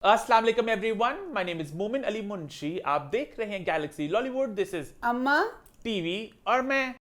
अस्सलाम वालेकुम everyone, my name is मोमिन अली मुंशी। आप देख रहे हैं गैलेक्सी लॉलीवुड। दिस इज अम्मा टीवी और मैं।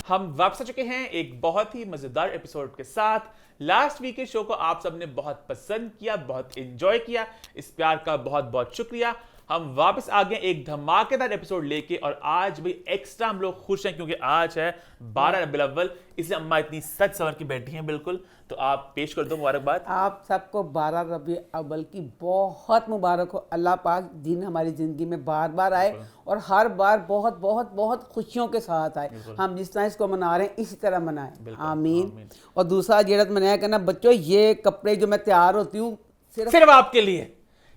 हम वापस आ चुके हैं एक बहुत ही मजेदार एपिसोड के साथ। लास्ट वीक के शो को आप सबने बहुत पसंद किया, बहुत एंजॉय किया। इस प्यार का बहुत बहुत शुक्रिया। हम वापस आ गए एक धमाकेदार एपिसोड लेके, और आज भी एक्स्ट्रा हम लोग खुश हैं क्योंकि आज है 12 रबीउल अव्वल, इसलिए अम्मा इतनी सच सवर की बैठी हैं बिल्कुल। तो आप पेश कर दो मुबारकबाद। आप सबको 12 रबी अव्वल की बहुत मुबारक हो। अल्लाह पाक दिन हमारी ज़िंदगी में बार बार आए और हर बार बहुत बहुत बहुत खुशियों के साथ आए। हम जिस तरह इसको मना रहे हैं इसी तरह मनाएं, आमीन। और दूसरा जेड़त मनाया करना बच्चों, ये कपड़े जो मैं तैयार होती हूँ सिर्फ आपके लिए,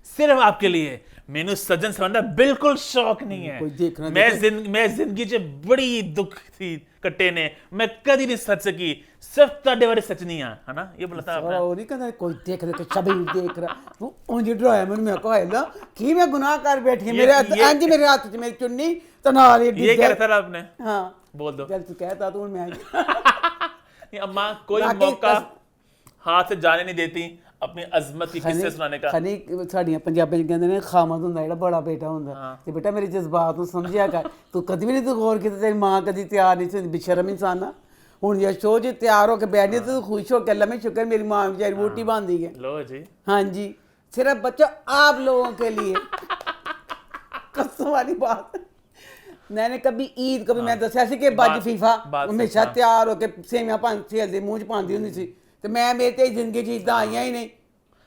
सिर्फ आपके लिए। मैंने सजन समझना बिल्कुल शौक नहीं है। कोई देखना मैं जिंदगी च बड़ी दुख थी कट्टे ने, मैं कदी नहीं सच सकी, सिर्फ ताड़े बारे सच नहीं है ना। ये बोला था आपने। और नहीं कहता कोई देख रहे तो सभी देख रहा तू उंज डराया मैं कहा ना कि मैं गुनाह कर बैठी मेरे हाथ मेरे हाथ च मेरी चुन्नी तो नाल ये कह रहा था आपने। हां बोल दो। चल तू कहता तू मैं नहीं अम्मा, कोई मौका हाथ से जाने नहीं देती अपनी अजमत की किस्से सुनाने का। खनी साड़ियां पंजाबी च कहंदे ने खामद हुंदा जेड़ा बड़ा बेटा हुंदा ते बेटा मेरे जज्बात नु समझिया कर। तू कदी भी नहीं तू गौर कीता तेरी मां कदी तैयार नहीं थी, बेशर्म इंसान ना। हुन ये शो च तैयार होके बैठनी तू खुश हो के अल्लाह में शुक्र मेरी मां बेचारी रोटी बांधी है। लो जी। हाँ जी, सिर्फ बच्चों आप लोगों के लिए कसम वाली बात। मैंने कभी ईद कभी मैं दसिया सी कि बाजी फीफा हमेशा तैयार होके सेवियां खेलदी मूंह च पांदी हुंदी सी ते मैं मेरी ते जिंदगी च इदां आईयां ही नहीं।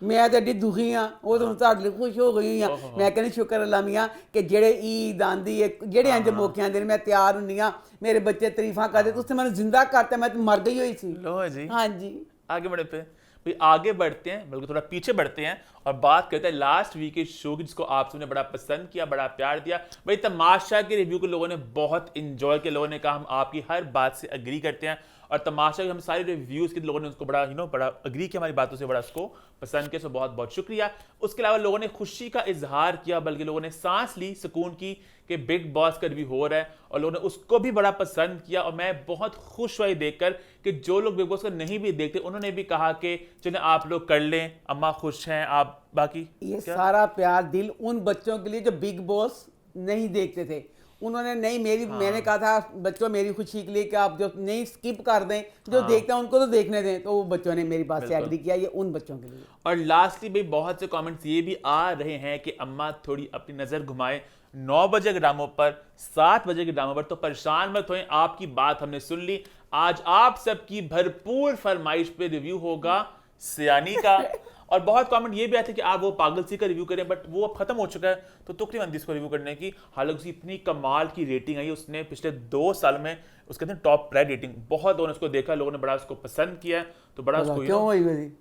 मैं तो एड्डी दुखी हाँ, वो तो तुहाडे लिए खुश हो गई हाँ। मैं कहनी शुक्र अल्लाह मियां कि जेड़े ईद आंदी है जेड़े इंज मौके आंदे मैं तैयार हुन्नी हाँ, मेरे बच्चे तारीफां करदे तुसें मैंने जिंदा करता, मैं तो मर गई हुई सी। लो जी। हाँ जी, आगे बढ़े पे भाई, आगे बढ़ते हैं, बल्कि थोड़ा पीछे बढ़ते हैं और बात करते हैं लास्ट वीक के शो की, जिसको आप सबने बड़ा पसंद किया, बड़ा प्यार दिया। भाई तमाशा के रिव्यू को लोगों ने बहुत इंजॉय किया। लोगों ने कहा हम आपकी हर बात से अग्री करते हैं, और तमाशा के हम सारे रिव्यूज के लोगों ने उसको बड़ा बड़ा अग्री किया हमारी बातों से, बड़ा उसको पसंद किया। सो बहुत बहुत शुक्रिया। उसके अलावा लोगों ने खुशी का इजहार किया, बल्कि लोगों ने सांस ली सुकून की कि बिग बॉस का रिव्यू हो रहा है, और लोगों ने उसको भी बड़ा पसंद किया। और मैं बहुत खुश हुआ देखकर कि जो लोग बिग बॉस को नहीं भी देखते उन्होंने भी कहा कि चलें आप लोग कर लें, अम्मा खुश हैं आप। बाकी ये सारा प्यार दिल उन बच्चों के लिए जो बिग बॉस नहीं देखते थे। उन्होंने नहीं मैंने कहा था बच्चों मेरी खुशी के लिए कि आप जो नहीं स्किप कर दें, जो देखते हैं उनको तो देखने दें, तो वो बच्चों ने मेरी बात से एग्री किया। ये उन बच्चों के लिए। और लास्टली भाई बहुत से कमेंट्स ये भी आ रहे हैं कि अम्मा थोड़ी अपनी नजर घुमाए 9 बजे के ड्रामों पर, 7 बजे के ड्रामों पर। तो परेशान मत होएं, आपकी बात हमने सुन ली। आज आप सबकी भरपूर फरमाइश पे रिव्यू होगा सियानी का। और बहुत कमेंट ये भी आते हैं कि आप वो पागल सी का रिव्यू करें, बट वो अब खत्म हो चुका है, तो तुकड़ी मंदी इसको रिव्यू करने की। हालांकि उसकी इतनी कमाल की रेटिंग आई, उसने पिछले 2 साल में उसके अंदर टॉप प्राइड रेटिंग, बहुत लोगों ने उसको देखा, लोगों ने बड़ा उसको पसंद किया। तो बड़ा उसको क्यों हुई मेरी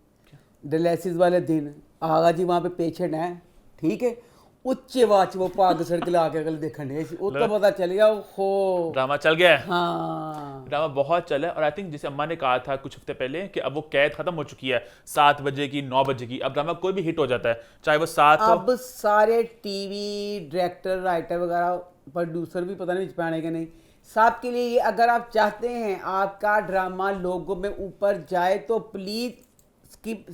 डायलिसिस वाले दिन आगा जी वहाँ पे पेशेंट है, ठीक है, उच्चे वाच वो पाग सड़क ला के अगले देखने डे उसको पता चल गया हो ड्रामा चल गया है। हाँ, ड्रामा बहुत चला है। और आई थिंक जैसे अम्मा ने कहा था कुछ हफ्ते पहले कि अब वो कैद खत्म हो चुकी है 7 बजे की, 9 बजे की। अब ड्रामा कोई भी हिट हो जाता है, चाहे वो 7 हो। अब सारे टीवी डायरेक्टर राइटर वगैरह प्रोड्यूसर भी पता नहीं पाने के नहीं, सब के लिए ये अगर आप चाहते हैं आपका ड्रामा लोगों में ऊपर जाए तो प्लीज स्किप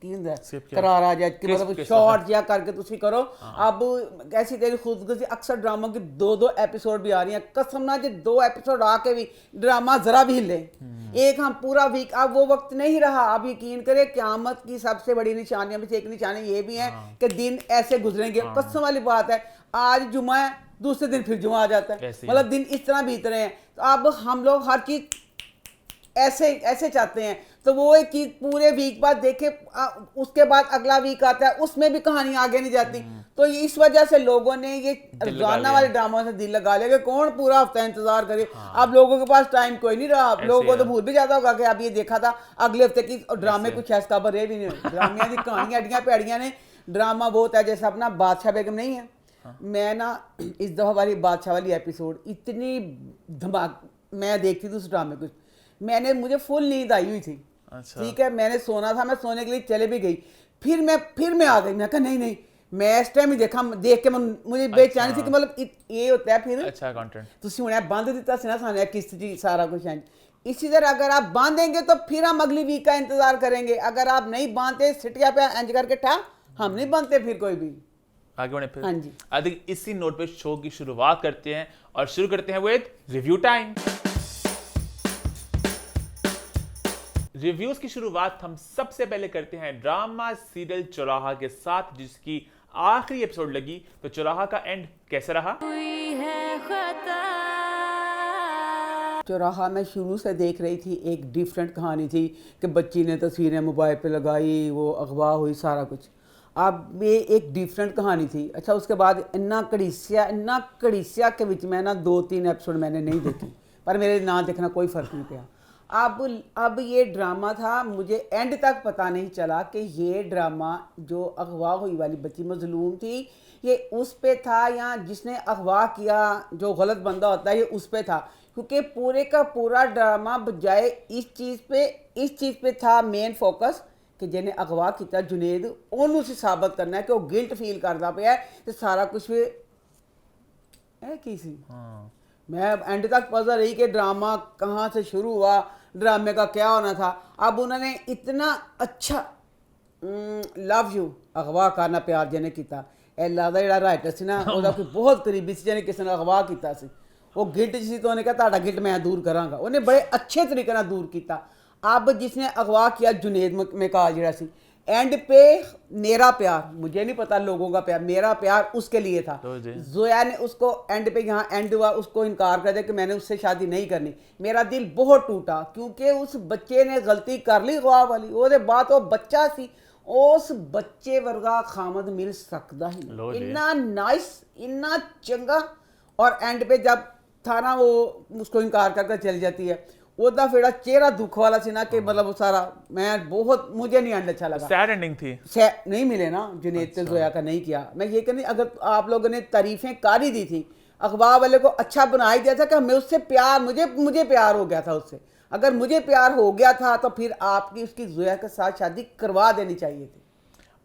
करार आ जाए कि मतलब शॉर्ट या करके तुसी करो। अब ऐसी तेरी खुदगर्जी अक्सर ड्रामा की 2-2 एपिसोड भी आ रही हैं, कसम ना जो 2 एपिसोड आके भी ड्रामा जरा भी हिले एक हम पूरा वीक, अब वो वक्त नहीं रहा। आप यकीन करें क़यामत की सबसे बड़ी निशानियों में से एक निशानी ये भी है कि दिन ऐसे गुजरेंगे। कसम वाली बात है, आज जुमा है, दूसरे दिन फिर जुमा आ जाता है, मतलब दिन इस तरह बीत रहे हैं। तो अब हम लोग हर चीज ऐसे चाहते हैं, तो वो एक चीज पूरे वीक बाद देखे, उसके बाद अगला वीक आता है, उसमें भी कहानी आगे नहीं जाती। तो इस वजह से लोगों ने ये रोजाना वाले ड्रामा से दिल लगा लिया कि कौन पूरा हफ्ता इंतजार करे। अब लोगों के पास टाइम कोई नहीं रहा, लोगों को तो भूल भी जाता होगा कि अब ये देखा था अगले हफ्ते की ड्रामे कुछ ऐसा खबर रहे भी नहीं। ड्रामे की कहानियां अड्डियां पैड़ियां ने, ड्रामा बहुत है। जैसे अपना बादशाह बेगम नहीं है, मैं ना इस दफा वाली बादशाह वाली एपिसोड इतनी धमाक मैं देखती थी उस ड्रामे को, मुझे फुल नींद आई हुई थी। अच्छा। ठीक है, मैंने सोना था, मैं सोने के लिए चले भी गई, फिर मैं आ गई। मैं कहा नहीं मैं इस टाइम ही देख के मुझे बेचैनी थी कि मतलब ये होता है फिर अच्छा कंटेंट ਤੁਸੀਂ ਹੁਣੇ ਬੰਦ ਦਿੱਤਾ ਸੀ ਨਾ ਸਾਨੂੰ ਕਿਸ ਚੀਜ਼ ਸਾਰਾ ਕੁਝ इसी तरह अगर आप बांधेंगे तो फिर हम अगली वीक का इंतजार करेंगे, अगर आप नहीं बांधते सिटिया पे इंज करके ठा, हम नहीं बांधते फिर कोई भी। आगे बढ़े फिर। हाँ जी। आई थिंक इसी नोट पे शो की शुरुआत करते हैं और शुरू करते हैं विद रिव्यू टाइम। रिव्यूज की शुरुआत हम सबसे पहले करते हैं ड्रामा सीरियल चौराहा के साथ, जिसकी आखिरी एपिसोड लगी। तो चौराहा का एंड कैसा रहा? चौराहा में शुरू से देख रही थी, एक डिफरेंट कहानी थी कि बच्ची ने तस्वीरें मोबाइल पे लगाई, वो अगवा हुई, सारा कुछ। अब ये एक डिफरेंट कहानी थी। अच्छा, उसके बाद इन्ना कड़ीसिया के विच में ना 2-3 एपिसोड मैंने नहीं देखी, पर मेरे ना देखना कोई फ़र्क नहीं पड़ा। अब ये ड्रामा था, मुझे एंड तक पता नहीं चला कि ये ड्रामा जो अगवा हुई वाली बच्ची मजलूम थी, ये उस पे था या जिसने अगवा किया जो गलत बंदा होता है ये उस पे था, क्योंकि पूरे का पूरा ड्रामा बजाय इस चीज़ पे था मेन फोकस कि जिन्हें अगवा किया जुनेद, उन्होंने से साबित करना है कि वो गिल्ट फील करता पे है तो सारा कुछ भी है किसी। मैं एंड तक पता रही कि ड्रामा कहाँ से शुरू हुआ, ड्रामे का क्या होना था। अब उन्होंने इतना अच्छा लव यू अगवा करना प्यार जिन्हें किया, एला दा जिहड़ा राइटर सी ना ਉਹਦਾ कोई बहुत करीबी सी जिन्हें किसी ने अगवा किया सी, वो गिल्ट सी तो उन्हें कहा ਤੁਹਾਡਾ गिल्ट मैं दूर करांगा, उन्हें बड़े अच्छे तरीके से दूर किया। अब जिसने अगवा किया जुनेद मेकाल जिहड़ा सी, एंड पे मेरा प्यार, मुझे नहीं पता लोगों का प्यार, मेरा प्यार उसके लिए था। जोया ने उसको एंड पे यहाँ एंड हुआ, उसको इनकार कर दिया कि मैंने उससे शादी नहीं करनी। मेरा दिल बहुत टूटा क्योंकि उस बच्चे ने गलती कर ली गवा वाली, ਉਹਦੇ बाद वो बच्चा सी, उस बच्चे वर्गा खामद मिल सकता ही नहीं। इतना नाइस, इतना चंगा, और एंड पे जब था ना वो उसको इनकार करके चली जाती है, ਉਹਦਾ फिर चेहरा दुख वाला सी ना कि मतलब वो सारा, मैं बहुत, मुझे नहीं एंड अच्छा लगा। सैड एंडिंग थी, नहीं मिले ना जुनेद से जोया का नहीं किया। मैं ये कहनी, अगर आप लोगों ने तारीफें कर ही दी थी, अखबार वाले को अच्छा बना ही दिया था कि हमें उससे प्यार, मुझे प्यार हो गया था उससे। अगर मुझे प्यार हो गया था तो फिर आपकी उसकी जोया के साथ शादी करवा देनी चाहिए थी।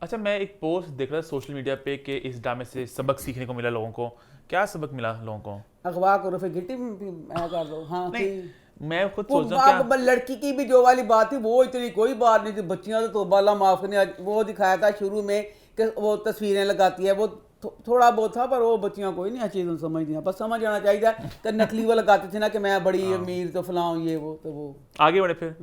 अच्छा, मैं एक पोस्ट देख रहा था सोशल मीडिया पे कि इस ड्रामे से सबक सीखने को मिला लोगों को। क्या सबक मिला लोगों को? अगवा करो फिर गिट्टी कर दो। हाँ नहीं, मैं खुद सोच रहा हूं लड़की की भी जो वाली बात थी वो इतनी कोई बात नहीं थी। बच्चियां तो तौबा अल्लाह माफ करने, वो दिखाया था शुरू में कि वो तस्वीरें लगाती है, वो थोड़ा बहुत था, पर वो बच्चियां कोई नहीं चीज़ समझती हैं। बस समझ आना चाहिए कि नकली वो लगाते थे ना कि मैं बड़ी अमीर तो फलाऊं ये वो, तो वो आगे बढ़े फिर।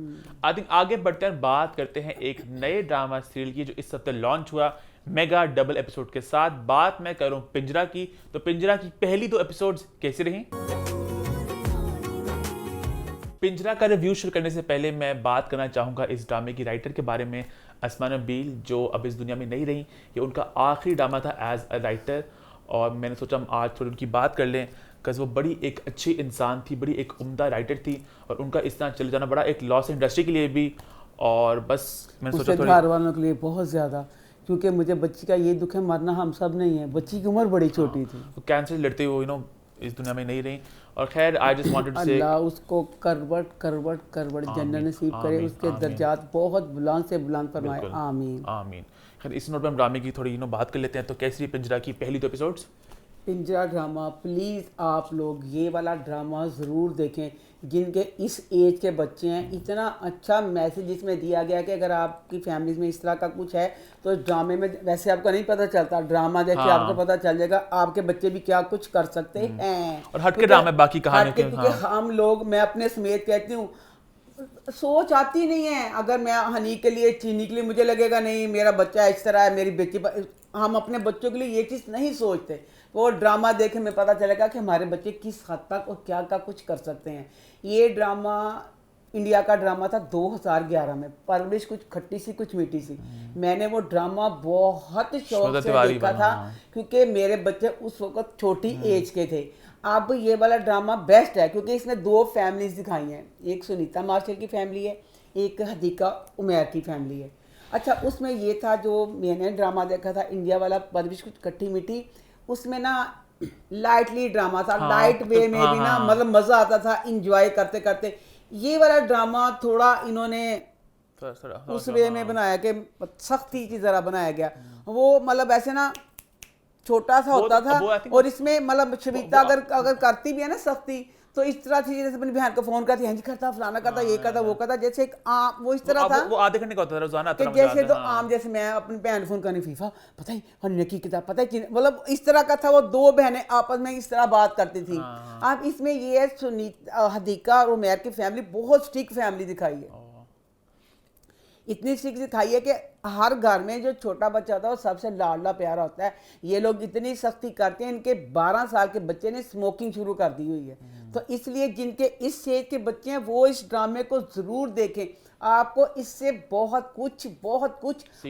आई थिंक आगे बढ़ते हैं, बात करते हैं एक नए ड्रामा सीरियल की जो इस हफ्ते लॉन्च हुआ मेगा डबल एपिसोड के साथ। बात मैं करूं पिंजरा की, तो पिंजरा की पहली 2 एपिसोड्स कैसी रही? पिंजरा का रिव्यू शुरू करने से पहले मैं बात करना चाहूँगा इस ड्रामे की राइटर के बारे में, असमा नबील, जो अब इस दुनिया में नहीं रही। ये उनका आखिरी ड्रामा था एज अ राइटर, और मैंने सोचा हम आज थोड़ी उनकी बात कर लें, बिकॉज वो बड़ी एक अच्छी इंसान थी, बड़ी एक उम्दा राइटर थी, और उनका इस तरह चले जाना बड़ा एक लॉस इंडस्ट्री के लिए भी। और बस मैंने सोचा थोड़ी घर वालों के लिए बहुत ज़्यादा, क्योंकि मुझे बच्ची का ये दुख है, मरना हम सब नहीं है। बच्ची की उम्र बड़ी छोटी थी, कैंसर लड़ते हुए इस दुनिया में नहीं रही। और खैर, आई जस्ट वांटेड टू से अल्लाह उसको करवट जन्नत नसीब करे, उसके दर्जात बहुत बुलंद से बुलंद फरमाए, आमीन आमीन। खैर, इस नोट पे हम ड्रामे की थोड़ी बात कर लेते हैं। तो कैसी पिंजरा की पहली 2 एपिसोड्स? पिंजरा ड्रामा, प्लीज़ आप लोग ये वाला ड्रामा ज़रूर देखें। जिनके इस एज के बच्चे हैं, इतना अच्छा मैसेज इसमें दिया गया कि अगर आपकी फैमिलीज में इस तरह का कुछ है तो ड्रामे में, वैसे आपको नहीं पता चलता, ड्रामा देख के आपको पता चल जाएगा आपके बच्चे भी क्या कुछ कर सकते हैं। और हटके ड्रामा बाकी कहानी के, क्योंकि हम लोग, मैं अपने समेत कहती हूँ, सोच आती नहीं है। अगर मैं हनी के लिए, चीनी के लिए, मुझे लगेगा नहीं मेरा बच्चा इस तरह है, मेरी बेटी, हम अपने बच्चों के लिए ये चीज़ नहीं सोचते। वो ड्रामा देखे में पता चलेगा कि हमारे बच्चे किस हद तक और क्या कुछ कर सकते हैं। ये ड्रामा इंडिया का ड्रामा था 2011 में, परवरिश कुछ खट्टी सी कुछ मीठी सी। मैंने वो ड्रामा बहुत शौक से देखा था क्योंकि मेरे बच्चे उस वक्त छोटी एज के थे। अब ये वाला ड्रामा बेस्ट है क्योंकि इसमें 2 फैमिलीज दिखाई हैं, एक सुनीता मार्शल की फैमिली है, एक हदीका उमैर की फैमिली है। अच्छा, उसमें ये था जो मैंने ड्रामा देखा था इंडिया वाला परवरिश कुछ खट्टी मीठी, उसमें ना लाइटली ड्रामा था, लाइट वे में भी ना मतलब मज़ा आता था इंजॉय करते करते। ये वाला ड्रामा थोड़ा इन्होंने उस वे में बनाया कि सख्ती की ज़रा बनाया गया। वो मतलब ऐसे ना छोटा सा होता था, और इसमें मतलब शबीता अगर करती भी है ना सख्ती, तो इस तरह से जैसे अपनी बहन को फोन करती है, करता फलाना करता, ये करता वो करता, जैसे एक आम वो इस तरह था वो आधे घंटे का होता था रोजाना कि जैसे तो आम, जैसे मैं अपनी बहन फोन करनी, फीफा पता ही हमने की किताब पता है, मतलब इस तरह का था। वो दो बहनें आपस में इस तरह बात करती थी। अब इसमें ये है सुनीता, हदीका और उमैर की फैमिली बहुत स्ट्रिक्ट फैमिली दिखाई है, इतनी स्ट्रिक्ट दिखाई है कि हर घर में जो छोटा बच्चा होता है वो सबसे लाडला प्यारा होता है। ये लोग इतनी सख्ती करते हैं, इनके 12 साल के बच्चे ने स्मोकिंग शुरू कर दी हुई है। तो इसलिए जिनके इस एज के बच्चे हैं वो इस ड्रामे को ज़रूर देखें, आपको इससे बहुत कुछ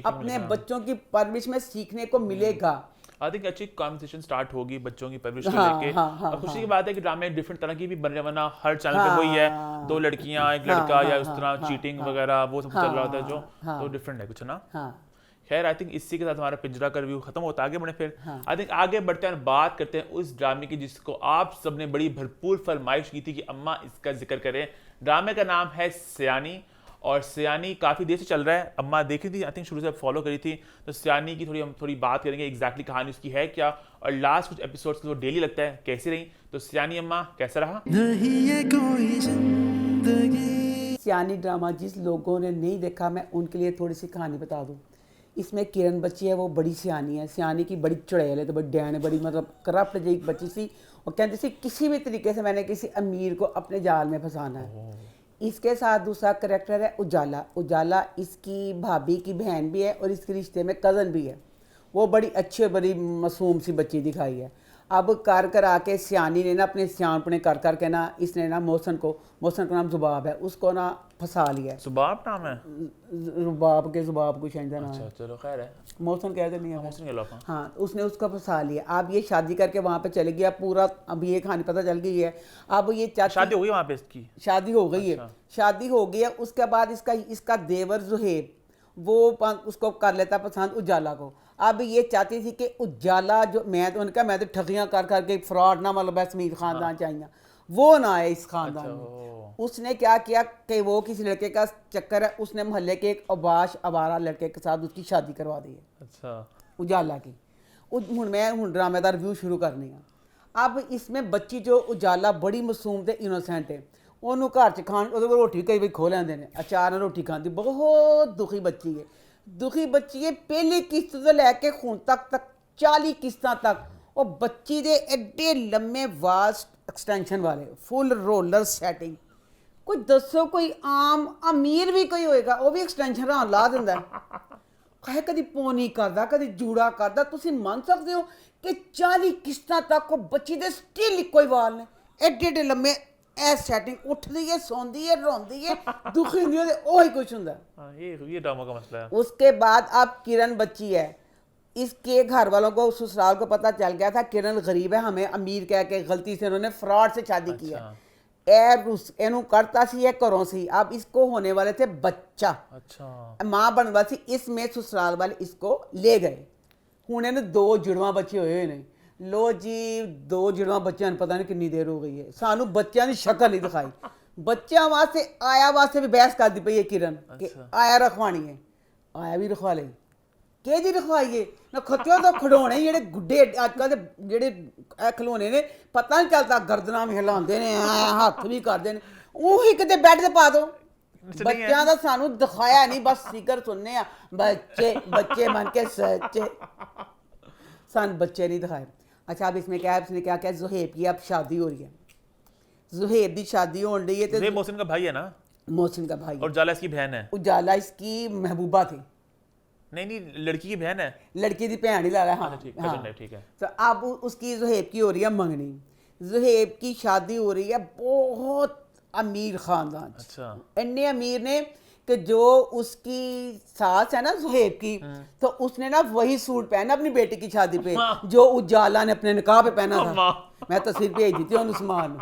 अपने बच्चों की परवरिश में सीखने को मिलेगा। आई थिंक अच्छी कॉन्वर्सेशन स्टार्ट होगी बच्चों की परवरिश को हाँ, लेके। हाँ, और खुशी की बात है कि ड्रामे डिफरेंट तरह की भी बन रहे, वरना हर चैनल पे वही है, 2 लड़कियां एक लड़का या उस तरह चीटिंग वगैरह वो सब चल रहा होता है जो, तो डिफरेंट है कुछ ना। खैर आई थिंक इसी के साथ हमारा पिंजरा का रिव्यू खत्म होता है, आगे बढ़े फिर। आई थिंक आगे बढ़ते हैं, बात करते हैं उस ड्रामे की जिसको आप सबने बड़ी भरपूर फरमाइश की थी कि अम्मा इसका जिक्र करें। ड्रामे का नाम है सयानी, और सयानी काफ़ी देर से चल रहा है, अम्मा देखी थी, आई थिंक शुरू से फॉलो करी थी। तो सयानी की हम थोड़ी बात करेंगे, एग्जैक्टली कहानी उसकी है क्या, और लास्ट कुछ एपिसोड्स को डेली लगता है कैसी रही। तो सयानी अम्मा कैसा रहा? सयानी ड्रामा जिस लोगों ने नहीं देखा, मैं उनके लिए थोड़ी सी कहानी बता दूं। इसमें किरण बच्ची है, वो बड़ी सयानी है, सयानी की बड़ी चुड़ैल है, तो बड़ी डैन है, बड़ी मतलब करप्ट जी बच्ची सी, और कहती सी किसी भी तरीके से मैंने किसी अमीर को अपने जाल में फंसाना है। इसके साथ दूसरा करैक्टर है उजाला। उजाला इसकी भाभी की बहन भी है और इसके रिश्ते में कज़न भी है। वो बड़ी अच्छी बड़ी मासूम सी बच्ची दिखाई है। अब कर आके सियानी ने ना अपने सियानपने कर के ना इसने ना मोहसन का नाम जुबाब है, उसको ना फंसा लिया। जुबाब नाम है? जुबाब कुछ ऐसा नाम है। चलो खैर है, मोहसन कहते नहीं है, मोहसिन के लोग। हाँ, उसने उसका फंसा लिया। अब ये शादी करके वहाँ पे चले गया पूरा, अब ये कहानी पता चल गई है। अब ये शादी हो गई वहाँ पे इसकी? शादी हो गई है, शादी हो गई है। उसके बाद इसका देवर जुहेब वो उसको कर लेता पसंद उजाला को। अब ये चाहती थी कि उजाला जो मैं तो ठगियाँ कर करके फ्रॉड ना, मतलब अमीर खानदान चाहिए, वो ना आए इस खानदान में। उसने क्या किया कि वो किसी लड़के का चक्कर है, उसने मोहल्ले के एक आवारा लड़के के साथ उसकी शादी करवा दी है। अच्छा, उजाला की। मैं ड्रामे का रिव्यू शुरू करनी है। अब इसमें बच्ची जो उजाला बड़ी मासूम ते इनोसेंट है, ਉਹਨੂੰ घर च खान रोटी भी कई बार खो लेंदे ने, अचार ਨਾਲ रोटी खाती, बहुत दुखी बच्ची है। दुखी बच्ची है, पहली किस्त तो लैके हुण तक 40 किस्तां तक, और बच्ची दे एडे लम्मे वास्ट एक्सटेंशन वाले फुल रोलर सेटिंग। कोई दसो कोई आम अमीर भी कोई होएगा वो भी एक्सटेंशन रान ला दिंदा है, कदी पोनी करदा कदी जूड़ा करदा। तुसीं मन सकदे हो कि 40 किस्तां तक वो बच्ची दे स्टिल इक्को ही वाल ने, एडे एडे लम्मे ए सेटिंग, उठदी है, सोंदी है, रोंदी है, दुखी हुंदी है, ओही कुछ हुंदा। ये ड्रामा का मसला है। उसके बाद अब किरण बच्ची है, इसके घर वालों को ससुराल को पता चल गया था किरण गरीब है, हमें अमीर कह के गलती से उन्होंने फ्रॉड से शादी की है। एनू करता सी है घरों से। अब इसको होने वाले थे बच्चा, अच्छा मां बन वाली सी, इसमें ससुराल वाले इसको ले गए। हुण इन्हें 2 जुड़वा बच्चे होए ने। लो जी, 2 जुड़वा बच्चों ने पता नहीं कितनी देर हो गई है, सानू बच्चों की शक्ल नहीं दिखाई। बच्चों वास्ते आया वास्ते भी बहस करती पई है किरण कि आया रखवानी है, आया भी रखवा ले कि जी रखवाइए ना, खत्तियों तो खिडौने जेडे गुड्डे अजकल दे जेडे खिलौने ने, पता नहीं चलता, गर्दना भी हिलाते ने, हत्थ भी करते हैं, उही किते बैड ते पा दो। बच्चों का सानू दिखाया नहीं, बस फिकर सुनने आ, बच्चे मन के सच्चे, सन बच्चे नहीं दिखाए। अच्छा, अब इसमें क्या है, इसने क्या किया, जुहेब की अब शादी हो रही है, जुहेब की शादी हो रही है। तो मोहसिन का भाई है ना? मोहसिन का भाई, और उजाला इसकी बहन है। उजाला इसकी महबूबा थी। नहीं, लड़की की बहन है, लड़की की भैन ही ला रहा है। हाँ, ठीक है। तो अब उसकी जुहेब की हो रही है मंगनी, जुहेब की शादी हो रही है बहुत अमीर खानदान। अच्छा, इतने अमीर ने कि जो उसकी सास है ना जुहेब की, तो उसने ना वही सूट पहना अपनी बेटी की शादी पे जो उजाला ने अपने निकाह पे पहना था। मैं तस्वीर भेज दी थी उस्मान,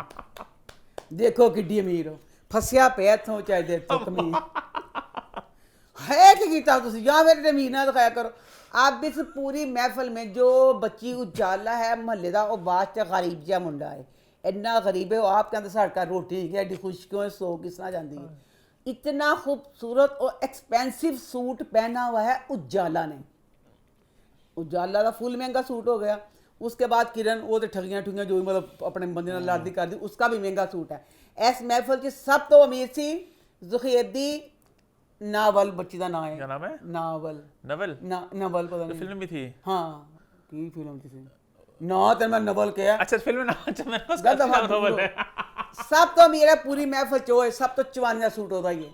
देखो किड्डी अमीर हो, फसिया पे इथों चाहे दे तो कमीज है कि कीता तुसी, या फिर अमीर ना दिखाया करो। अब इस पूरी महफिल में जो बच्ची उजाला है महल्ले का, वो बाद च गरीब जिहा मुंडा है, इन्ना गरीब है वो, आप कहते साढ़े घर रोटी एडी खुश क्यों सो किस तरह जाती है। इतना खूबसूरत और एक्सपेंसिव सूट पहना हुआ है उजाला ने, उजाला का फुल महंगा सूट हो गया। उसके बाद किरण वो तो ठगियां ठुगियां जो भी मतलब अपने बंदे ਨਾਲ ਲੜਦੀ ਕਰਦੀ उसका भी महंगा सूट है इस महफिल 'ਚ ਸਭ ਤੋਂ ਅਮੀਰ ਸੀ ਜ਼ੁਖੈਬ ਦੀ ਨਾਵਲ ਬੱਚੀ ਦਾ ਨਾਮ क्या है नाम है? ਨਾਵਲ नवल? ਨਵਲ पता नहीं फिल्म भी थी। हाँ की फिल्म थी ना तो मैं नवल किया अच्छा फिल्म में नाम, अच्छा मैंने उसका गलत नाम बात नवल बोलो। है। सब तो अमीर है पूरी महफिल चो है सब तो चवानिया सूट होता ही है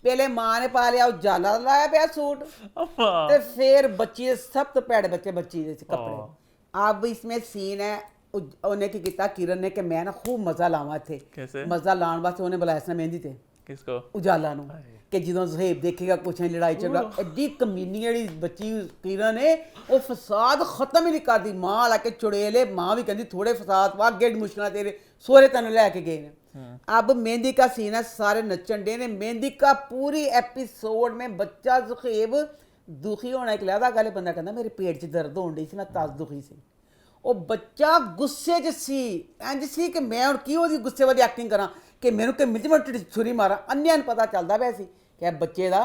पहले माँ ने पा लिया उजाला लाया पिया सूट अम्मा। ਤੇ ਫਿਰ ਬੱਚੀ ਦੇ ਸਭ ਤੋਂ ਭੈੜੇ ਬੱਚੇ ਬੱਚੀ ਦੇ ਕੱਪੜੇ हाँ। अब इसमें सीन है ਉਹਨੇ ਕੀ ਕੀਤਾ ਕਿਰਨ ਨੇ ਕਿ ਮੈਂ ਨਾ ਖੂਬ ਮਜ਼ਾ ਲਾਵਾਂ ਇੱਥੇ कैसे? ਮਜ਼ਾ ਲਾਉਣ ਵਾਸਤੇ ਉਹਨੇ ਬੁਲਾਇਆ ਸੀ ਮਹਿੰਦੀ ਤੇ किसको? ਉਜਾਲਾ ਨੂੰ ਹਾਏ। ਕਿ ਜਦੋਂ ਜ਼ੁਹੈਬ ਦੇਖੇਗਾ ਕੁਛ ਨਹੀਂ ਲੜਾਈ ਝਗੜਾ ਐਡੀ ਕਮੀਨੀ ਜਿਹੜੀ ਬੱਚੀ ਕਿਰਨ ਹੈ ਉਹ ਫਸਾਦ ਖਤਮ ਹੀ ਨਹੀਂ ਕਰਦੀ ਮਾਂ ਹਾਲਾਂਕਿ ਚੁੜੇਲੇ ਮਾਂ ਵੀ ਕਹਿੰਦੀ ਥੋੜੇ ਫਸਾਦ ਪਾ ਗੇੜ ਮੁਸ਼ਕਲਾਂ ਤੇਰੇ ਸੋਹਰੇ ਤੈਨੂੰ ਲੈ ਕੇ ਗਏ ਨੇ अब मेहंदी का सीन है सारे नचन डे ने मेहंदी का पूरी एपिसोड में बच्चा जुखैब दुखी होना एक लहदा गल बंदा कहता मेरे पेट 'ਚ दर्द होਣ ਡਈ ਸੀ ਮੈਂ ਤਸ ਦੁਖੀ ਸੀ ਉਹ ਬੱਚਾ ਗੁੱਸੇ 'ਚ ਸੀ ਇੰਜ ਸੀ ਕਿ ਮੈਂ ਹੁਣ ਕੀ ਉਹਦੀ ਗੁੱਸੇ ਵਾਲੀ ਐਕਟਿੰਗ ਕਰਾਂ ਕਿ ਮੈਨੂੰ ਕਿ ਮਿੰਟ ਛੁਰੀ ਮਾਰਾਂ ਅੰਨਿਆਂ ਨੂੰ ਪਤਾ ਚੱਲਦਾ ਪਿਆ ਸੀ ਕਿ ਇਹ ਬੱਚੇ ਦਾ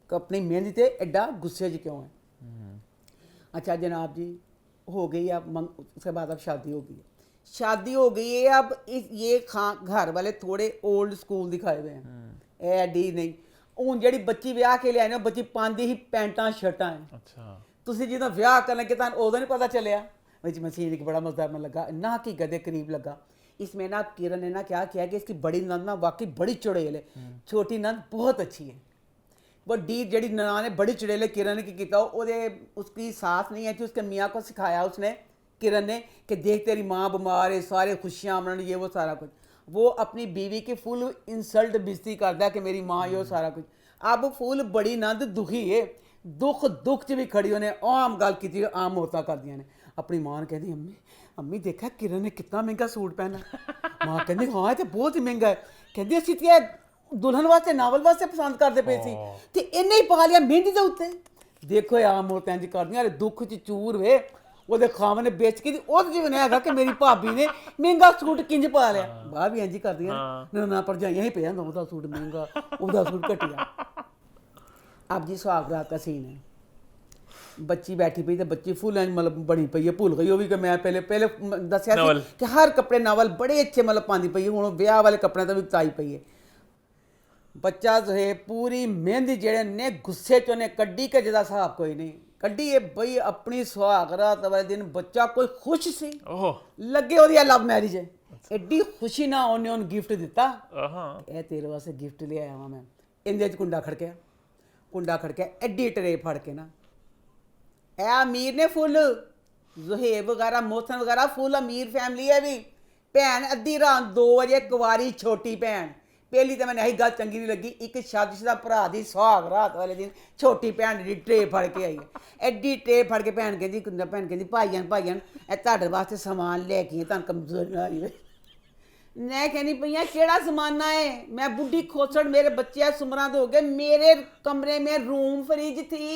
ਆਪਣੀ ਮਿਹਨਤ ਤੇ ਐਡਾ ਗੁੱਸੇ 'ਚ क्यों है अच्छा जनाब जी हो गई अब उसके बाद अब शादी हो गई है शादी हो गई है अब ये घर वाले थोड़े ओल्ड स्कूल दिखाए हुए हैं एडी नहीं ਹੁਣ ਜਿਹੜੀ ਬੱਚੀ ਵਿਆਹ ਕੇ ਲਿਆਏ ਨੇ ਬੱਚੀ ਪਾਉਂਦੀ ਹੀ ਪੈਂਟਾਂ ਸ਼ਰਟਾਂ ਹੈ अच्छा ਤੁਸੀਂ ਜਦੋਂ ਵਿਆਹ ਕਰਨ ਲੱਗੇ ਤਾਂ ਉਦੋਂ ਨਹੀਂ ਪਤਾ ਚੱਲਿਆ ਵਿੱਚ मसीन एक बड़ा मज़ेदार में लगा ना कि गधे करीब लगा इसमें ना किरण ने ना क्या किया कि इसकी बड़ी नंद ना वाकई बड़ी चुड़ैल है छोटी नंद बहुत अच्छी है बड़ी जड़ी ननान ने बड़ी चुड़ैल है किरण ने की किया उसकी सास नहीं है थी उसके मियाँ को सिखाया उसने किरण ने कि देख तेरी माँ बीमार है सारे खुशियाँ मनाने ये वो सारा कुछ वो अपनी बीवी की फुल इंसल्ट बेइज्जती करता है कि मेरी माँ ये वो सारा कुछ अब फुल बड़ी नंद दुखी है दुख च भी खड़ी उन्हें आम गल की आम औरतां कर दियां ने अपनी मां ने कहती अम्मी देखा किरण ने कितना महंगा सूट पहना मां कहती हाँ ये तो बहुत ही महंगा है कहती असीं ते दुल्हन वास्ते नावल वास्ते पसंद करते पे सी ते इन्ने ही पा लिया मेहंदी दे उत्ते देखो ये आम औरतां इंज करदियां दुख च चूर वे ਉਹਦੇ ਖਾਮ ਨੇ ਵੇਚ ਕੇ ਉਹਦੇ ਜਿਵੇਂ ਹੈਗਾ ਕਿ ਮੇਰੀ ਭਾਬੀ ਨੇ ਮਹਿੰਗਾ ਸੂਟ ਕਿੰਜ ਪਾ ਲਿਆ ਬਾਹਰ ਵੀ ਇੰਜ ਹੀ ਕਰਦੀਆਂ ਨਾ ਭਰਜਾਈਆਂ ਹੀ ਪਿਆ ਉਹਦਾ ਸੂਟ ਮਹਿੰਗਾ ਉਹਦਾ ਸੂਟ ਘਟਿਆ अब जी सुहाग रात का सीन है बच्ची बैठी पई तो बच्ची फुल मतलब बनी पई है भूल गई वो भी कि मैं पहले दसिया सी कि हर कपड़े नावल बड़े अच्छे मतलब पाती पई है हुण ब्याह वाले कपड़े तो भी ताई पई है बच्चा जो है पूरी मेहंदी जेड़े ने गुस्से चो ने कड्डी के जिदा हिसाब कोई नहीं कड्डी है बई अपनी सुहाग रात वाले दिन बच्चा कोई खुश सी लगे ओदी लव मैरिज है एड्डी खुशी ना उन्हें उन गिफ्ट दिता ए तेरे वास्ते गिफ्ट ले आया मैं इंदे च कुंडा खड़के एड्डी ट्रे फड़ के ना ए अमीर ने फुल जुहेब वगैरह मोहसन वगैरह फुल अमीर फैमिली है भी भैन अद्धी रात 2 बजे कुवारी छोटी भैन पहली तो मैंने यही गल चंगी नहीं लगी एक शादीशुदा भरा दी सुहाग रात वाले दिन छोटी भैन जी ट्रे फड़ के आई है एड्डी ट्रे फड़ के भैन कहती भैन कहती भाईजान ए तुहाडे वास्ते समान लेके आई तुहानूं कमजोरी आ रही है मैं कहनी पई केड़ा जमाना है मैं बुढ़ी खोसड़ मेरे बच्चे सुमरां दे हो गए मेरे कमरे में रूम फ्रिज थी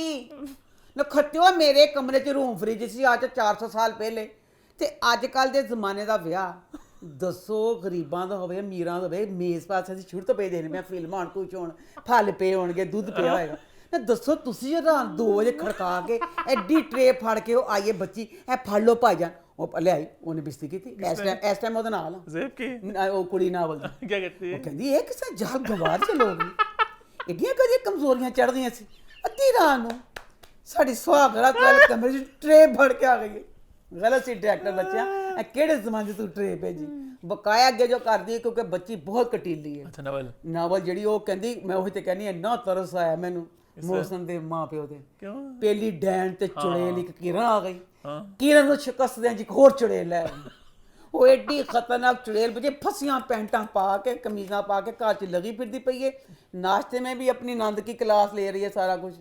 नखत्यो मेरे कमरे च रूम फ्रिज सी आज 400 साल पहले ते अजकल दे जमाने दा विआह दसो गरीबां दा होवे अमीरां दा होवे मेज़ पासे असीं शुरू तो पे देने मैं फिल्मां होण कुछ होण फल पे होणगे दुद्ध पिया होएगा ना दसो तुसीं जे रात 2 बजे खड़का के एड्डी ट्रे फड़ के ओ आइए बच्ची ए फड़ लो भाईजान ਉਹ ਲੈ ਆਈ ਉਹਨੇ ਬਿਸਤੀ ਕੀਤੀ ਇਸ ਟਾਈਮ ਉਹਦੇ ਨਾਲ ਜ਼ੇਬ ਕੀ ਉਹ ਕੁੜੀ ਨਾਲ ਬੋਲਦੀ ਕੀ ਕਹਿੰਦੀ ਉਹ ਕਹਿੰਦੀ ਇਹ ਕਿਸੇ ਜਾਲ ਗਵਾਰ ਚ ਲੋਗ ਐਡੀਆਂ ਕਦੀ ਕਮਜ਼ੋਰੀਆਂ ਚੜਦੀਆਂ ਸੀ ਅੱਧੀ ਰਾਤ ਨੂੰ ਸਾਡੀ ਸੁਹਾਗਰਾ ਵਾਲੇ ਕਮਰੇ ਚ ਟਰੇ ਫੜ ਕੇ ਆ ਗਈ ਗਲਤ ਸੀ ਡਾਇਰੈਕਟਰ ਬੱਚਿਆ ਕਿਹੜੇ ਜ਼ਮਾਨੇ ਤੂੰ ਟਰੇ ਭੇਜੀ ਬਕਾਇਆ ਅੱਗੇ ਜੋ ਕਰਦੀ ਹੈ ਕਿਉਂਕਿ ਬੱਚੀ ਬਹੁਤ ਕਟੀਲੀ ਹੈ ਅੱਛਾ ਨਾਵਲ ਜਿਹੜੀ ਉਹ ਕਹਿੰਦੀ ਮੈਂ ਉਹੀ ਤੇ ਕਹਿੰਦੀ ਇੰਨਾ ਤਰਸ ਆਇਆ ਮੈਨੂੰ ਮੋਹਸਨ ਦੇ ਮਾਂ ਪਿਓ ਤੇ ਕਿਉਂ ਪਹਿਲੀ ਡੈਣ ਤੇ ਚੁੜੇਲ ਇੱਕ ਕਿਰਨ ਆ ਗਈ ਕਿਰਨ ਨੂੰ ਸ਼ਿਕਸਤ ਦੇ ਇੱਕ ਹੋਰ ਚੁੜੇਲ ਲੈ ਉਹ ਐਡੀ ਖਤਰਨਾਕ ਚੁੜੇਲ ਬੱਚੇ ਫਸੀਆਂ ਪੈਂਟਾਂ ਪਾ ਕੇ ਕਮੀਜ਼ਾਂ ਪਾ ਕੇ ਘਰ 'ਚ ਲਗੀ ਫਿਰਦੀ ਪਈ ਹੈ ਨਾਸ਼ਤੇ में भी अपनी नंद की क्लास ले रही है सारा कुछ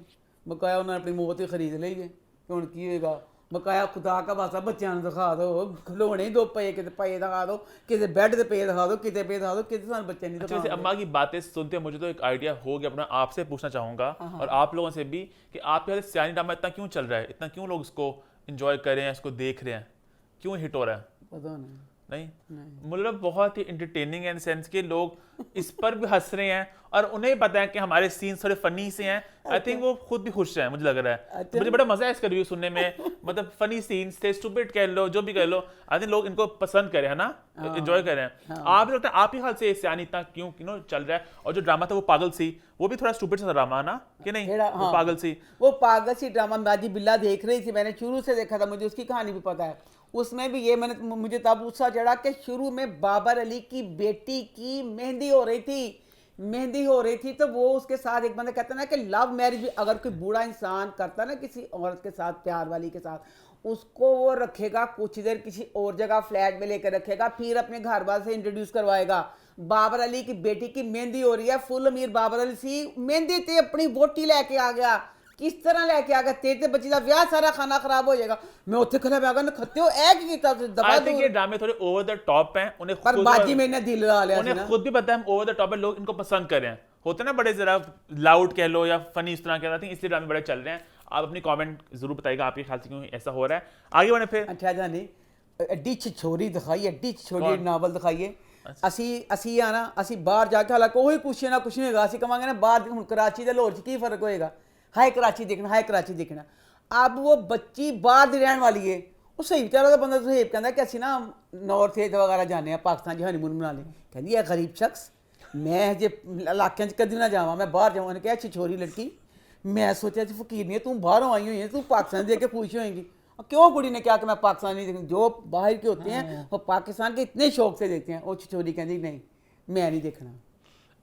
बकाया उन्होंने अपनी मौत ही खरीद ली है ਹੁਣ ਕੀ ਹੋਏਗਾ ਬਕਾਇਆ ਖੁਦਾ का वास्ता ਬੱਚਿਆਂ ਨੂੰ ਦਿਖਾ ਦਿਓ ਖਿਡੌਣੇ ਦੋ ਪਏ ਕਿਤੇ ਪਏ ਦਿਖਾ ਦਿਓ ਕਿਤੇ ਬੈੱਡ ਦੇ ਪਏ ਦਿਖਾ ਦਿਓ किते पे दिखा दो किते ਸਾਨੂੰ ਬੱਚੇ नहीं दिखा। अम्मा की बातें सुनते मुझे तो एक आइडिया हो गया अपना आपसे पूछना चाहूँगा और आप लोगों से भी कि आपके यहाँ सियानी ड्रामा इतना क्यों चल रहा है इतना क्यों लोग इसको एंजॉय कर रहे हैं इसको देख रहे हैं क्यों हिट हो रहा है पता नहीं नहीं, मतलब बहुत ही इंटरटेनिंग है इन सेंस के लोग इस पर भी हंस रहे हैं और उन्हें पता है कि हमारे सीन्स थोड़े फनी से हैं। आई थिंक वो खुद भी खुश हैं, मुझे लग रहा है। अच्छा। मुझे बड़ा मजा है इसका रिव्यू सुनने में। मतलब फनी सीन्स थे, स्टूपिड कह लो, जो भी कह लो, आई थिंक लोग इनको पसंद करें, है ना, एंजॉय करें। आप लगता है आप ही हाल से सियानी इतना क्यों चल रहा है? और जो ड्रामा था वो पागल सी, वो भी थोड़ा स्टूपिड सा ड्रामा ना, कि नहीं? वो पागल सी, वो पागल सी ड्रामा बाजी बिल्ला देख रही थी, मैंने शुरू से देखा था, मुझे उसकी कहानी भी पता है। उसमें भी ये मुझे तब गुस्सा चढ़ा कि शुरू में बाबर अली की बेटी की मेहंदी हो रही थी तो वो उसके साथ एक बंदा कहता ना कि लव मैरिज भी अगर कोई बूढ़ा इंसान करता ना किसी औरत के साथ, प्यार वाली के साथ, उसको वो रखेगा कुछ देर किसी और जगह फ्लैट में लेकर रखेगा, फिर अपने घर वाले से इंट्रोड्यूस करवाएगा। बाबर अली की बेटी की मेहंदी हो रही है, फुल अमीर बाबर अली सी मेहंदी ते अपनी वोटी लेके आ गया, किस तरह लेके आ गया, तेरे बच्ची का ब्याह सारा खाना खराब हो जाएगा। मैं उत्थे खड़ा बैगा ना खत्ते हो एक की तरफ से दबा दूं। ये ड्रामे थोड़े ओवर द टॉप हैं, उन्हें पर बाजी मैंने दिल लगा लिया, उन्हें खुद भी पता है हम ओवर द टॉप है, लोग इनको पसंद कर रहे हैं, होते ना बड़े जरा लाउड कह लो या फनी इस तरह कह रहे थे, इसलिए ड्रामे बड़े चल रहे हैं। आप अपनी कमेंट जरूर बताइएगा आपके ख्याल से क्यों ऐसा हो रहा है। आगे बढ़े फिर। अच्छा जानी एड्डी छिछोरी दिखाई, एड्डी छिछोरी नावल दिखाइए। ਅਸੀਂ ਆ ਨਾ ਅਸੀਂ ਬਾਹਰ ਜਾ ਕੇ ਹਾਲਾਂकि ਉਹੀ ਕੁਛ ਨਾ ਕੁਛ ਨਹੀਂ ਹੈਗਾ, ਅਸੀਂ ਕਹਾਂਗੇ ਨਾ ਬਾਹਰ ਹੁਣ कराची ਤੇ ਲਾਹੌਰ 'ਚ ਕੀ ਫਰਕ ਹੋਏਗਾ, हाय कराची देखना। अब वो बच्ची बाहर दी रहने वाली है, वो सही बेचारा का बंदा सुहेब कहता कि असं ना नॉर्थ ईस्ट वगैरह जाने पाकिस्तान च हनीमून मना लें, कहती है गरीब शख्स मैं जे इलाकों च कदी ना जावा, मैं बाहर जाऊँ। उन्हें कहा छिछोरी लड़की, मैं सोचा फकीर नहीं है, तू बाहरों आई हुई है, तू पाकिस्तान देख के खुश होएगी। क्यों कुड़ी ने कहा कि मैं पाकिस्तान नहीं देखती? जो बाहर के होते हैं वो पाकिस्तान के इतने शौक से देखते हैं। वो छिछोरी कहती नहीं मैं नहीं देखना।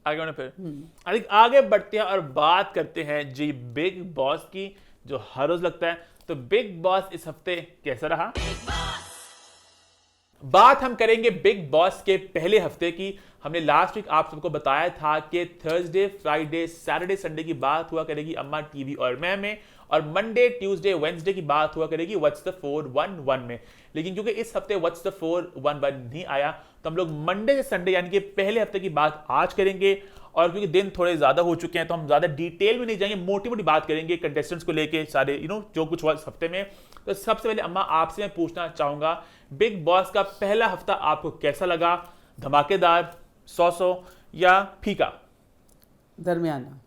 आगे बढ़े फिर। आगे बढ़ते हैं और बात करते हैं जी बिग बॉस की, जो हर रोज लगता है। तो बिग बॉस इस हफ्ते कैसा रहा? बात हम करेंगे बिग बॉस के पहले हफ्ते की। हमने लास्ट वीक आप सबको बताया था कि थर्सडे, फ्राइडे, सैटरडे, संडे की बात हुआ करेगी अम्मा टीवी और मैं में, और मंडे, ट्यूसडे, वेडनेसडे की बात हुआ करेगी व्हाट्स द 411 में। लेकिन क्योंकि इस हफ्ते व्हाट्स द 411 नहीं आया, तो हम लोग मंडे से संडे यानी कि पहले हफ्ते की बात आज करेंगे। और क्योंकि दिन थोड़े ज्यादा हो चुके हैं तो हम ज्यादा डिटेल में नहीं जाएंगे, मोटी मोटी बात करेंगे कंटेस्टेंट्स को लेके सारे जो कुछ हुआ इस हफ्ते में। तो सबसे पहले अम्मा आपसे मैं पूछना चाहूंगा, बिग बॉस का पहला हफ्ता आपको कैसा लगा? धमाकेदार, 100 या फीका? दरमियाना,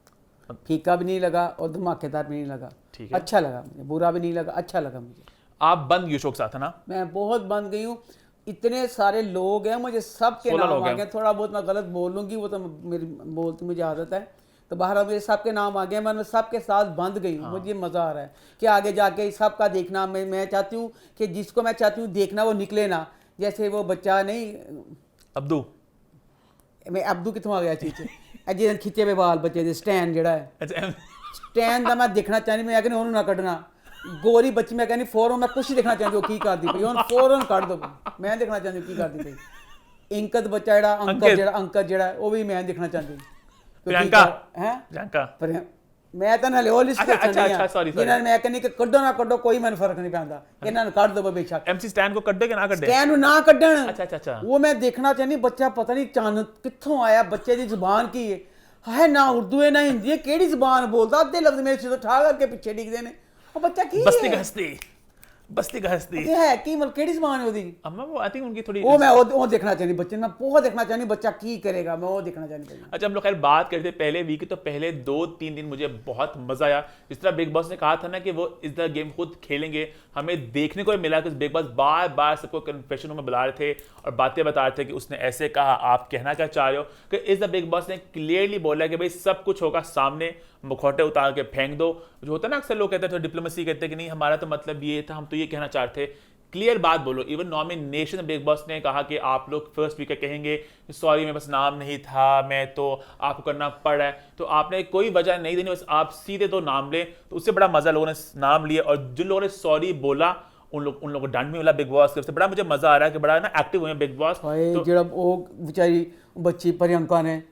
फीका भी नहीं लगा और धमाकेदार भी नहीं लगा, अच्छा लगा मुझे, बुरा भी नहीं लगा, अच्छा लगा मुझे। आप बंद गई शौक साथ है ना? मैं बहुत बंद गई हूँ, इतने सारे लोग हैं, मुझे सबके नाम आ गए। थोड़ा बहुत मैं गलत बोल लूँगी, वो तो मेरी बोलती मुझे आदत है, तो बाहर मुझे सबके नाम आ गए, मैं सबके साथ बंद गई हूँ। मुझे मज़ा आ रहा है कि आगे जाके सबका देखना, मैं चाहती हूँ कि जिसको मैं चाहती हूँ देखना वो निकले ना। जैसे वो बच्चा नहीं अब्दू, मैं अब्दू कितों आ गया चीज अजे खिंचे हुए बाल बच्चे दे स्टैंड जेड़ा है, स्टैंड दा मैं देखना चाहनी, मैं कहनी ओनू ना कढना। गोरी बच्ची मैं कहनी फौरन मैं कुछ देखना चाहती हूँ की करती पई, ओन फौरन कढ दो, मैं देखना चाहती हूँ की करती पई। इंकत बच्चा जेड़ा अंकत जेड़ा वो भी मैं देखना चाहती हूँ। प्रियंका हैं प्रियंका मैं तो हले वो लिस्ट अच्छा अच्छा सॉरी जिन्हां मैं कहनी कि कड्डो ना कड्डो कोई मैंने फर्क नहीं पैंदा, इन्हां ने कढ दो बेशक। एमसी स्टैंड को कड्डे कि ना कड्डे? स्टैंड ना कड्डण। अच्छा अच्छा अच्छा, वो मैं देखना चाहनी बच्चा पता नहीं चांद कित्थों आया, बच्चे दी जुबान की है ना उर्दू है ना हिंदी है, केड़ी जुबान बोलदा, अद्धे लफ्ज मेरे से तो ठा करके पीछे डिगदे ने। वो बच्चा की बस्ती का हस्ती है की मतलब केड़ी जुबान है ओदी? अम्मा वो आई थिंक उनकी थोड़ी वो मैं वो देखना चाहनी बच्चे, मैं बहुत देखना चाहनी बच्चा की करेगा, मैं वो देखना चाहनी। अच्छा हम लोग खैर बात करते पहले वीक की, तो पहले 2-3 दिन मुझे बहुत मजा आया। जिस तरह बिग बॉस ने कहा था ना कि वो इस तरह गेम खुद खेलेंगे, हमें देखने को मिला कि बिग बॉस बार बार सबको कन्फेशन में बुला रहे थे और बातें बता रहे थे कि उसने ऐसे कहा, आप कहना क्या चाह रहे हो। कि इस द बिग बॉस ने क्लियरली बोला कि भाई सब कुछ होगा सामने, मुखौटे उतार के फेंक दो। जो होता है ना अक्सर लोग कहते हैं डिप्लोमेसी कहते हैं कि नहीं हमारा तो मतलब ये था, हम तो ये कहना चाहते थे, क्लियर बात बोलो। इवन नॉमिनेशन बिग बॉस ने कहा कि आप लोग फर्स्ट वीक कहेंगे सॉरी मैं बस नाम नहीं था, मैं तो आपको करना पड़ा है, तो आपने कोई वजह नहीं देनी, बस आप सीधे तो नाम ले। तो उससे बड़ा मजा लोगों ने नाम लिया, और जिन लोगों ने सॉरी बोला उन लोगों को दंड भी मिला बिग बॉस की तरफ से। बड़ा मुझे मजा आ रहा है कि बड़ा ना एक्टिव हुए बिग बॉस। तो जो वो बेचारी बच्ची प्रियंका ने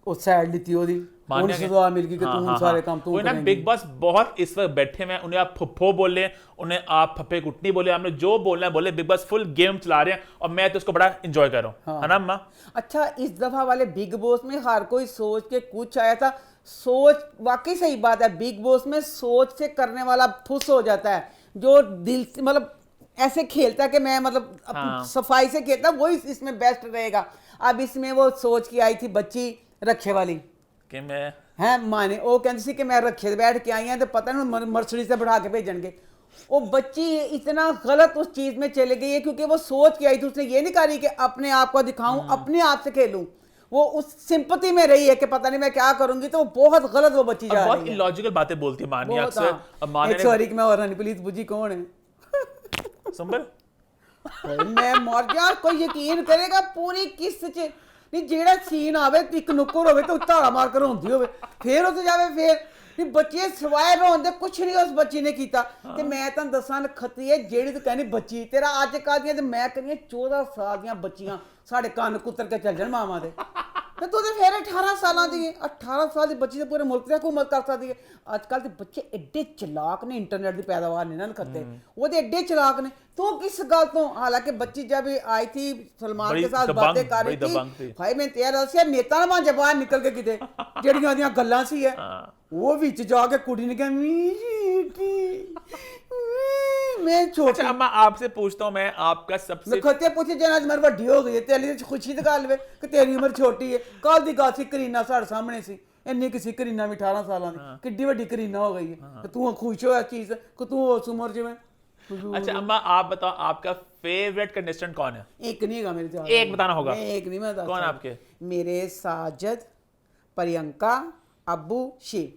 वो साइड ली थी ओदी सजा मिल गई कि तू सारे काम तू करेंगी। बिग बॉस बहुत इस वक्त बैठे हुए हैं, उन्हें आप फुफ्फो बोले, उन्हें आप फप्पे कुटनी बोले, आपने जो बोलना है बोले। बिग बॉस फुल गेम चला रहे हैं और मैं तो उसको बड़ा एंजॉय कर रहा हूँ, है ना अम्मा? अच्छा इस दफा वाले बिग बॉस में हर कोई सोच के कुछ आया था, सोच वाकई सही बात है, बिग बॉस में सोच से करने वाला फुस हो जाता है, जो दिल से मतलब ऐसे खेलता कि मैं मतलब हाँ। सफाई से खेलता, वही इसमें बेस्ट रहेगा। अब इसमें वो सोच के आई थी बच्ची रखे वाली कि मैं है माने, वो कहती सी कि मैं रखे बैठ के आई हूँ तो पता नहीं मर्सिडीज से बढ़ा के भेजणगे। वो बच्ची इतना गलत उस चीज में चले गई है क्योंकि वो सोच के आई थी, उसने ये नहीं करी कि अपने आप को दिखाऊं, अपने आप से खेलूं। वो उस सिंपति में रही है कि पता नहीं मैं क्या करूंगी, तो वो बहुत गलत वो बच्ची जा बहुत रही है। इलॉजिकल बातें बोलती है मानिया बहुत, अक्सर। हाँ। अब मानिया एक सॉरी कि मैं और नहीं, प्लीज बुझी कौन है? संभल मैं मर जा, कोई यकीन करेगा पूरी किस्त च नहीं जेड़ा सीन आवे एक नुक्कर होवे तो धाड़ा मार कर रोंदी होवे, फिर उस जावे फिर नहीं बच्चे सवाए रोंदे कुछ नहीं उस बच्ची ने कीता। ते मैं तां दसां खती है जेड़ी तू कहनी बच्ची तेरा अज कल दियां ते मैं कहनी 14 साल दियां बच्चियां साढ़े कन्न कुतर के चल जान मावां दे, ते तू ते फिर 18 साल दी 18 साल दी बच्ची ते पूरे मुल्क दी हुकूमत कर सकदी है। अजकल दे बच्चे एड्डे चलाक ने, इंटरनेट की पैदावार नहीं ना करते, वो ते एड्डे चलाक ने। तो किस गल तो, हालांकि बच्ची जब आई थी सलमान बड़ी के साथ दबंग, बातें कर बड़ी रही दबंग थी, थी। भाई मैं तेरा दसिया नेता ना बन जा बाहर निकल के किते जेड़ियां ओदियां गल्लां सी है, वो विच जाके कुड़ी ने कहा मैं छोटी। अच्छा अम्मा आपसे पूछता हूँ मैं, आपका सबसे मैं खत्ते पूछे जना मेरी वड्डी हो गई है, तेरी ते खुशी दी गल वे कि तेरी उम्र छोटी है। कल दी गल सी करीना साढ़े सामने सी, इन्नी किसी करीना भी 18 साल दी, किड्डी वड्डी करीना हो गई है, ते तू खुश हो इस चीज कि तू उस उम्र च में। अच्छा अम्मा आप बताओ आपका फेवरेट कंटेस्टेंट कौन है? एक नहीं है मेरे ख्याल एक बताना होगा। एक नहीं मैं कौन आपके? मेरे साजिद, प्रियंका, अब्बू, शिव।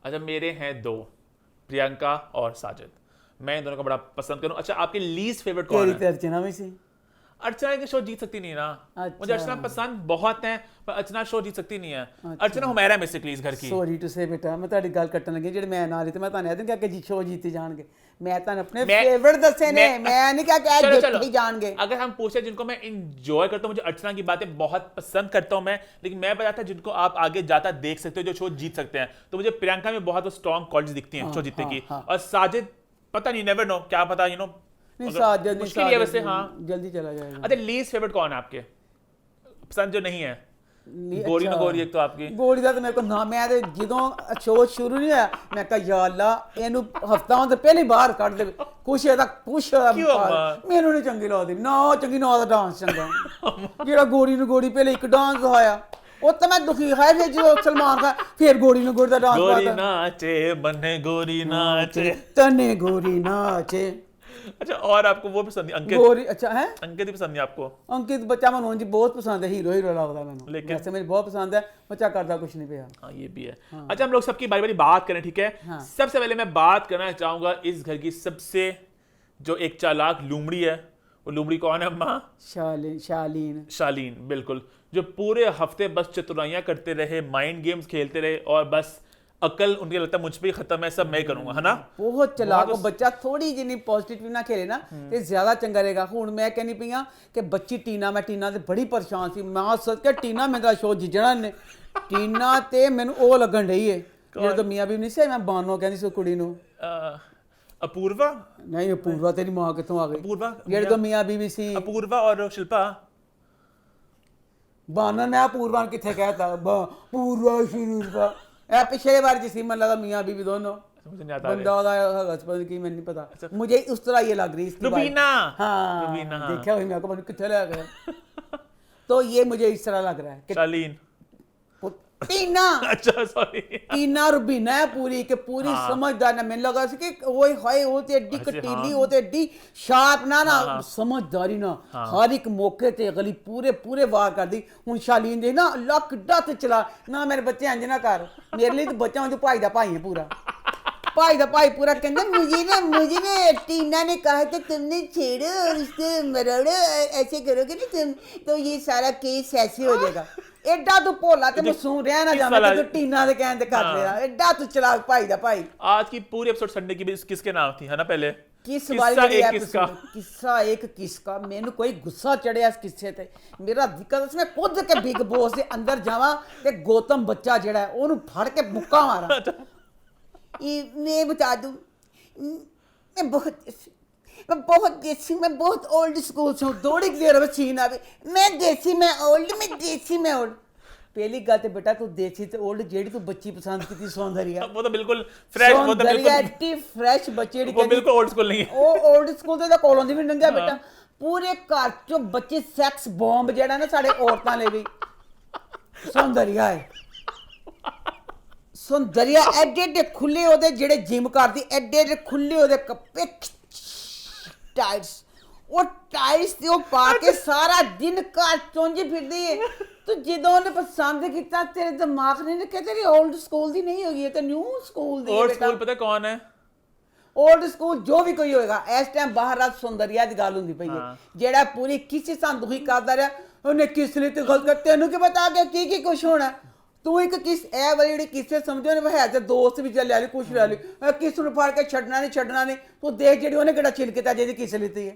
अच्छा मेरे हैं दो, प्रियंका और साजिद। मैं इन दोनों को बड़ा पसंद करूं। अच्छा आपके लीस्ट फेवरेट कौन तेरी है? ते अर्चना में सी। अर्चना के शो जीत सकती नहीं ना। अच्छा। मुझे अर्चना पसंद बहुत है पर अर्चना शो जीत सकती नहीं है। अर्चना हुमैरा बेसिकली इस घर की। सॉरी टू से बेटा मैं ਤੁਹਾਡੀ ਗੱਲ ਕੱਟਣ ਲੱਗੀ ਜਿਹੜੇ ਮੈਂ ਨਾਲ ਹੀ ਤੇ ਮੈਂ ਤੁਹਾਨੂੰ ਇਹ ਕਿ ਜੀ ਸ਼ੋ जीते ਜਾਣਗੇ, मैं ਤੁਹਾਨੂੰ अपने फेवरेट दसे ने, मैं नहीं क्या कि चलो, जीत ही जाएंगे। अगर हम पूछे जिनको मैं इंजॉय करता हूँ, मुझे अर्चना की बातें बहुत पसंद करता हूँ मैं, लेकिन मैं बताता जिनको आप आगे जाता देख सकते हो जो शो जीत सकते हैं, तो मुझे प्रियंका में बहुत स्ट्रॉन्ग क्वालिटीज दिखती हैं शो जीतने की। और साजिद पता नहीं, नेवर नो, क्या पता, यू नो नहीं साजिद मुश्किल है वैसे। हाँ जल्दी चला जाएगा। अच्छा लीस्ट फेवरेट कौन है आपके पसंद जो नहीं है? गोरी ना गोरी एक तो आपकी ਗੋਰੀ ਦਾ ਤੇ ਮੇਰੇ ਕੋਲ ਨਾ, ਮੈਂ ਤੇ ਜਦੋਂ ਸ਼ੋਅ ਸ਼ੁਰੂ ਨਹੀਂ ਹੋਇਆ ਮੈਂ ਕਿਹਾ ਯਾ ਅੱਲਾ ਇਹਨੂੰ ਹਫਤਾ ਹੋਣ ਤੋਂ ਪਹਿਲੇ ਬਾਹਰ ਕੱਢ ਦੇ, ਕੁਛ ਇਹਦਾ ਕੁਛ ਮੈਨੂੰ ਨਹੀਂ ਚੰਗੀ ਲੱਗਦੀ ਨਾ, ਚੰਗੀ ਨਾ ਦਾ ਡਾਂਸ ਚੰਗਾ ਜਿਹੜਾ ਗੋਰੀ ਨੂੰ ਗੋਰੀ ਪਹਿਲੇ ਇੱਕ ਡਾਂਸ ਹੋਇਆ ਉਹ ਤਾਂ ਮੈਂ ਦੁਖੀ ਹੈ। ਫਿਰ ਜਦੋਂ ਸਲਮਾਨ ਖਾਨ ਫਿਰ ਗੋਰੀ ਨੂੰ ਗੋਰੀ ਦਾ ਡਾਂਸ गोरी ਪਾਤਾ, नाचे बन्ने गोरी नाचे। ਤਨੇ ਗੋਰੀ ਨਾਚੇ। अच्छा और आपको वो पसंद है अंकित? ਗੋਰੀ ਅੱਛਾ ਹੈ अंकित भी पसंद है आपको? ਅੰਕਿਤ ਬੱਚਾ ਮੈਨੂੰ ਜੀ ਬਹੁਤ ਪਸੰਦ ਹੈ, ਹੀਰੋ ਹੀਰੋ ਲੱਗਦਾ ਮੈਨੂੰ, लेकिन- ਵੈਸੇ ਮੈਨੂੰ बहुत पसंद है, बच्चा करता कुछ नहीं पिया। हाँ ये भी है। अच्छा हम लोग सबकी बारी बारी बात करें, ठीक है? हाँ। सबसे पहले मैं बात करना चाहूंगा इस घर की सबसे जो एक चालाक लूमड़ी है। वो लूमड़ी कौन है अम्मा? शालीन। शालीन, बिल्कुल। जो पूरे हफ्ते बस चतुराइयां करते रहे, माइंड गेम्स खेलते रहे और बस अकल उनके लगता है मुझ पे ही खत्म है, सब मैं ही करूंगा, है ना? बहुत चलाक हो बच्चा, थोड़ी जिन्नी पॉजिटिव ना खेले ना ते ज्यादा चंगा रहेगा। हुण मैं कहनी पई हां कि बच्ची टीना, मैं टीना ते बड़ी परेशान सी, मैं सोच के टीना मेरा शो जिजना ने टीना ते मैनू ओ लगन रही है जेड़ा तो मियां भी नहीं सी, मैं बानो कहनी सी कुड़ी नु अपूर्वा? नहीं अपूर्वा तेरी मां कित्थों आ गई? अपूर्वा जेड़ी तो मियां बीवी सी अपूर्वा और शिल्पा। बानो मैं अपूर्वा नूं कित्थे कहता पूर्वा शिल्पा ए पिछले बार जी सी मन लगा मियां बीवी दोनों मुझे नहीं आता बंदा पता नहीं मैंने नहीं पता, मुझे उस तरह ये लग रही इसकी रुबीना। हाँ रुबीना, हाँ। देखा हुई मैं को कितने लग गया तो ये मुझे इस तरह लग रहा है कि शालीन। टीना अच्छा सॉरी। टीना रुबीना है पूरी के पूरी समझदार ना, मैंने लगा सी कि ओए हाय वो ते एडी कटीली, वो ते एडी शार्प ना समझदारी ना, हर एक मौके ते अगली पूरे पूरे वार कर दी। हुन शालीन दे ना लक डत चला ना, मेरे बच्चे इंज ना कर, मेरे लिए तो बच्चा जो भाई दा भाई है पूरा, भाई दा भाई पूरा कहंदा मुझे ना टीना ने कहा कि तुमने छेड़ो और उसको मरोड़ो, ऐसे करोगे ना तुम तो ये सारा केस ऐसे हो जाएगा। एडा तू भोला ते मासूम रह ना जावे तो टीना दे कहन ते कर लेना, एडा तू चलाक भाई दा भाई। आज की पूरी एपिसोड संडे की भी किसके नाम थी, है ना? पहले किस किस्सा वाली एक एपिसोड किस्सा एक किसका, मैनू कोई गुस्सा चढ़िया इस किस्से ते, मेरा दिक्कत मैं खुद के बिग बॉस दे अंदर जावां ते गौतम बच्चा जेड़ा है ओनू फड़ के मुक्का मारा, मैं बता दूं मैं बहुत देसी, मैं बहुत ओल्ड स्कूल से हूँ, थोड़ी देर में छीन आवे मैं देसी, मैं ओल्ड, मैं देसी, मैं ओल्ड। ਪਹਿਲੀ ਗੱਲ ਤੇ ਬੇਟਾ ਤੂੰ ਦੇਸੀ ਤੇ 올ਡ ਜਿਹੜੀ ਤੂੰ ਬੱਚੀ ਪਸੰਦ ਕੀਤੀ ਸੌਂਦਰਿਆ वो तो बिल्कुल फ्रेश, वो तो ਸੌਂਦਰਿਆ बिल्कुल ਐਟੀ ਫਰੈਸ਼ ਬੱਚੀ ਜਿਹੜੀ वो बिल्कुल ओल्ड स्कूल नहीं है। ਉਹ 올ਡ ਸਕੂਲ ਦੇ ਕੋਲੋਂ ਦੀ ਵੀ ਨੰਗਿਆ ਬੇਟਾ ਪੂਰੇ ਘਰ ਚੋਂ ਬੱਚੇ ਸੈਕਸ ਬੌਂਬ ਜਿਹੜਾ ਨਾ ਸਾਡੇ ਔਰਤਾਂ ਲਈ ਵੀ ਸੌਂਦਰਿਆ ਹੈ ਸੌਂਦਰਿਆ ਐਡੇ ਐਡੇ ਖੁੱਲੇ ਉਹਦੇ ਜਿਹੜੇ ਜਿਮ ਕਰਦੀ ਐਡੇ ਐਡੇ ਖੁੱਲੇ ਉਹਦੇ ਕੱਪੜੇ ਟਾਈਟਸ ਉਹ ਟਾਈਟਸ ਤੇ ਉਹ ਪਾ ਕੇ ਸਾਰਾ ਦਿਨ ਘਰ ਚੁੰਝ ਫਿਰਦੀ ਹੈ ਤੂੰ ਜਦੋਂ ਉਹਨੇ ਪਸੰਦ ਕੀਤਾ ਤੇਰੇ ਦਿਮਾਗ ਨੇ ਕਿ ਤੇਰੀ 올ਡ ਸਕੂਲ ਦੀ ਨਹੀਂ ਹੋਗੀ ਇਹ ਤਾਂ ਨਿਊ ਸਕੂਲ ਦੀ ओल्ड स्कूल पता है कौन है? 올ਡ ਸਕੂਲ ਜੋ ਵੀ ਕੋਈ ਹੋਏਗਾ ਇਸ ਟਾਈਮ ਬਾਹਰ ਰਾਤ ਸੁੰਦਰੀਆ ਦੀ ਗੱਲ ਹੁੰਦੀ ਪਈ ਹੈ ਜਿਹੜਾ ਪੂਰੀ ਕਿਸੇ ਸਾਨੂੰ ਦੁਖੀ ਕਰਦਾ ਰਿਹਾ ਉਹਨੇ ਕਿਸ ਲਈ ਤੇ ਗਲਤ ਕਰ ਤੈਨੂੰ ਕੀ ਪਤਾ ਕਿ ਕੀ ਕੁਝ ਹੋਣਾ ਤੂੰ ਇੱਕ ਕਿਸ ਇਹ ਵਾਲੀ ਜਿਹੜੀ ਕਿਸੇ ਸਮਝੋ ਨੇ ਹੈ ਤੇ ਦੋਸਤ ਵੀ ਲੈ ਲਈ ਕੁਛ ਲੈ ਲਈ ਕਿਸ ਨੂੰ ਫੜ ਕੇ ਛੱਡਣਾ ਨਹੀਂ ਤੂੰ ਦੇਖ ਜਿਹੜੀ ਉਹਨੇ ਕਿਹੜਾ ਛਿਲਕਤਾ ਜਿਹਦੀ ਕਿਸ ਲਿੱਤੀ ਹੈ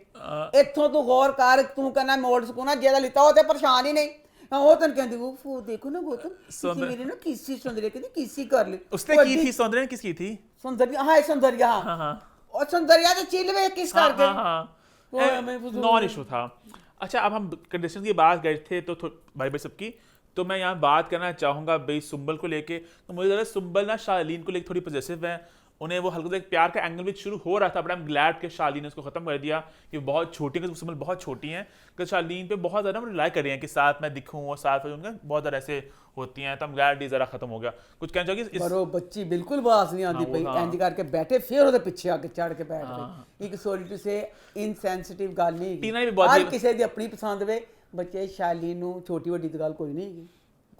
ਇੱਥੋਂ ਤੂੰ ਗੌਰ ਕਰ ਤੂੰ ਕਹਿੰਦਾ ਮੈਂ 올ਡ ਸਕੂਲ ਨਾ ਜਿਹਦਾ ਲਿੱਤਾ ਉਹ ਤੇ ਪਰੇਸ਼ਾਨ ਹੀ ਨਹੀਂ ਉਹ ਤੈਨੂੰ ਕਹਿੰਦੀ ਉਹ ਦੇਖੋ ਨਾ ਗੌਤਮ ਤੁਸੀਂ ਮੇਰੇ ਨਾ ਕਿਸੇ ਸੁੰਦਰੀਆ ਕਹਿੰਦੀ ਕਿਸੇ ਕਰ ਲਈ उसने की थी, सौंदर्य ने किसकी थी? ਸੁੰਦਰੀਆ ਹਾਂ ਸੁੰਦਰੀਆ हाँ और सुंदरिया तो चिल वे किस करके नॉन इशू था। अच्छा अब हम कंडीशन की बात कर थे तो भाई भाई सबकी, तो मैं यहाँ बात करना चाहूँगा भाई सुंबल को लेके। तो मुझे लगा सुंबल ना शालीन को लेकर थोड़ी पॉजिटिव है, उन्हें वो हल्का सा एक प्यार का एंगल भी शुरू हो रहा था, बट आई एम ग्लैड कि शालीन ने उसको खत्म कर दिया कि बहुत छोटी है, सुंबल बहुत छोटी हैं, कि शालीन पे बहुत ज़्यादा रिलाई कर रही हैं कि साथ मैं दिखूँ और साथ में उनका बहुत ज़्यादा ऐसे होती हैं। तो हम ग्लैड ज़रा खत्म हो गया। कुछ कहना चाहोगे? पर वो बच्ची बिल्कुल बात नहीं आती पई इंज करके बैठे फिर ਉਹਦੇ ਪਿੱਛੇ ਆ ਕੇ ਚੜ ਕੇ ਬੈਠ ਗਏ ਇੱਕ ਸੌਰੀ ਟੂ ਸੇ ਇਨਸੈਂਸਿਟਿਵ ਗੱਲ ਨਹੀਂ ਹੈਗੀ। ਟੀਨਾ ਵੀ ਬਹੁਤ ਹਰ ਕਿਸੇ ਦੀ ਆਪਣੀ ਪਸੰਦ ਵੇ ਬੱਚੇ ਸ਼ਾਲੀਨ ਨੂੰ ਛੋਟੀ ਵੱਡੀ ਦੀ ਗੱਲ ਕੋਈ ਨਹੀਂ ਹੈਗੀ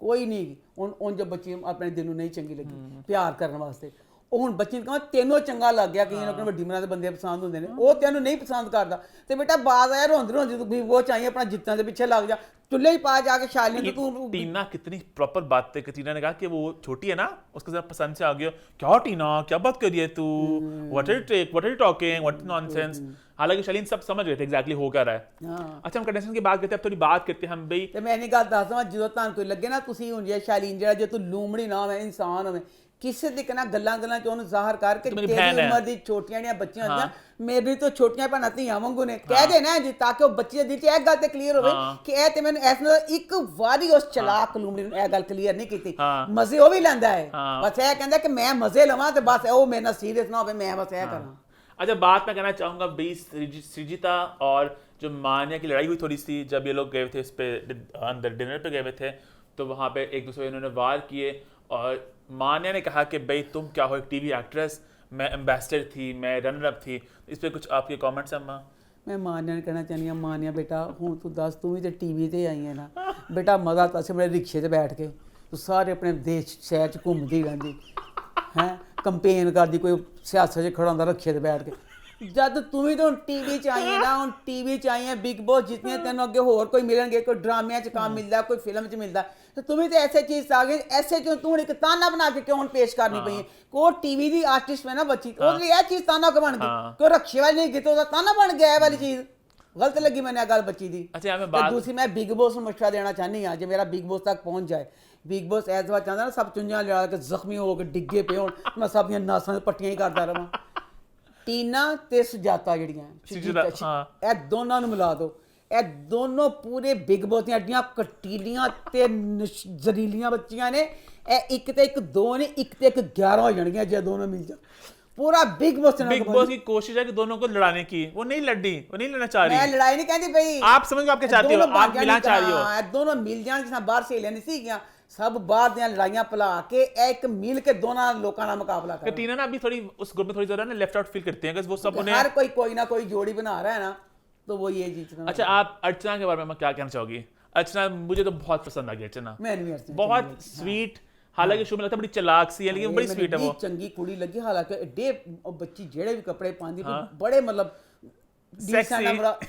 ਕੋਈ ਨਹੀਂ ਹੈਗੀ ਹੁਣ ਜੋ ਬੱਚੀ ਆਪਣੇ ਦਿਲ ਨੂੰ ਨਹੀਂ ਚੰਗੀ ਲੱਗੀ ਪਿਆਰ ਕਰਨ ਵਾਸਤੇ ਉਹ ਹੁਣ ਬੱਚੀ ਨੂੰ ਕਹਾਂ ਤੈਨੂੰ ਚੰਗਾ ਲੱਗ ਗਿਆ ਕਿ ਇਹਨਾਂ ਆਪਣੇ ਵੱਡੀ ਮਨਾਂ ਦੇ ਬੰਦੇ ਪਸੰਦ ਹੁੰਦੇ ਨੇ ਉਹ ਤੈਨੂੰ ਨਹੀਂ ਪਸੰਦ ਕਰਦਾ ਤੇ ਬੇਟਾ ਬਾਜ਼ ਆਇਆ ਰੋਂਦੀ ਤੂੰ ਵੀ ਉਹ ਚਾਹੀਏ ਆਪਣਾ ਜਿੱਤਾਂ ਦੇ ਪਿੱਛੇ ਲੱਗ ਜਾ चूल्हे ही पा जाके शालिनी तो तू टीना कितनी प्रॉपर बात है कि टीना ने कहा कि वो छोटी है ना उसको जरा पसंद से आ गया क्या टीना क्या बात कर रही है तू what are you talking what nonsense. हालांकि शालीन सब समझ गए थे एग्जैक्टली हो क्या रहा है। अच्छा हम कंडीशन की बात करते हैं अब थोड़ी बात करते हैं हम भाई ਤੇ ਮੈਂ ਨਹੀਂ ਗੱਲ ਦੱਸਦਾ ਜਦੋਂ ਤੁਹਾਨੂੰ ਕੋਈ ਲੱਗੇ ਨਾ ਤੁਸੀਂ ਹੁਣ ਜੇ ਸ਼ਾਲੀਨ ਜਿਹੜਾ ਜੇ ਤੂੰ ਲੂਮੜੀ ਨਾ ਹੋਵੇ ਇਨਸਾਨ ਹੋਵੇ ਕਿਸੇ ਦੀ ਕਿਨਾ ਗੱਲਾਂ ਚ ਉਹਨੂੰ ਜ਼ਾਹਰ ਕਰਕੇ ਤੇਰੀ ਉਮਰ ਦੀ ਛੋਟੀਆਂ ਜਿਹੜੀਆਂ ਬੱਚੀਆਂ ਹੁੰਦੀਆਂ ਮੇਰੀ ਤੋਂ ਛੋਟੀਆਂ ਭੈਣਾਂ ਧੀਆਂ ਵਾਂਗੂ ਨੇ ਕਹਿ ਦੇ ਨਾ ਜੀ ਤਾਂ ਕਿ ਉਹ ਬੱਚੇ ਦੇ ਦਿਲ 'ਚ ਇਹ ਗੱਲ ਤੇ ਕਲੀਅਰ ਹੋਵੇ ਕਿ ਇਹ ਤੇ ਮੈਨੂੰ ਐਸ ਨਾਲ ਇੱਕ ਵਾਰੀ ਉਸ ਚਲਾਕ ਲੂਮੜੀ ਨੂੰ ਇਹ ਗੱਲ ਕਲੀਅਰ ਨਹੀਂ ਕੀਤੀ ਮਜ਼ੇ ਉਹ ਵੀ ਲੈਂਦਾ ਹੈ ਬਸ ਇਹ ਕਹਿੰਦਾ ਕਿ ਮੈਂ ਮਜ਼ੇ ਲਵਾਂ ਤੇ ਬਸ ਉਹ ਮੇਰੇ ਨਾਲ ਸੀਰੀਅਸ ਨਾ ਹੋਵੇ ਮੈਂ ਬਸ ਇਹ ਕਰਾਂ। अच्छा बात मैं कहना चाहूँगा भाई सृजिता और जो मान्या की लड़ाई हुई थोड़ी सी जब ये लोग गए थे इस पे अंदर डिनर पे गए हुए थे तो वहाँ पे एक दूसरे इन्होंने वार किए और मान्या ने कहा कि भाई तुम क्या हो एक टीवी एक्ट्रेस, मैं एम्बेसडर थी, मैं रनर अप थी। इस पे कुछ आपके कमेंट्स हैं अम्मा? मैं मान्या ने कहना चाहनी हाँ मान्या बेटा हूँ तू दस तू भी तो टीवी ते आई है ना बेटा मज़ा तो असं बड़े रिक्शे ते बैठ के तू सारे अपने देश शहर च घूमती रहती हैं कंपेन करती कोई सियासत च खड़ा होंदा रक्शे ते बैठ के जद तू भी तो टीवी च आई है ना हूँ टीवी च आई है बिग बॉस जितने तेनों अगे होर कोई मिलणगे कोई ड्रामे च काम मिलता कोई फिल्म च मिलता तो तुम्हें तो ऐसे चीज़ आ गई ऐसे क्यों तू एक ताना बना के क्यों पेश करनी पई है को टीवी दी आर्टिस्ट में ना बच्ची और यह चीज़ ताना क्यों बन गई कोई रक्शे वाली नहीं गई तो ताना बन गया है वाली चीज़ गलत लगी मैंने गल बच्ची दी। अच्छा दूसरी मैं बिग बॉस को मशवरा देना चाहनी हाँ जो मेरा बिग बॉस तक पहुँच जाए बिग बॉस ऐसा चाहता ना सब चुंझां लिया के जख्मी हो के डिगे पे होण मैं सब दियां नासां पट्टियां ही करता रहां। टीना ते सुजाता ਜਿਹੜੀਆਂ ਇਹ ਦੋਨਾਂ ਨੂੰ ਮਿਲਾ ਦਿਓ ਇਹ ਦੋਨੋਂ ਪੂਰੇ ਬਿਗ ਬੌਸ ਦੀਆਂ ਐਡੀਆਂ ਕਟੀਲੀਆਂ ਤੇ ਜ਼ਰੀਲੀਆਂ ਬੱਚੀਆਂ ਨੇ ਇਹ ਇੱਕ ਤੇ ਇੱਕ ਦੋ ਨੇ ਇੱਕ ਤੇ ਇੱਕ 11 ਹੋ ਜਾਣਗੀਆਂ ਜੇ ਦੋਨੋਂ ਮਿਲ ਜਾ पूरा बिग बॉस की कोशिश है कि दोनों को लड़ाने की वो नहीं लड़ी वो नहीं लड़ना चाह रही। मैं लड़ाई नहीं कहती भाई आप समझ लो आप क्या चाहती हो आप मिलना चाह रही हो दोनों मिल जान जिस बाहर सहेलियां नहीं सी गया सब बाहर ਦੀਆਂ लड़ाइयां ਭੁਲਾ के एक मिल के दोनों लोगों का मुकाबला कर। टीना ना अभी थोड़ी उस ग्रुप में थोड़ी ज्यादा ना लेफ्ट आउट फील करती हैं कि वो सब उन्हें हर कोई ना कोई जोड़ी बना रहा है ना तो वो ये जीतना। अच्छा आप अर्चना के बारे में क्या कहना चाहोगी? अर्चना मुझे तो बहुत पसंद आ गई अर्चना, बहुत स्वीट, हालांकि शो में लगता है बड़ी चलाक सी है लेकिन बड़ी स्वीट है वो चंगी कुड़ी लगी हालांकि एडे बच्ची जेड़े भी कपड़े पांदी बड़े मतलब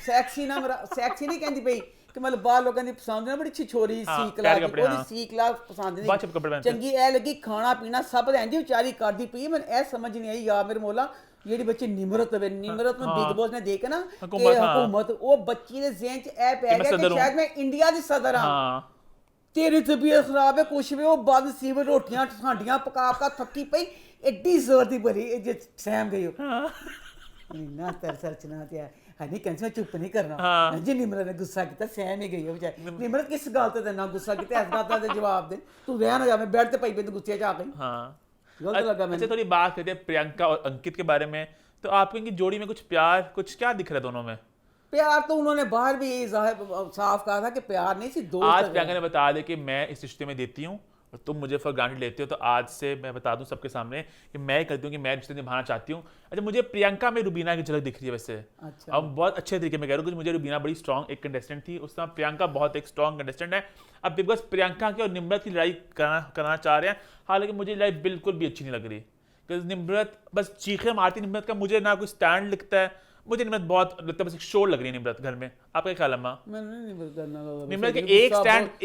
सैक्सी नहीं कहंदी पई कि मतलब बाहर लोगों दी पसंद ना बड़ी अच्छी छोरी सी क्लास ओदी सी क्लास पसंद नहीं चंगी ए लगी खाना पीना सब इंज विचारी करदी पई मैं ए समझ नहीं आई यार मेरे मौला ਜਿਹੜੀ ਬੱਚੀ ਨਿਮਰਤ ਹੋਵੇ ਨਿਮਰਤ ਨੂੰ ਬਿਗ ਬੌਸ ਨੇ ਦੇਖ ਨਾ ਕਿ ਹਕੂਮਤ ਉਹ ਬੱਚੀ ਦੇ ਜ਼ਿਹਨ 'ਚ ਇਹ ਪੈ ਗਿਆ ਕਿ ਸ਼ਾਇਦ ਮੈਂ ਇੰਡੀਆ ਦੀ ਸਦਰ ਹਾਂ तेरी तबीयत खराब है कुछ भी वो बंद सी रोटियां साडियां पका थकी पई एडी जोर दी बरी जे सहम गई हो ना तरस रचना ते ਹੈ ਨਹੀਂ ਕਹਿੰਦੀ ਮੈਂ ਚੁੱਪ ਨਹੀਂ ਕਰਨਾ ਹਾਂ। ਜੀ ਨਿਮਰਤ ਨੇ ਗੁੱਸਾ ਕੀਤਾ ਸਹਿਮ ਹੀ ਗਈ ਉਹ ਵਿਚਾਰੀ ਨਿਮਰਤ ਕਿਸ ਗੱਲ ਤੇ ਤੈਨੂੰ ਗੁੱਸਾ ਕੀਤਾ ਇਸ ਗੱਲ ਦਾ ਤੇ ਜਵਾਬ ਦੇ ਤੂੰ ਰਹਿ ਨਾ ਜਾਵੇਂ ਬੈਠ ਤੇ ਪਈ ਤੂੰ गुस्से च आ गई हाँ गलत लगा मैंने अच्छा थोड़ी बात करते हैं प्रियंका और अंकित के बारे में। तो आपको इनकी जोड़ी में कुछ प्यार कुछ क्या दिख रहा है दोनों में? प्यार तो उन्होंने बाहर भी साफ कहा था कि प्यार नहीं सिर्फ दोस्त आज है। प्रियंका ने बता दिया कि मैं इस रिश्ते में देती हूँ और तुम मुझे फॉर ग्रांटेड लेते हो, तो आज से मैं बता दूं सबके सामने कि मैं करती हूँ कि मैं रिश्ते निभाना चाहती हूँ। अच्छा मुझे प्रियंका में रुबीना की झलक दिख रही है वैसे। अच्छा। अब बहुत अच्छे तरीके में कह रहा हूँ, मुझे रुबीना बड़ी स्ट्रॉन्ग एक कंटेस्टेंट थी, उस समय प्रियंका बहुत एक स्ट्रॉन्ग कंटेस्टेंट है। अब बिग बॉस प्रियंका की और निम्रत की लड़ाई करना चाह रहे हैं, हालांकि मुझे लड़ाई बिल्कुल भी अच्छी नहीं लग रही, क्योंकि निम्रत बस चीखे मारती। निम्रत का मुझे ना कोई स्टैंड लिखता है, मुझे निम्रत बहुत लगता है बस एक शोर लग रही है निम्रत घर में। आपका क्या ख्याल है अम्मा? मैंने नहीं करना निम्रत के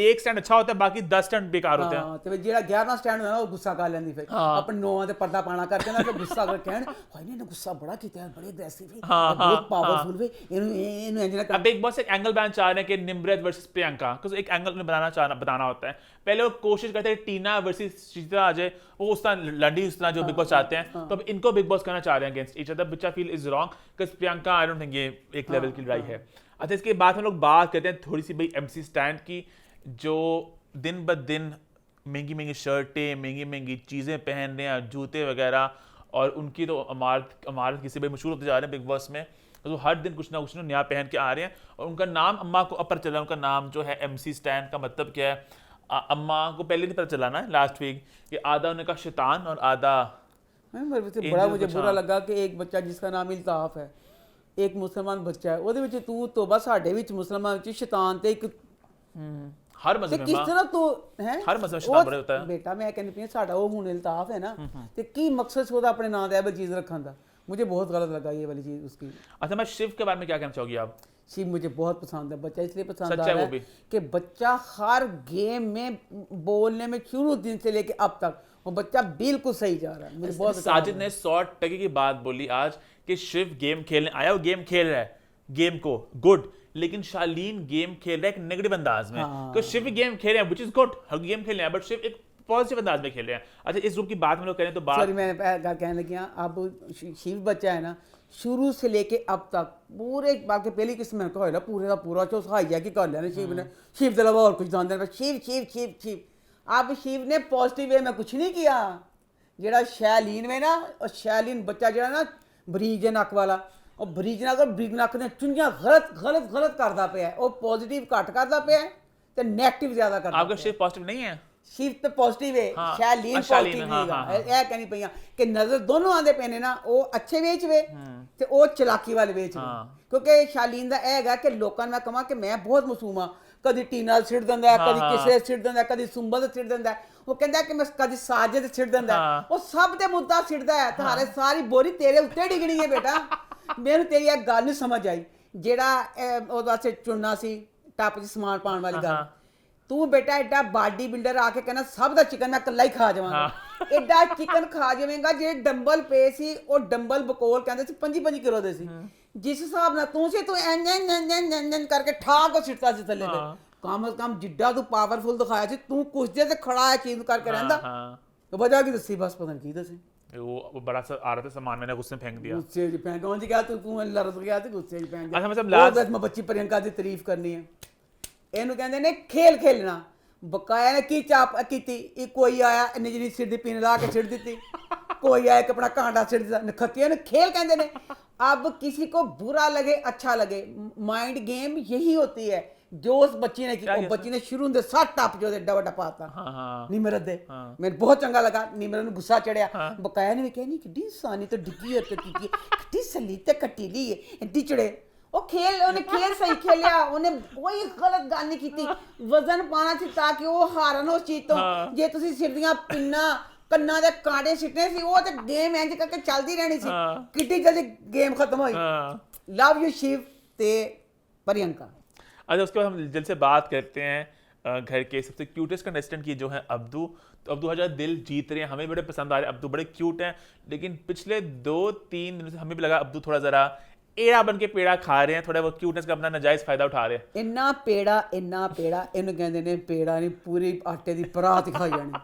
एक स्टैंड अच्छा होता है, बाकी 10 स्टैंड बेकार होते हैं। ਹਾਂ ਤੇ ਜਿਹੜਾ 11ਵਾਂ ਸਟੈਂਡ ਹੁੰਦਾ ਨਾ ਉਹ ਗੁੱਸਾ ਕਰ ਲੈਂਦੀ ਫਿਰ ਆਪਣੇ ਨੌਵਾਂ ਤੇ ਪਰਦਾ ਪਾਣਾ ਕਰਕੇ ਨਾ ਫਿਰ ਗੁੱਸਾ ਕਰ ਕਹਿਣ ਹਾਏ ਨੇ ਗੁੱਸਾ ਬੜਾ ਕੀਤਾ ਹੈ ਬੜੇ ਅਗਰੈਸਿਵ ਹੈ ਬਹੁਤ ਪਾਵਰਫੁਲ ਵੇ ਇਹਨੂੰ ਇੰਜ ਨਾ कर। अब बिग बॉस एक एंगल बनाना चाह रहे हैं कि निम्रत वर्सेस प्रियंका, क्योंकि एक एंगल उन्हें बताना होता है। पहले वो कोशिश करते हैं टीना वर्सेस श्रीता आ जाए, वो उस तरह लड़ी उस तरह जो बिग बॉस चाहते हैं, तो अब इनको बिग बॉस करना चाह रहे हैं against each other, which I feel is wrong, because Priyanka I don't think ये एक लेवल की लड़ाई है। अच्छा इसके बाद हम लोग बात करते हैं थोड़ी सी भाई एमसी स्टैंड की, जो दिन ब दिन महंगी महंगी शर्टें महंगी महंगी चीज़ें पहन रहे हैं, जूते वगैरह, और उनकी तो अमारत किसी भाई मशहूर होते जा रहे हैं बिग बॉस में, तो हर दिन कुछ ना नया पहन के आ रहे हैं। और उनका नाम अम्मा को अब पता चला, उनका नाम जो है एमसी स्टैंड का मतलब क्या है अम्मा को पहले नहीं पता चला ना लास्ट वीक, कि आधा उन्होंने कहा शैतान और आधा बड़ा मुझे बुरा लगा कि एक बच्चा जिसका नाम इल्ताफ है, एक मुसलमान बच्चा है, ਉਹਦੇ ਵਿੱਚ ਤੂੰ ਤੋਬਾ ਸਾਡੇ ਵਿੱਚ ਮੁਸਲਮਾਨ ਵਿੱਚ ਸ਼ੈਤਾਨ ਤੇ ਇੱਕ हर ਤੇ मजहब ਕਿਸ में तरह तो है हर मजहब शैतान बड़े होता है। बेटा मैं कहनी पई ਸਾਡਾ ਉਹ ਹੁਣ ਇਲਤਾਫ है ना ਤੇ ਕੀ ਮਕਸਦ ਸੀ ਉਹਦਾ ਆਪਣੇ ਨਾਂ ਤੇ ਇਹ ਚੀਜ਼ ਰੱਖਣ ਦਾ, मुझे बहुत गलत लगा ये वाली चीज उसकी। अच्छा मैं शिव के बारे में क्या कहना चाहोगी आप? शिव मुझे बहुत पसंद है, बच्चा इसलिए पसंद सच्चा आ रहा है वो है भी। कि बच्चा हर गेम में बोलने में शुरू दिन से लेके अब तक वो बच्चा बिल्कुल सही जा रहा है, मुझे बहुत अच्छा साजिद लगा। ने 100% की बात बोली आज कि शिव गेम खेलने आया, वो गेम खेल रहा है गेम को गुड, लेकिन शालीन गेम खेल रहा है एक नेगेटिव अंदाज में। हाँ। तो शिव गेम खेल रहे हैं which is good, her game खेल रहे हैं, बट शिव एक पॉजिटिव अंदाज में खेल रहे हैं। अच्छा इस ग्रुप की बात हम लोग करें तो बात सॉरी मैं कहने लगी हाँ, अब शिव बच्चा है ना शुरू से लेके अब तक पूरे बाकी पहली किस्म में कहा पूरे का पूरा चो हाइया की कर लेना शिव ने, शिव के अलावा और कुछ जानते नहीं, शिव शिव शिव शिव। अब शिव ने पॉजिटिव वे में कुछ नहीं किया, जेड़ा शैलीन में ना, और शैलीन बच्चा जेड़ा ना बरीज नक वाला, और बरीज नक ने चुंझा गलत गलत गलत करता पे है, वो पॉजिटिव घट करता पे है तो नेगेटिव ज्यादा करता आपका शिव पॉजिटिव नहीं है? शिव तो पॉजिटिव है, हाँ, शैलीन शालीन, पॉजिटिव हाँ, नहीं हाँ, है, कहनी पईयां कि नजर दोनों आंदे पैने ना, वो अच्छे वेच वे ते वो चलाकी वाले वेच वे। हाँ। क्योंकि शालीन दा हैगा कि लोकां मैं कहां कि मैं बहुत मासूम हां, कदी टीना सिर दिंदा है, कदी किसे सिर दिंदा है, कदी सुंबल सिर दिंदा है, वो कहंदा कि मैं कदी साजिद सिर दिंदा है, वो सब ते मुद्दा सिरदा है, थारे सारी बोरी तेरे उत्ते डिगनी है बेटा। मैनू तेरी एक गल नहीं समझ आई, जेड़ा ओहदे वास्ते चुनना सी टप च समान पाउण वाली गल, तू बेटा एडा बॉडी बिल्डर आके कहना सब दा चिकन मैं कल्ला ही खा जावांगा, एडा चिकन खा जावेंगा जे डंबल पे सी, और डंबल बकोल कहंदे सी 5 किलो दे सी, जिस हिसाब नाल तू सी तू एन करके ठा को सिटता सी थल्ले ते, कम से कम जिड्डा तू पावरफुल दिखाया सी, तू कुछ दे ते खड़ा है चीज करके रहंदा, तो वजह की दसी बस पता नहीं की दसी वो बड़ा सा आ रहा था सामान, मैंने गुस्से में फेंक दिया। गुस्से जी फेंक कौन जी क्या तू लड़त गया ते गुस्से जी फेंक अच्छा, मतलब लास्ट लास्ट- मैं बच्ची प्रियंका दी तारीफ करनी है, ਇਹਨੂੰ ਕਹਿੰਦੇ ਨੇ ਖੇਲ ਖੇਲਣਾ, ਬਕਾਇਆ ਨੇ ਕੀ ਚਾਪ ਕੀਤੀ, ਇਹ ਕੋਈ ਆਇਆ ਇੰਨੀ ਜਿਹੀ ਸਿਰ ਦੀ ਪਿੰਨ ਲਾ ਕੇ ਛਿੜ ਦਿੱਤੀ, कोई आए कि अपना कांटा सिर नखतिया ने खेल कहते हैं। अब किसी को बुरा लगे अच्छा लगे, माइंड गेम यही होती है जो उस बच्ची ने की। बच्ची ने शुरू होंदे साथ टप जो एडा वड्डा पाता निमरत दे, मैंने बहुत चंगा लगा। निमरत नूं गुस्सा चढ़िया, बकाया ने भी कहनी किड्डी सानी तो डिग्गी और किड्डी सली ते कटीली है एड्डी चढ़े। ਉਹ ਖੇਲ ਉਹਨੇ ਖੇਲ ਸਹੀ ਖੇਲਿਆ, ਉਹਨੇ ਕੋਈ ਗਲਤ ਗੱਲ ਨਹੀਂ ਕੀਤੀ। ਵਜ਼ਨ ਪਾਣਾ ਸੀ ਤਾਂ ਕਿ ਉਹ ਹਾਰਨ ਉਸ ਚੀਜ਼ ਤੋਂ। ਜੇ ਤੁਸੀਂ ਸਿਰ ਦੀਆਂ ਪਿੰਨਾਂ ਕੰਨਾਂ ਦੇ ਕਾਂਟੇ ਸਿੱਟੇ ਸੀ, ਉਹ ਤੇ ਗੇਮ ਇੰਜ ਕਰਕੇ ਚੱਲਦੀ ਰਹਿਣੀ ਸੀ। ਕਿੱਡੀ ਜਲਦੀ ਗੇਮ ਖत्म हुई। लव यू शिव ते प्रियंका। अच्छा, उसके बाद हम जल्द से बात करते हैं घर के सबसे क्यूटेस्ट कंटेस्टेंट की जो है अब्दू। तो अब्दू हमारा दिल जीत रहे हैं, हमें बड़े पसंद आ रहे हैं। अब्दू बड़े क्यूट हैं, लेकिन पिछले 2-3 दिनों से हमें भी लगा अब्दू थोड़ा ज़रा एड़ा बन के पेड़ा खा रहे हैं, थोड़ा वो क्यूटनेस का अपना नाजायज फायदा उठा रहे हैं। इन्ना पेड़ा इन्हू कहते ने पेड़ा नहीं पूरी आटे की परात खाई जानी।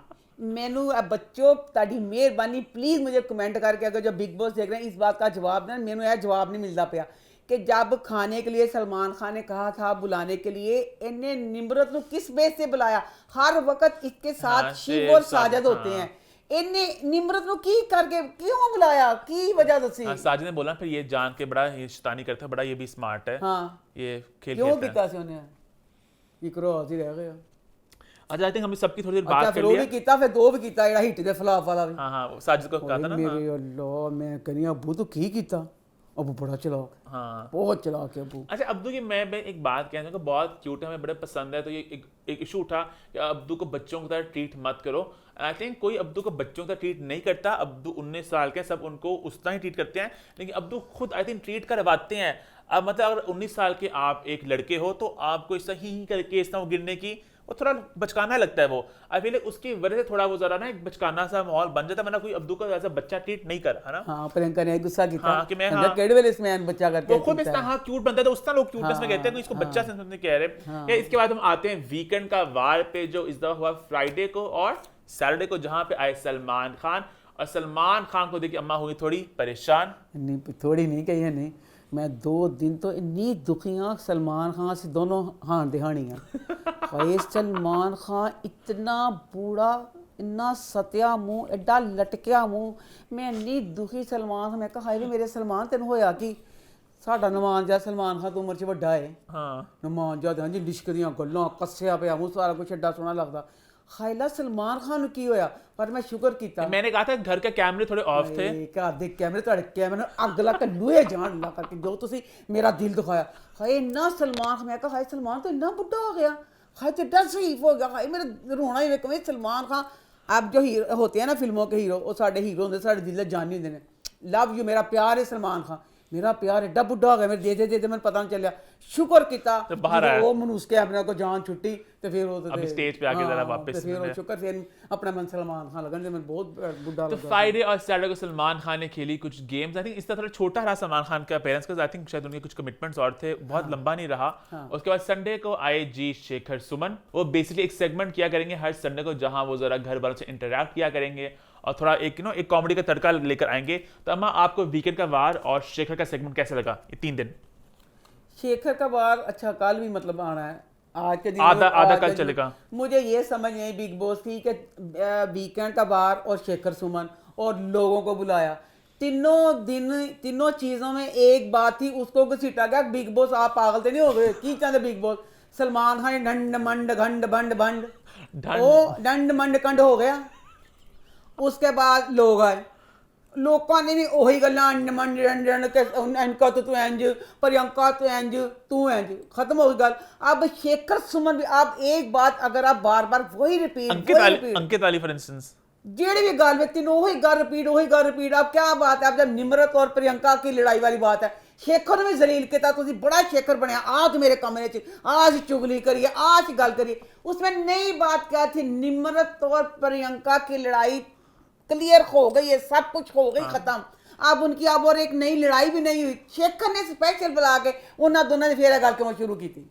मैनू बच्चों ताड़ी मेहरबानी प्लीज़ मुझे कमेंट करके अगर जो बिग बॉस देख रहे हैं इस बात का जवाब दें। मैनू यह जवाब नहीं मिलता पाया कि जब खाने के लिए सलमान खान ने कहा था बुलाने के लिए, इन्हें निम्रत को किस बेस से बुलाया? हर वक्त इसके साथ हाँ, शिव शिव और साहब, साजिद होते हाँ। हैं। इन्हें निम्रत को की करके क्यों बुलाया, की वजह दसी? हाँ, साजिद ने बोला फिर ये जान के बड़ा ये शैतानी करता है, बड़ा ये भी स्मार्ट है, हाँ ये खेल क्यों खेलता है। किया सी उन्हें? इकरो हाजिर रह गया। अच्छा, आई थिंक हमने सबकी थोड़ी देर अच्छा बात कर फिर वो लिया। भी किया, फिर दो भी किया, जेड़ा हिट दे खिलाफ वाला भी। हाँ हाँ, वो साजिद को कहा था ना। मेरे अल्लाह, मैं कहनी अबू तो की किया, अबू बड़ा चलाक, हाँ। बहुत चलाक है अबू। अच्छा, अब्दू की मैं एक बात कहना चाहूँगा, बहुत क्यूट है, हमें बड़े पसंद है। तो ये एक इशू उठा कि अब्दू को बच्चों की तरह ट्रीट मत करो। आई थिंक कोई अब्दू को बच्चों की तरह ट्रीट नहीं करता। अब्दू 19 साल के, सब उनको उतना ही ट्रीट करते हैं, लेकिन अब्दू खुद आई थिंक ट्रीट करवाते हैं। अब मतलब अगर 19 साल के आप एक लड़के हो तो आपको इस तरह ही करके इस तरह गिरने की वो थोड़ा बचकाना लगता है। वो आई फील उसकी वजह से थोड़ा वो जरा ना एक बचकाना सा माहौल बन जाता है, वरना कोई अब्दू को ऐसा बच्चा ट्रीट नहीं कर, है ना। हाँ प्रियंका ने गुस्सा किया। हाँ, कि मैं कहंदा हाँ। केड़े वेले इसमें बच्चा करके वो खुद इस तरह क्यूट बनता है, तो उस तरह लोग क्यूटनेस में कहते हैं कि इसको हाँ, बच्चा समझने कह रहे हैं। हाँ। या इसके बाद हम आते हैं वीकेंड का वार पे, जो इस दफा हुआ फ्राइडे को और सैटरडे को, जहां पे आए सलमान खान। और सलमान खान को देखिए अम्मा हुई थोड़ी परेशान। नहीं थोड़ी नहीं कही है, नहीं मैं 2 दिन तो इन्नी दुखियाँ सलमान खान से, दोनों हाँ दिहानियाँ। भाई सलमान खान इतना बूढ़ा, इतना सत्या मुंह, एडा लटकिया मुंह, मैं इन्नी दुखी सलमान, मैं कहा हाय वे मेरे सलमान तेन होया कि साडा नमान जा सलमान खान तो उम्र च वड्डा है, हाँ, नमान जा हाँ जी लिश्क दियां गल्लां, कस्सिया पिया मूंह, सारा कुछ एडा सोहना लगदा। खायला सलमान खान नूं की होया, पर मैं शुक्र कीता मैंने कहा था घर के कैमरे थोड़े ऑफ थे। घर दे कैमरे तुहाडे कैमरे अग ला के लूहे जान ला करके जो तुसी मेरा दिल दुखाया। हाय इन्ना सलमान, मैं कहा हाय सलमान तो इन्ना बुढ़ा हो गया, हाय तो इतना शरीफ हो गया, हाय मेरा रोना ही वेख सलमान खान। अब जो हीरो होते हैं ना फिल्मों के हीरो, वो साडे हीरो होंदे, साडे दिल दे जानी होंदे ने। लव यू, मेरा प्यार है सलमान खान, मेरा प्यार एडा बुढ़ा हो गया मेरे दे दे मैंने पता नहीं चलिया। शुक्र किया तो बाहर आया। वो मनु उसके अपने को जान छुट्टी तो फिर वो अभी स्टेज पे आके जरा वापस फिर मैंने- शुक्र फिर अपना मन सलमान खान लगन, मैं बहुत बुढ़ा तो लगा। फ्राइडे और सैटरडे को सलमान खान ने खेली कुछ गेम्स। आई थिंक इस तरह थोड़ा छोटा रहा सलमान खान का पेरेंट्स का, आई थिंक शायद उनके कुछ कमिटमेंट्स और थे, बहुत लंबा नहीं रहा। उसके बाद संडे को आए जी शेखर सुमन। वो बेसिकली एक सेगमेंट किया करेंगे हर संडे को, जहां वो जरा घर वालों से इंटरेक्ट किया करेंगे और थोड़ा एक एक कॉमेडी का तड़का लेकर आएंगे। तो अम्मा आपको वीकेंड का वार और शेखर का सेगमेंट कैसा लगा ये 3 दिन? शेखर का वार अच्छा, कल भी मतलब आना है, आज के दिन आधा आज कल के दिन- चलेगा। मुझे ये समझ नहीं बिग बॉस की कि वीकेंड का वार और शेखर सुमन और लोगों को बुलाया, तीनों दिन तीनों चीजों में एक बात थी, उसको घसीटा गया। बिग बॉस आप पागल तो नहीं हो गए? की चाहते बिग बॉस? सलमान खान डंड मंड घंड भंड भंड, वो डंड मंड कंड हो गया। उसके बाद लोग आए, लोगों ने भी वही गल्लां इनका तो तू इंज, प्रियंका तो इंज, तू इंज, खत्म हो गई गल। अब शेखर सुमन भी, आप एक बात अगर आप बार बार वही रिपीट अंकित वाली फॉर इंस्टेंस, जेड़ी भी गल व्यक्ति ने वही गल रिपीट। अब क्या बात है, अब जब निम्रत और प्रियंका की लड़ाई वाली बात है, शेखर ने भी जलील किया, तुसी बड़ा शेखर बनया, आज मेरे कमरे च आज चुगली करिए, आज गल करिए। उसमें नई बात क्या थी? निम्रत और प्रियंका की लड़ाई क्लियर हो गई है, सब कुछ हो गई खत्म। अब उनकी अब और एक नई लड़ाई भी नहीं हुई। शेखर ने स्पेशल बुला के उन्होंने दोनों ने फिर गल क्यों शुरू की थी?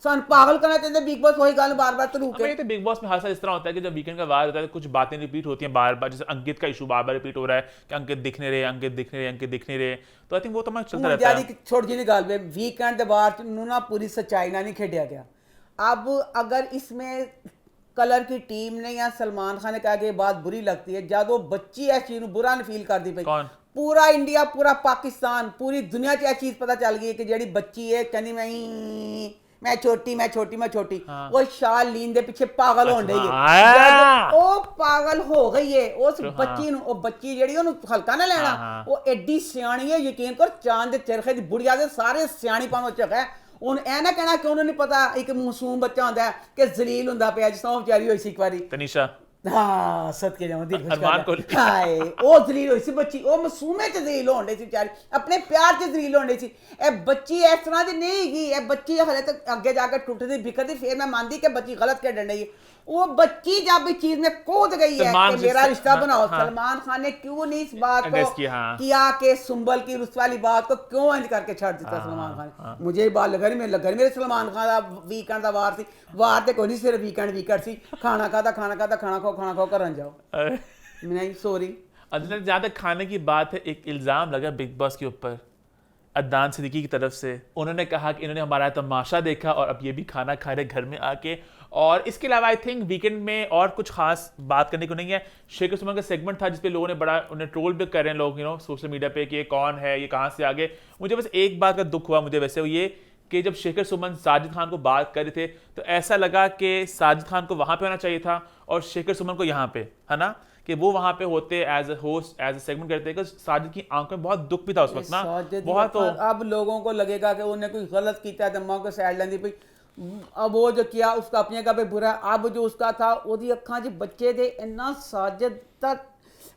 सन पागल करना चाहते बिग बॉस वही गल बार बार तो तो बिग बॉस में हर साल इस तरह होता है कि जब वीकेंड का वार होता है कुछ बातें रिपीट होती हैं बार बार। जैसे अंकित का इशू बार बार रिपीट हो रहा है कि अंकित दिख नहीं रहे, अंकित दिख नहीं रहे, अंकित दिख नहीं रहे। तो आई थिंक वो तो चलता रहता है। छोटी जी गल पे वीकेंड के बार ना पूरी सच्चाई ना नहीं खेडिया गया। अब अगर इसमें कलर की टीम ने या सलमान खान ने कहा कि ये बात बुरी लगती है, जब वो बच्ची इस चीज बुरा नहीं फील करती पई, कौन? पूरा इंडिया, पूरा पाकिस्तान, पूरी दुनिया च चीज पता चल गई है कि जेड़ी बच्ची है कहनी मैं छोटी हाँ। वो शालीन दे पीछे पागल होने रही हाँ। है। वो पागल हो गई है उस हाँ। बच्ची नु, वो बच्ची जेड़ी ओनु हल्का ना लेना। हाँ। वो एडी सियाणी है, यकीन कर, चांद दे चरखे दी बुढ़िया दे सारे सियाणीपन हो चुका है। उन ऐ ना कहना कि उन्होंने पता एक मासूम बच्चा होता है कि जलील होंदा पिया, जिस तरह बेचारी होई सी एक बारी। तनीशा, हाँ सदके जावां दिल खुश अरमान कर को दिया। हाय ओ जलील होई सी बच्ची, ओ मासूमे च जलील होण सी बेचारी, अपने प्यार च जलील होण सी। ए बच्ची इस तरह दी नहीं गई, ए बच्ची हले तक आगे जाकर टुटदी बिखरदी, फिर मैं मानदी कि बच्ची गलत खेडन रही है। वो बच्ची जब इस चीज में कूद गई है कि मेरा रिश्ता बनाओ, सलमान खान ने क्यों नहीं इस बात को किया कि सुंबल की उस वाली बात को क्यों इंज करके छड़ दिता सलमान खान? मुझे ये बात लगा नहीं, मेरे सलमान खान का वीकेंड का वार थी, वार ते कोई नहीं, सिर्फ वीकेंड सी। खाना खाता खाना खाओ करन जाओ। नहीं सॉरी, जहाँ तक खाने की बात है, एक इल्जाम लगा बिग बॉस के ऊपर। अदनान सिद्दीकी की तरफ से। उन्होंने कहा कि इन्होंने हमारा तमाशा देखा और अब ये भी खाना खा रहे घर में आके। और इसके अलावा आई थिंक वीकेंड में और कुछ खास बात करने को नहीं है। शेखर सुमन का सेगमेंट था जिसपे लोगों ने बड़ा उन्हें ट्रोल भी कर रहे हैं लोग, सोशल मीडिया पे कि ये कौन है, ये कहाँ से आ गए। मुझे बस एक बात का दुख हुआ मुझे वैसे, वो ये कि जब शेखर सुमन साजिद खान को बात कर रहे थे तो ऐसा लगा कि साजिद खान को वहां पे होना चाहिए था और शेखर सुमन को यहाँ पे, है ना, कि वो वहां पे होते as a host, as a segment करते। because साजिद की आंखों में बहुत दुख भी था उस वक्त ना, बहुत। तो अब लोगों को लगेगा कि उन्हें कोई गलत किया, दिमाग को साइड लेंदी पई। अब वो जो किया उसका अपने का पे बुरा। अब जो उसका था ਉਹਦੀ ਅੱਖਾਂ 'ਚ ਬੱਚੇ ਦੇ ਇੰਨਾ ਸਾਜਦ ਦਾ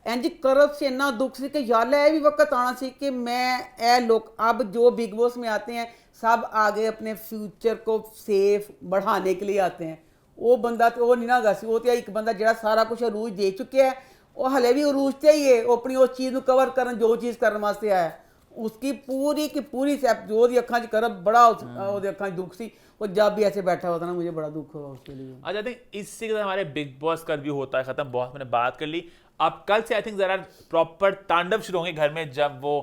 ਇੰਜ करब से इतना दुख सी कि यार ये भी वक्त आना सी कि मैं ए लोग अब जो बिग बॉस में आते हैं सब आगे अपने फ्यूचर को सेफ बढ़ाने के लिए आते हैं। वो बंदा तो वो नहीं ना गा सी, वो तो एक बंदा ਜਿਹੜਾ ਸਾਰਾ ਕੁਝ ਅਰੂਜ ਦੇ ਚੁੱਕਿਆ ਹੈ, ਉਹ ਹਲੇ ਵੀ ਅਰੂਜ ਤੇ ਹੀ ਹੈ। ਉਹ ਆਪਣੀ ਉਸ ਚੀਜ਼ ਨੂੰ ਕਵਰ ਕਰਨ ਜੋ ਚੀਜ਼ ਕਰਨ ਵਾਸਤੇ ਆਇਆ, उसकी पूरी की पूरी सेप जो ਉਹਦੀ ਅੱਖਾਂ 'ਚ करब बड़ा ਉਹਦੇ ਅੱਖਾਂ 'ਚ दुख सी। वो जब भी ऐसे बैठा होता ना मुझे बड़ा दुख हुआ उसके लिए। अच्छा, आई थिंक इससे के साथ हमारे बिग बॉस का रिव्यू होता है खत्म। बहुत मैंने बात कर ली। अब कल से आई थिंक जरा प्रॉपर तांडव शुरू होंगे घर में, जब वो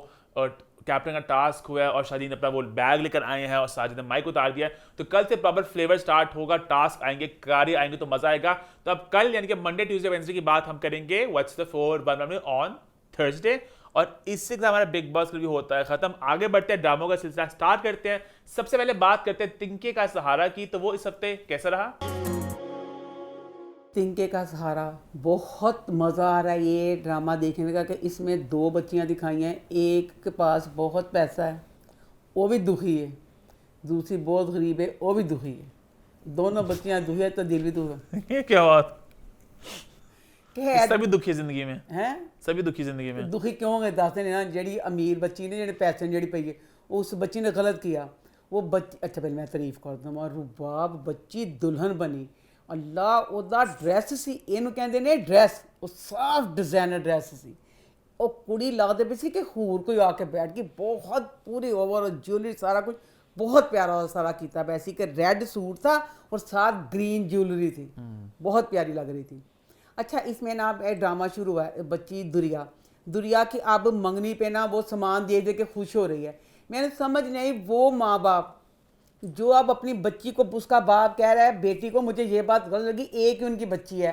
कैप्टन का टास्क हुआ है और शादीन अपना वो बैग लेकर आए हैं और साजिद ने माइक उतार दिया है, तो कल से प्रॉपर फ्लेवर स्टार्ट होगा, टास्क आएंगे, कार्य आएंगे, तो मजा आएगा। तो अब कल यानी कि मंडे ट्यूसडे वेडनेसडे की बात हम करेंगे व्हाट्स द 411 ऑन थर्सडे। और इससे हमारा बिग बॉस रिव्यू होता है खत्म। आगे बढ़ते हैं, ड्रामों का सिलसिला स्टार्ट करते हैं। सबसे पहले बात करते हैं तिनके का सहारा की। तो वो इस हफ्ते कैसा रहा? तिनके का सहारा बहुत मज़ा आ रहा है ये ड्रामा देखने का, कि इसमें दो बच्चियां दिखाई हैं। एक के पास बहुत पैसा है, वो भी दुखी है, दूसरी बहुत गरीब है, वो भी दुखी है। दोनों बच्चियां दुखी है तो दिल भी दुखी ये क्या बात है। सभी दुखी जिंदगी में हैं सभी दुखी जिंदगी में। दुखी क्यों है दसते ने ना, जी अमीर बच्ची ने, जी पैसे जी पई है, उस बच्ची ने गलत किया। वो बच्ची, अच्छा पहले मैं तारीफ कर दूँ, रुबाब बच्ची दुल्हन बनी। अल्लाह ਉਹਦਾ ਡਰੈਸ ਸੀ, ਇਹਨੂੰ ਕਹਿੰਦੇ ਨੇ ਡਰੈਸ, ਉਹ ਸਾਫ ਡਿਜ਼ਾਈਨਰ ਡਰੈਸ ਸੀ। ਉਹ ਕੁੜੀ ਲੱਗਦੇ ਪਈ ਸੀ ਕਿ ਹੋਰ ਕੋਈ ਆ ਕੇ ਬੈਠ ਗਈ। बहुत पूरी ओवर ज्वेलरी सारा कुछ बहुत प्यारा सारा किया पिया सी, कि रेड सूट था और साथ ग्रीन ज्वेलरी थी, बहुत प्यारी लग रही थी। अच्छा, इसमें ना ड्रामा शुरू हुआ है। बच्ची दुरिया की अब मंगनी पे ना वो सामान दे दे के खुश हो रही है। मैंने समझ नहीं, वो माँ बाप जो अब अपनी बच्ची को, उसका बाप कह रहा है बेटी को, मुझे ये बात गलत लगी, एक ही उनकी बच्ची है,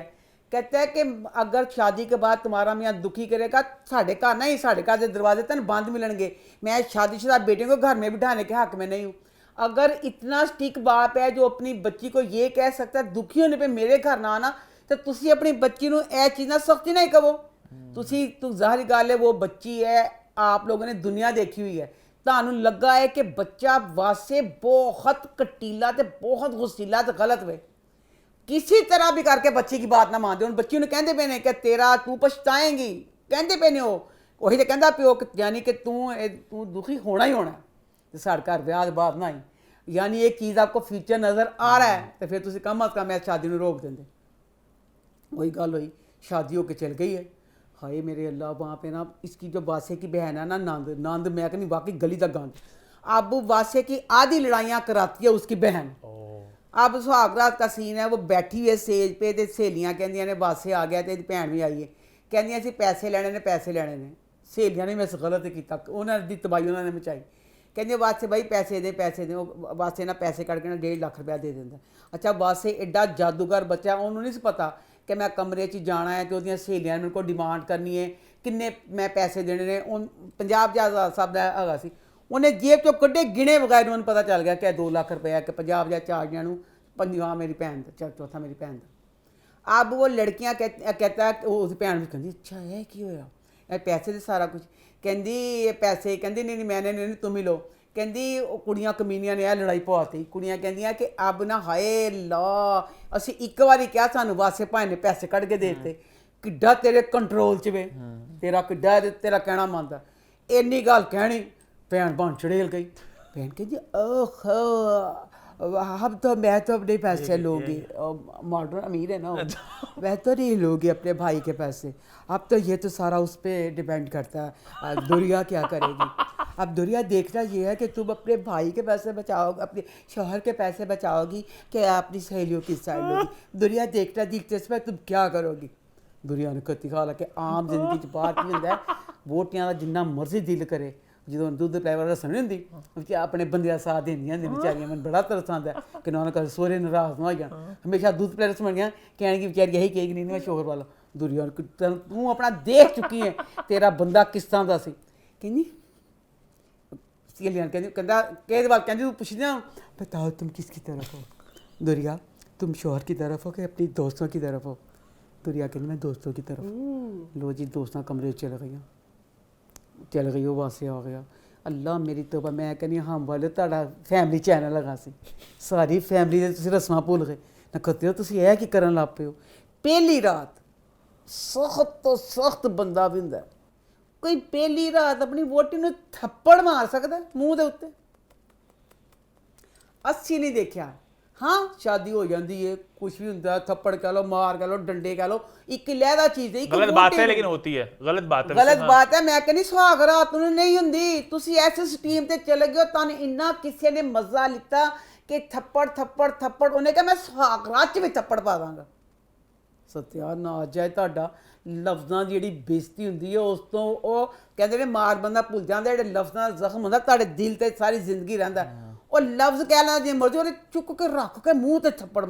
कहता है कि अगर शादी के बाद तुम्हारा मियाँ दुखी करेगा, साढ़े घर नहीं, साढ़े घर के दरवाजे तक बंद मिलेंगे, मैं शादीशुदा बेटे को घर में बिठाने के हक में नहीं हूँ। अगर इतना स्टिक बाप है जो अपनी बच्ची को ये कह सकता है दुखी होने पे मेरे घर ना आना, तो तुसी अपनी बच्ची ਨੂੰ ਇਹ ਚੀਜ਼ ਨਾਲ ਸਖਤੀ नहीं कहो। ਤੁਸੀਂ ਜ਼ਾਹਰੀ ਗੱਲ ਹੈ वो बच्ची है, आप लोगों ने दुनिया देखी हुई है, ਤੁਹਾਨੂੰ ਲੱਗਾ ਹੈ कि बच्चा वास्ते बहुत कटीला ਤੇ बहुत गुस्सीला ਤੇ गलत वे, किसी तरह भी करके बच्ची की बात ना मान दे। ਹੁਣ ਬੱਚੀ ਨੂੰ ਕਹਿੰਦੇ ਪਏ ਨੇ ਕਿ ਤੇਰਾ ਤੂੰ ਪਛਤਾਏਂਗੀ, ਕਹਿੰਦੇ ਪਏ ਨੇ ਉਹੀ ਤੇ ਕਹਿੰਦਾ ਪਿਓ, यानी कि तू दुखी होना ही होना ਤੇ ਸਾਡੇ ਘਰ ਵਿਆਹ ਦੇ ਬਾਅਦ ਨਾ ਹੀ, यानी एक चीज़ आपको फ्यूचर नज़र आ रहा है तो फिर ਤੁਸੀਂ कम अज़ कम शादी ਨੂੰ रोक देंगे। वही गल हुई, शादी होके चल गई है। हाय मेरे अल्लाह, वहाँ पे ना इसकी जो वासे की बहन है ना, नंद मैं कहनी वाकई गली तक गंद। अब वासे की आधी लड़ाइयाँ कराती है उसकी बहन। अब सुहागरात का सीन है, वो बैठी हुई है स्टेज पे, तो सहेलियाँ कहदियाँ ने वासे आ गया, तो भैन भी आई है, कहदियाँ असीं पैसे लेने ने, पैसे लेने ने। सहेलियाँ ने मैं गलत किया, उन्होंने तबाही उन्होंने मचाई, कहते वासे भाई पैसे दे, पैसे दे। वासे ना पैसे कट के ना 1.5 लाख रुपया दे देंदा। अच्छा, वासे एडा जादूगर बच्चा, उन्होंने नहीं पता कि मैं कमरे 'ਚ जाना है तो ਉਹਦੀਆਂ ਸਹੇਲੀਆਂ ਨੇ कोई डिमांड करनी है, किन्ने मैं पैसे देने ने। 50,000 सब ਦਾ ਹੈਗਾ ਸੀ, ਉਹਨੇ ਜੇਬ 'ਚੋਂ ਕੱਢੇ ਗਿਣੇ ਬਗੈਰ ਉਹਨੂੰ ਪਤਾ ਚੱਲ ਗਿਆ ਕਿ 2 ਲੱਖ रुपया, कि 50,000 ਚਾਰਜਿਆਂ ਨੂੰ, 5ਵਾਂ मेरी भैन ਦਾ, चौथा मेरी भैन ਦਾ। अब वो लड़कियां कहता है, उस भैन भी कहती अच्छा है की होया, पैसे दे सारा कुछ, कहती पैसे, कहती नहीं मैंने नहीं, तुम ही लो। कहती कुड़ियाँ कमीनियां ने यह लड़ाई पवाती। कुड़ियाँ कहदियाँ कि अब ना हाय ला, असी एक बारी क्या सानू वासे भाई ने पैसे कढ़ के देते, किड्डा तेरे कंट्रोल च वे, तेरा किड्डा तेरा कहना मानता। इन्नी गल कहनी, भैन बन चढ़ेल गई। भैन कहती ओह अब तो मैं तो अपने पैसे लूँगी, मॉडर्न अमीर है ना, वह तो नहीं लूँगी अपने भाई के पैसे। अब तो ये तो सारा उस पर डिपेंड करता है, दुरिया क्या करेगी। अब दुरिया देखना ये है कि तुम अपने भाई के पैसे बचाओगे, अपने शौहर के पैसे बचाओगी कि अपनी सहेलियों की साइड लोगी। दुरिया देखना दिलचस्प है, तुम क्या करोगी। दुरिया ने कत्ती खा ला कि आम जिंदगी बाहर की होंदा है, वोटियां का जिन्ना मर्जी दिल करे ਜਦੋਂ ਦੁੱਧ ਪਿਲਾਇਆ ਵਾਲਾ ਰਸਮ ਨਹੀਂ ਹੁੰਦੀ ਵਿੱਚ ਆਪਣੇ ਬੰਦੇ ਦਾ ਸਾਥ ਦਿੰਦੀਆਂ ਹੁੰਦੀਆਂ ਵਿਚਾਰੀਆਂ, ਮੈਨੂੰ ਬੜਾ ਤਰਸ ਆਉਂਦਾ ਕਿ ਨਾ ਕਰ ਸੋਹਰੇ ਨਾਰਾਜ਼ ਨਾ ਹੋ ਜਾਣ, ਹਮੇਸ਼ਾ ਦੁੱਧ ਪਿਲਾ ਰਸਮ ਗਿਆ ਕਹਿਣਗੇ ਵਿਚਾਰੀ ਇਹੀ ਕਹੇਗੀ ਨਹੀਂ ਮੈਂ ਸ਼ੋਹਰ ਵਾਲਾ ਦੁਰੀਆਂ ਤੂੰ ਆਪਣਾ ਦੇਖ ਚੁੱਕੀ ਹੈ, ਤੇਰਾ ਬੰਦਾ ਕਿਸ ਤਰ੍ਹਾਂ ਦਾ ਸੀ। ਕਹਿੰਦੀ ਕਹਿੰਦਾ ਕਿਹਦੇ ਬਾਅਦ ਕਹਿੰਦੀ ਤੂੰ ਪੁੱਛਦੀ ਨਾ बताओ तुम किसकी तरफ हो, दुरिया तुम शोहर की तरफ हो कि अपनी दोस्तों की तरफ हो। दुरिया कहती मैं दोस्तों की तरफ। लो जी दोस्तां कमरे चल गई वो वासे आ गया। अल्लाह मेरी तौबा, मैं कहनी हम वाले ਤੁਹਾਡਾ ਫੈਮਿਲੀ ਚੈਨਲ ਹੈਗਾ ਸੀ, ਸਾਰੀ ਫੈਮਿਲੀ ਦੇ ਤੁਸੀਂ ਰਸਮਾਂ ਭੁੱਲ ਗਏ ਨਖੱਤੇ ਹੋ ਤੁਸੀਂ, ਇਹ ਕੀ ਕਰਨ ਲੱਗ ਪਏ ਹੋ। ਪਹਿਲੀ ਰਾਤ ਸਖਤ ਤੋਂ ਸਖਤ ਬੰਦਾ ਵੀ ਹੁੰਦਾ, ਕੋਈ ਪਹਿਲੀ ਰਾਤ ਆਪਣੀ ਵੋਟੀ ਨੂੰ ਥੱਪੜ ਮਾਰ ਸਕਦਾ ਮੂੰਹ ਦੇ ਉੱਤੇ, ਅਸੀਂ ਨਹੀਂ ਦੇਖਿਆ। ਹਾਂ ਸ਼ਾਦੀ ਹੋ ਜਾਂਦੀ ਹੈ, ਕੁਛ ਵੀ ਹੁੰਦਾ, ਥੱਪੜ ਕਹ ਲਓ, ਮਾਰ ਕਹ ਲਓ, ਡੰਡੇ ਕਹ ਲਓ, ਇੱਕ ਲਹਿਦਾ ਚੀਜ਼ ਹੈ, गलत बात है लेकिन होती है, गलत बात है, ਗਲਤ ਬਾਤ ਹੈ। ਮੈਂ ਕਹਿੰਦੀ ਸੁਹਾਗ ਰਾਤ ਨੂੰ ਨਹੀਂ ਹੁੰਦੀ, ਤੁਸੀਂ ਐਸੇ ਸਟੀਮ ਤੇ ਚਲੇ ਗਏ ਹੋ, ਤੁਹਾਨੂੰ ਇੰਨਾ ਕਿਸੇ ਨੇ ਮਜ਼ਾ ਲਿੱਤਾ ਕਿ ਥੱਪੜ ਥੱਪੜ ਥੱਪੜ, ਉਹਨੇ ਕਿਹਾ ਮੈਂ ਸੁਹਾਗ ਰਾਤ 'ਚ ਵੀ ਥੱਪੜ ਪਾ ਦਾਂਗਾ। ਸਤਿਆਨਾਸ਼ ਜਾਏ ਤੁਹਾਡਾ, ਲਫ਼ਜ਼ਾਂ ਦੀ ਜਿਹੜੀ ਬੇਇੱਜ਼ਤੀ ਹੁੰਦੀ ਹੈ ਉਸ ਤੋਂ ਉਹ ਕਹਿੰਦੇ ਨੇ ਮਾਰ ਬੰਦਾ ਭੁੱਲ ਜਾਂਦਾ, ਜਿਹੜੇ ਲਫ਼ਜ਼ਾਂ ਦਾ ਜ਼ਖਮ ਹੁੰਦਾ ਤੁਹਾਡੇ ਦਿਲ ਤੇ ਸਾਰੀ ਜ਼ਿੰਦਗੀ ਰਹਿੰਦਾ। ਉਹ ਲਫ਼ਜ਼ ਕਹਿ ਲੈਣਾ ਜੇ ਮਰਜ਼ੀ, ਉਹਨੇ ਚੁੱਕ ਕੇ ਰੱਖ ਕੇ ਮੂੰਹ ਤੇ ਥੱਪੜ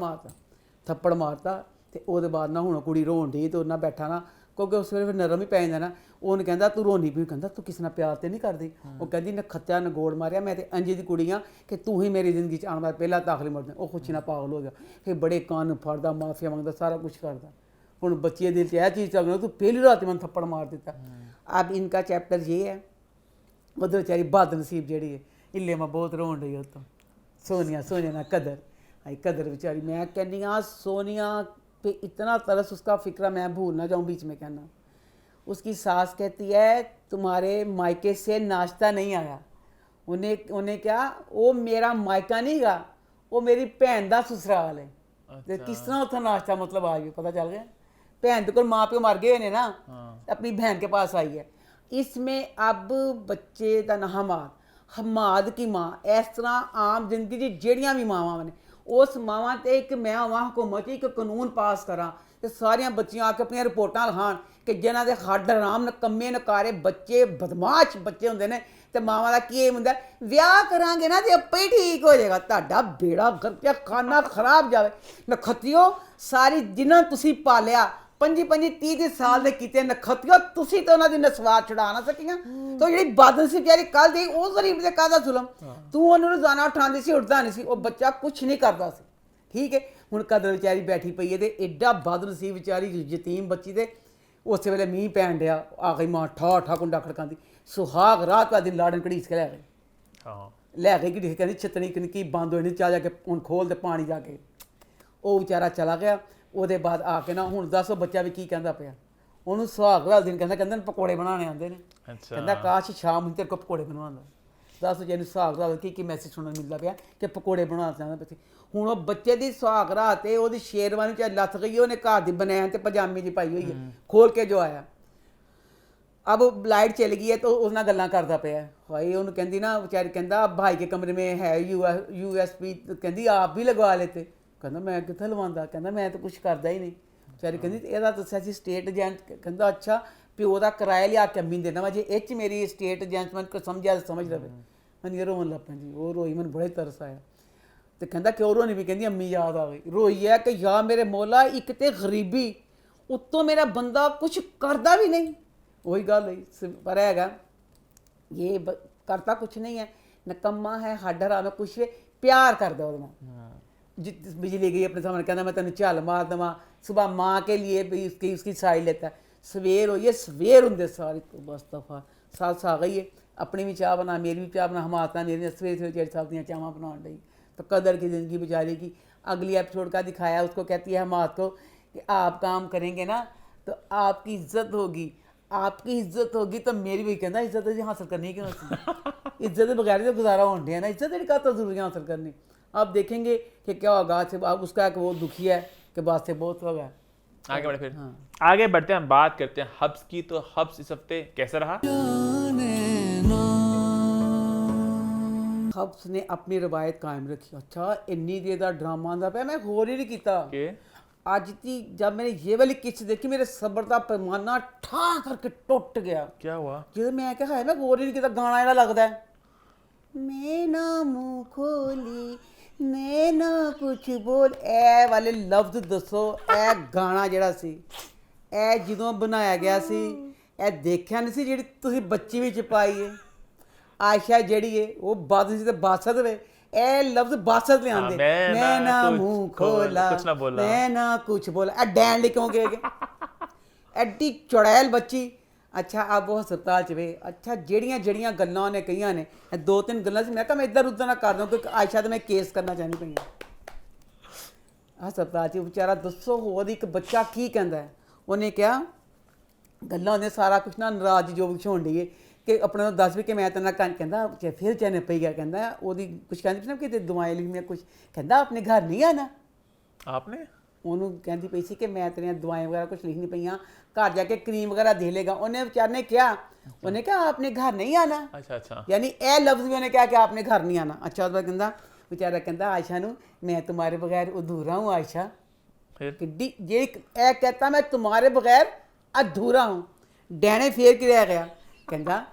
ਮਾਰਤਾ ਤੇ ਉਹਦੇ ਬਾਅਦ ਨਾ ਹੁਣ ਕੁੜੀ ਰੋਣ ਡਈ ਤੇ ਉਹਨਾਂ ਬੈਠਾ ਨਾ, ਕਿਉਂਕਿ ਉਸ ਵੇਲੇ ਫਿਰ ਨਰਮ ਹੀ ਪੈ ਜਾਂਦਾ ਨਾ, ਉਹਨੂੰ ਕਹਿੰਦਾ ਤੂੰ ਰੋਣੀ ਵੀ, ਕਹਿੰਦਾ ਤੂੰ ਕਿਸੇ ਨਾਲ ਪਿਆਰ ਤੇ ਨਹੀਂ ਕਰਦੀ। ਉਹ ਕਹਿੰਦੀ ਨਖੱਤਿਆ ਨਗੋੜ ਮਾਰਿਆ, ਮੈਂ ਤੇ ਅੰਜੇ ਦੀ ਕੁੜੀ ਆ ਕਿ ਤੂੰ ਹੀ ਮੇਰੀ ਜ਼ਿੰਦਗੀ 'ਚ ਆਉਣ ਵਾਲਾ ਪਹਿਲਾ ਦਾਖਲੀ ਮਰਦਾ। ਉਹ ਖੁਸ਼ੀ ਨਾਲ ਪਾਗਲ ਹੋ ਗਿਆ, ਫਿਰ ਬੜੇ ਕੰਨ ਫੜਦਾ, ਮਾਫੀਆ ਮੰਗਦਾ, ਸਾਰਾ ਕੁਛ ਕਰਦਾ। ਹੁਣ ਬੱਚੇ ਦਿਲ 'ਚ ਇਹ ਚੀਜ਼ ਚੱਲ ਤੂੰ ਪਹਿਲੀ ਰਾਤ ਮੈਨੂੰ ਥੱਪੜ ਮਾਰ ਦਿੱਤਾ। अब इनका चैप्टर ये है, उधर बेचारी बदनसीब ਜਿਹੜੀ ਹੈ इले मैं बहुत रोन रही उतो सोनिया ना कदर, आई कदर बेचारी, मैं कहनी हाँ सोनिया पे इतना तरस, उसका फिक्रा मैं भूल ना जाऊँ। बीच में कहना उसकी सास कहती है तुम्हारे मायके से नाश्ता नहीं आया। उन्हें क्या, वो मेरा मायका नहीं गा, वो मेरी भैन का ससुराल है। तो किस तरह उतना नाश्ता मतलब आ गया, पता चल गया। भैन तो माँ प्यो मर गए ने ना, अपनी बहन के पास आई है। इसमें अब बच्चे का नाम हमाद की माँ, इस तरह आम जिंदगी की ਜਿਹੜੀਆਂ भी मावां ने, उस मावां ते एक मैं आवां हुकूमत एक कानून पास करा ते सारियां बच्चियां आके अपनी रिपोर्टां लिखाण कि जिन्हां दे हड्ड हराम नकम्मे नकारे बच्चे बदमाश बच्चे हुंदे ने ते मावां दा की एम हुंदा ਵਿਆਹ ਕਰਾਂਗੇ ਨਾ ਤੇ ਆਪੇ ਹੀ ਠੀਕ ਹੋ ਜਾਏਗਾ। ਤੁਹਾਡਾ ਬੇੜਾ ਗਰਕ ਖਾਨਾ ਖਰਾਬ ਜਾਵੇ। ਨਖੱਤਿਓ ਸਾਰੀ ਜਿਨ੍ਹਾਂ ਤੁਸੀਂ ਪਾਲਿਆ 25-30 ਸਾਲ ਦੇ ਕੀਤੇ ਨਖੱਤਿਓ, ਤੁਸੀਂ ਤਾਂ ਉਹਨਾਂ ਦੀ ਨਸਵਾਰ ਛੁਡਾ ਨਾ ਸਕੀਆਂ। ਤਾਂ ਜਿਹੜੀ ਬਾਦਲ ਸੀ ਵਿਚਾਰੀ ਕੱਲ ਦੀ, ਉਹ ਗਰੀਬ ਦੇ ਕਾਹਦਾ ਜ਼ੁਲਮ, ਤੂੰ ਉਹਨੂੰ ਰੋਜ਼ਾਨਾ ਉਠਾਉਂਦੀ ਸੀ, ਉੱਠਦਾ ਨਹੀਂ ਸੀ, ਉਹ ਬੱਚਾ ਕੁਛ ਨਹੀਂ ਕਰਦਾ ਸੀ। ਠੀਕ ਹੈ, ਹੁਣ ਕਦਰ ਵਿਚਾਰੀ ਬੈਠੀ ਪਈ ਹੈ ਤੇ ਐਡਾ ਬਾਦਲ ਸੀ ਵਿਚਾਰੀ ਯਤੀਮ ਬੱਚੀ ਦੇ। ਉਸੇ ਵੇਲੇ ਮੀਂਹ ਪੈਣ ਡਿਆ, ਆ ਗਈ ਮਾਂ ਠਾ ਠਾ ਕੁੰਡਾ ਖੜਕਾਉਂਦੀ, ਸੁਹਾਗ ਰਾਤ ਦਾ ਦਿਨ ਲਾੜਨ ਘੜੀਸ ਕੇ ਲੈ ਗਏ। ਲੈ ਗਈ ਘੜੀਸ, ਕਹਿੰਦੀ ਛਤਣੀ ਕਨਕੀ ਬੰਦ ਹੋਈ ਨਹੀਂ, ਜਾ ਕੇ ਹੁਣ ਖੋਲ ਦੇ ਪਾਣੀ ਜਾ ਕੇ। ਉਹ ਵਿਚਾਰਾ ਚਲਾ ਗਿਆ। ਉਹਦੇ ਬਾਅਦ ਆ ਕੇ ਨਾ ਹੁਣ ਦੱਸ ਉਹ ਬੱਚਾ ਵੀ ਕੀ ਕਹਿੰਦਾ ਪਿਆ, ਉਹਨੂੰ ਸੁਹਾਗ ਵਾਲੇ ਦਿਨ ਕਹਿੰਦਾ ਪਕੌੜੇ ਬਣਾਉਣੇ ਆਉਂਦੇ ਨੇ। ਕਹਿੰਦਾ ਕਾਸ਼ ਸ਼ਾਮ ਨੂੰ ਤੇਰੇ ਕੋਲ ਪਕੌੜੇ ਬਣਵਾਉਂਦਾ। ਦੱਸ ਜਿਹਨੂੰ ਸੁਹਾਗ ਰਾਤ ਕੀ ਮੈਸੇਜ ਸੁਣਨ ਮਿਲਦਾ ਪਿਆ ਕਿ ਪਕੌੜੇ ਬਣਾਉਣਾ ਚਾਹੁੰਦਾ ਬੱਚੇ। ਹੁਣ ਉਹ ਬੱਚੇ ਦੀ ਸੁਹਾਗ ਰਾਤ ਤੇ ਉਹਦੀ ਸ਼ੇਰਵਾਨੀ ਚ ਲੱਥ ਗਈ, ਉਹਨੇ ਘਰ ਦੀ ਬਨੈਣ ਤੇ ਪਜਾਮੀ ਦੀ ਪਾਈ ਹੋਈ ਹੈ, ਖੋਲ ਕੇ ਜੋ ਆਇਆ। अब लाइट चल गई है तो उस नाल गल्लां करदा पिया। भाई ਉਹਨੂੰ ਕਹਿੰਦੀ ਨਾ ਵਿਚਾਰੀ, ਕਹਿੰਦਾ भाई के कमरे में है USB, ਕਹਿੰਦੀ आप भी लगवा लेते। ਕਹਿੰਦਾ ਮੈਂ ਕਿੱਥੇ ਲਵਾਉਂਦਾ, ਕਹਿੰਦਾ ਮੈਂ ਤਾਂ ਕੁਛ ਕਰਦਾ ਹੀ ਨਹੀਂ। ਵਿਚਾਰੀ ਕਹਿੰਦੀ ਇਹਦਾ ਦੱਸਿਆ ਸੀ ਸਟੇਟ ਏਜੰਟ। ਕਹਿੰਦਾ ਅੱਛਾ ਪਿਓ ਦਾ ਕਿਰਾਇਆ ਲਿਆ ਕੇ ਅੰਮੀ ਦੇਣਾ ਵਾ, ਜੇ ਇਹ 'ਚ ਮੇਰੀ ਸਟੇਟ ਏਜੰਟ ਮੈਨੂੰ ਸਮਝਿਆ ਸਮਝ ਲਵੇ। ਮੈਨੂੰ ਇਹ ਰੋਣ ਲੱਗ ਪੈਂਦੀ, ਉਹ ਰੋਈ, ਮੈਨੂੰ ਬੜੇ ਤਰਸ ਆਇਆ। ਤੇ ਕਹਿੰਦਾ ਕਿਉਂ ਰੋਣੀ ਵੀ, ਕਹਿੰਦੀ ਅੰਮੀ ਯਾਦ ਆ ਗਈ। ਰੋਈ ਹੈ ਕਿ ਯਾ ਮੇਰੇ ਮੌਲਾ, ਇੱਕ ਤੇ ਗਰੀਬੀ ਉੱਤੋਂ ਮੇਰਾ ਬੰਦਾ ਕੁਛ ਕਰਦਾ ਵੀ ਨਹੀਂ। वही गल हुई, पर हैगा ये करता कुछ नहीं है, नकम्मा है, हड्ड हराम है, कुछ भी प्यार करदा ਉਹਦੇ ਨਾਲ। बिजली गई अपने सामने, कहना मैं तेन झल मार देवां। सुबह माँ के लिए भी उसकी साई लेता है। सवेर होई है, सवेर होंदे सारी तो बस दफा सास आ गई है, अपनी भी चाह बना, मेरी भी चाह बना, हमारा मेरी सवेरे सवेरे जेठ साहब दियाँ चावां बनाने लगी। तो कदर की ज़िंदगी बेचारी की। अगली एपिसोड का दिखाया, उसको कहती है हमाद को कि आप काम करेंगे ना तो आपकी इज्जत होगी, आपकी इज्जत होगी तो मेरी भी। कहना इज्जत हासिल करनी क्यों, इज्जत के बगैर तो गुजारा होने है ना, इज्जत का तो जरूरी हासिल करनी। आप देखेंगे कि क्या होगा से आप उसका कि वो दुखी है कि बात से बहुत होगा। आगे बढ़े फिर आगे बढ़ते हैं, हम बात करते हैं हब्स की। तो हब्स इस हफ्ते कैसा रहा? हब्स ने अपनी रवायत कायम रखी। अच्छा इन्नी देर का ड्रामा आंदा पिया, मैं होर ही नहीं कीता। आज की जब मैंने ये वाली किस्त देखी मेरे सब्र का पैमाना ठा करके टुट गया। क्या हुआ? ਜਦੋਂ ਮੈਂ ਕਿਹਾ ਹੈ ਮੈਂ ਗੌਰ ਹੀ ਨਹੀਂ ਕੀਤਾ ਗਾਣਾ ਜਿਹੜਾ ਲੱਗਦਾ ਹੈ, ਮੈਂ ਨਾ ਮੂੰਹ ਖੋਲੀ ਮੈਂ ਨਾ ਕੁਛ ਬੋਲ, ਇਹ ਵਾਲੇ ਲਫ਼ਜ਼ ਦੱਸੋ। ਇਹ ਗਾਣਾ ਜਿਹੜਾ ਸੀ ਇਹ ਜਦੋਂ ਬਣਾਇਆ ਗਿਆ ਸੀ ਇਹ ਦੇਖਿਆ ਨਹੀਂ ਸੀ ਜਿਹੜੀ ਤੁਸੀਂ ਬੱਚੀ ਵਿੱਚ ਪਾਈ ਹੈ ਆਇਸ਼ਾ ਜਿਹੜੀ ਹੈ ਉਹ ਬਾਦਲ ਸੀ ਤੇ ਬਾਸਤ ਵੇ, ਇਹ ਲਫ਼ਜ਼ ਬਾਸਤ ਲਿਆਂਦੇ ਮੈਂ ਨਾ ਮੂੰਹ ਖੋਲਾ ਕੁਛ ਨਾ ਬੋਲਾ ਮੈਂ ਨਾ ਕੁਛ ਬੋਲਾ, ਇਹ ਡੈਣ ਲਈ ਕਿਉਂ ਗਏ ਐਡੀ ਚੁੜੈਲ ਬੱਚੀ। ਅੱਛਾ ਆਪ ਉਹ ਹਸਪਤਾਲ ਚ ਵੇ, ਅੱਛਾ ਜਿਹੜੀਆਂ ਗੱਲਾਂ ਉਹਨੇ ਕਹੀਆਂ ਨੇ ਇਹ 2-3 ਗੱਲਾਂ ਸੀ, ਮੈਂ ਕਿਹਾ ਮੈਂ ਇੱਧਰ ਉੱਧਰ ਨਾ ਕਰ ਦਵਾਂ ਕਿਉਂਕਿ ਆਇਸ਼ਾ ਤੇ ਮੈਂ ਕੇਸ ਕਰਨਾ ਚਾਹੁੰਦੀ ਪਈ ਹਾਂ ਹਸਪਤਾਲ ਚ। ਵਿਚਾਰਾ ਦੱਸੋ ਹੋਰ ਇੱਕ ਬੱਚਾ ਕੀ ਕਹਿੰਦਾ ਹੈ, ਉਹਨੇ ਕਿਹਾ ਗੱਲਾਂ ਉਹਨੇ ਸਾਰਾ ਕੁਛ ਨਾ ਨਾਰਾਜ਼ ਜੋ ਵਿਛਾਉਣ ਡਈ ਕਿ ਆਪਣੇ ਨੂੰ ਦੱਸ ਵੀ ਕਿ ਮੈਂ ਤੇਰੇ ਨਾਲ ਕਹਿੰਦਾ ਫਿਰ ਚੈਨ ਪਈ ਗਿਆ, ਕਹਿੰਦਾ ਉਹਦੀ ਕੁਛ ਕਹਿੰਦੀ ਸੀ ਨਾ ਕਿ ਤੇ ਦਵਾਈ ਲਿਖਣੀਆਂ ਕੁਛ, ਕਹਿੰਦਾ ਆਪਣੇ ਘਰ ਨਹੀਂ ਆਣਾ आपने? ਉਹਨੂੰ ਕਹਿੰਦੀ ਪਈ ਸੀ ਕਿ ਮੈਂ ਤੇਰੀਆਂ ਦਵਾਈਆਂ ਵਗੈਰਾ ਕੁਛ ਲਿਖਣੀ ਪਈਆਂ, ਘਰ ਜਾ ਕੇ ਕਰੀਮ ਵਗੈਰਾ ਦੇ ਲੇਗਾ। ਉਹਨੇ ਵਿਚਾਰ ਨੇ ਕਿਹਾ ਉਹਨੇ ਕਿਹਾ ਆਪਣੇ ਘਰ ਨਹੀਂ ਆਣਾ, अच्छा अच्छा यानी ਇਹ ਲਫ਼ਜ਼ ਵੀ ਉਹਨੇ ਕਿਹਾ ਕਿ आपने घर नहीं आना। अच्छा ਉਹਦਾ ਕਹਿੰਦਾ ਵਿਚਾਰਾ ਕਹਿੰਦਾ ਆਇਸ਼ਾ ਨੂੰ मैं तुम्हारे बगैर अधूरा हूँ आयशा, फिर किड्डी ये ए कहता मैं तुम्हारे बगैर अधूरा हूँ, डैने फेर के रह गया, कहता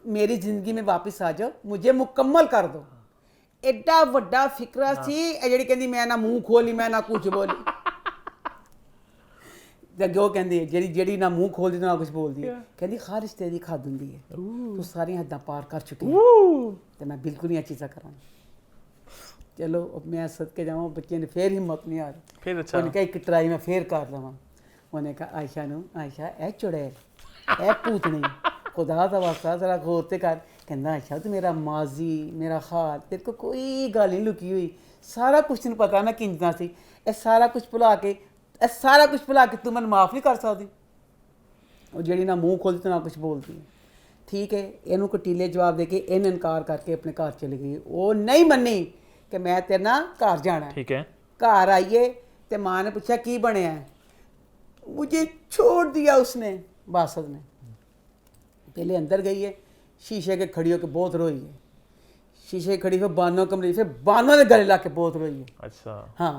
मेरी जिंदगी में वापस आ जाओ मुझे मुकम्मल कर दो। एडा वड्डा फिकरा सी ਜਿਹੜੀ ਕਹਿੰਦੀ ਮੈਂ ਨਾ ਮੂੰਹ ਖੋਲੀ ਮੈਂ ਨਾ ਕੁਝ ਬੋਲੀ ਤੇ ਅੱਗੇ ਉਹ ਕਹਿੰਦੀ ਜਿਹੜੀ ਨਾ ਮੂੰਹ ਖੋਲਦੀ ਨਾ ਕੁਝ ਬੋਲਦੀ ਹੈ, ਕਹਿੰਦੀ ਹਰ ਰਿਸ਼ਤੇ ਦੀ ਖਾਦ ਹੁੰਦੀ ਹੈ, ਤੂੰ ਸਾਰੀਆਂ ਹੱਦਾਂ ਪਾਰ ਕਰ ਚੁੱਕੀ ਹੈ ਤੇ ਮੈਂ ਬਿਲਕੁਲ ਨਹੀਂ ਇਹ ਚੀਜ਼ਾਂ ਕਰਾਂਗੀ। ਚਲੋ ਮੈਂ ਸਦਕੇ ਜਾਵਾਂ ਬੱਚੇ ਨੇ ਫੇਰ ਹਿੰਮਤ ਨਹੀਂ ਆ ਰਹੀ, फिर अच्छा ਉਹਨੇ ਕਿਹਾ ਇੱਕ ਟਰਾਈ ਮੈਂ ਫੇਰ ਕਰ ਲਵਾਂ। ਉਹਨੇ ਕਿਹਾ ਆਇਸ਼ਾ ਨੂੰ ਆਇਸ਼ਾ ਇਹ ਚੁੜੈਲ ਇਹ ਭੂਤਣੀ खुदा का वास्ता जरा गौर से कर, कहना अच्छा तो मेरा माजी मेरा हाल तेरे को कोई गल नहीं लुकी हुई, सारा कुछ तेन पता मैं किंजना सी, ये सारा कुछ भुला के तू मैंने माफ़ नहीं कर सकती। वो जी ना मुँह खोलती तो ना कुछ बोलती है, ठीक है इनू कटीले जवाब दे के इन इनकार करके अपने घर चली गई। वो नहीं मनी कि मैं तेरे ना घर जाना है। ठीक है घर आइए तो माँ ने पूछा की बनया है, मुझे छोड़ दिया उसने बासत ने। पहले अंदर गई है शीशे के खड़ी होकर बहुत रोई है, शीशे की खड़ी फिर बानो कमरे फिर बानो के गले ला के बहुत रोई है। अच्छा हाँ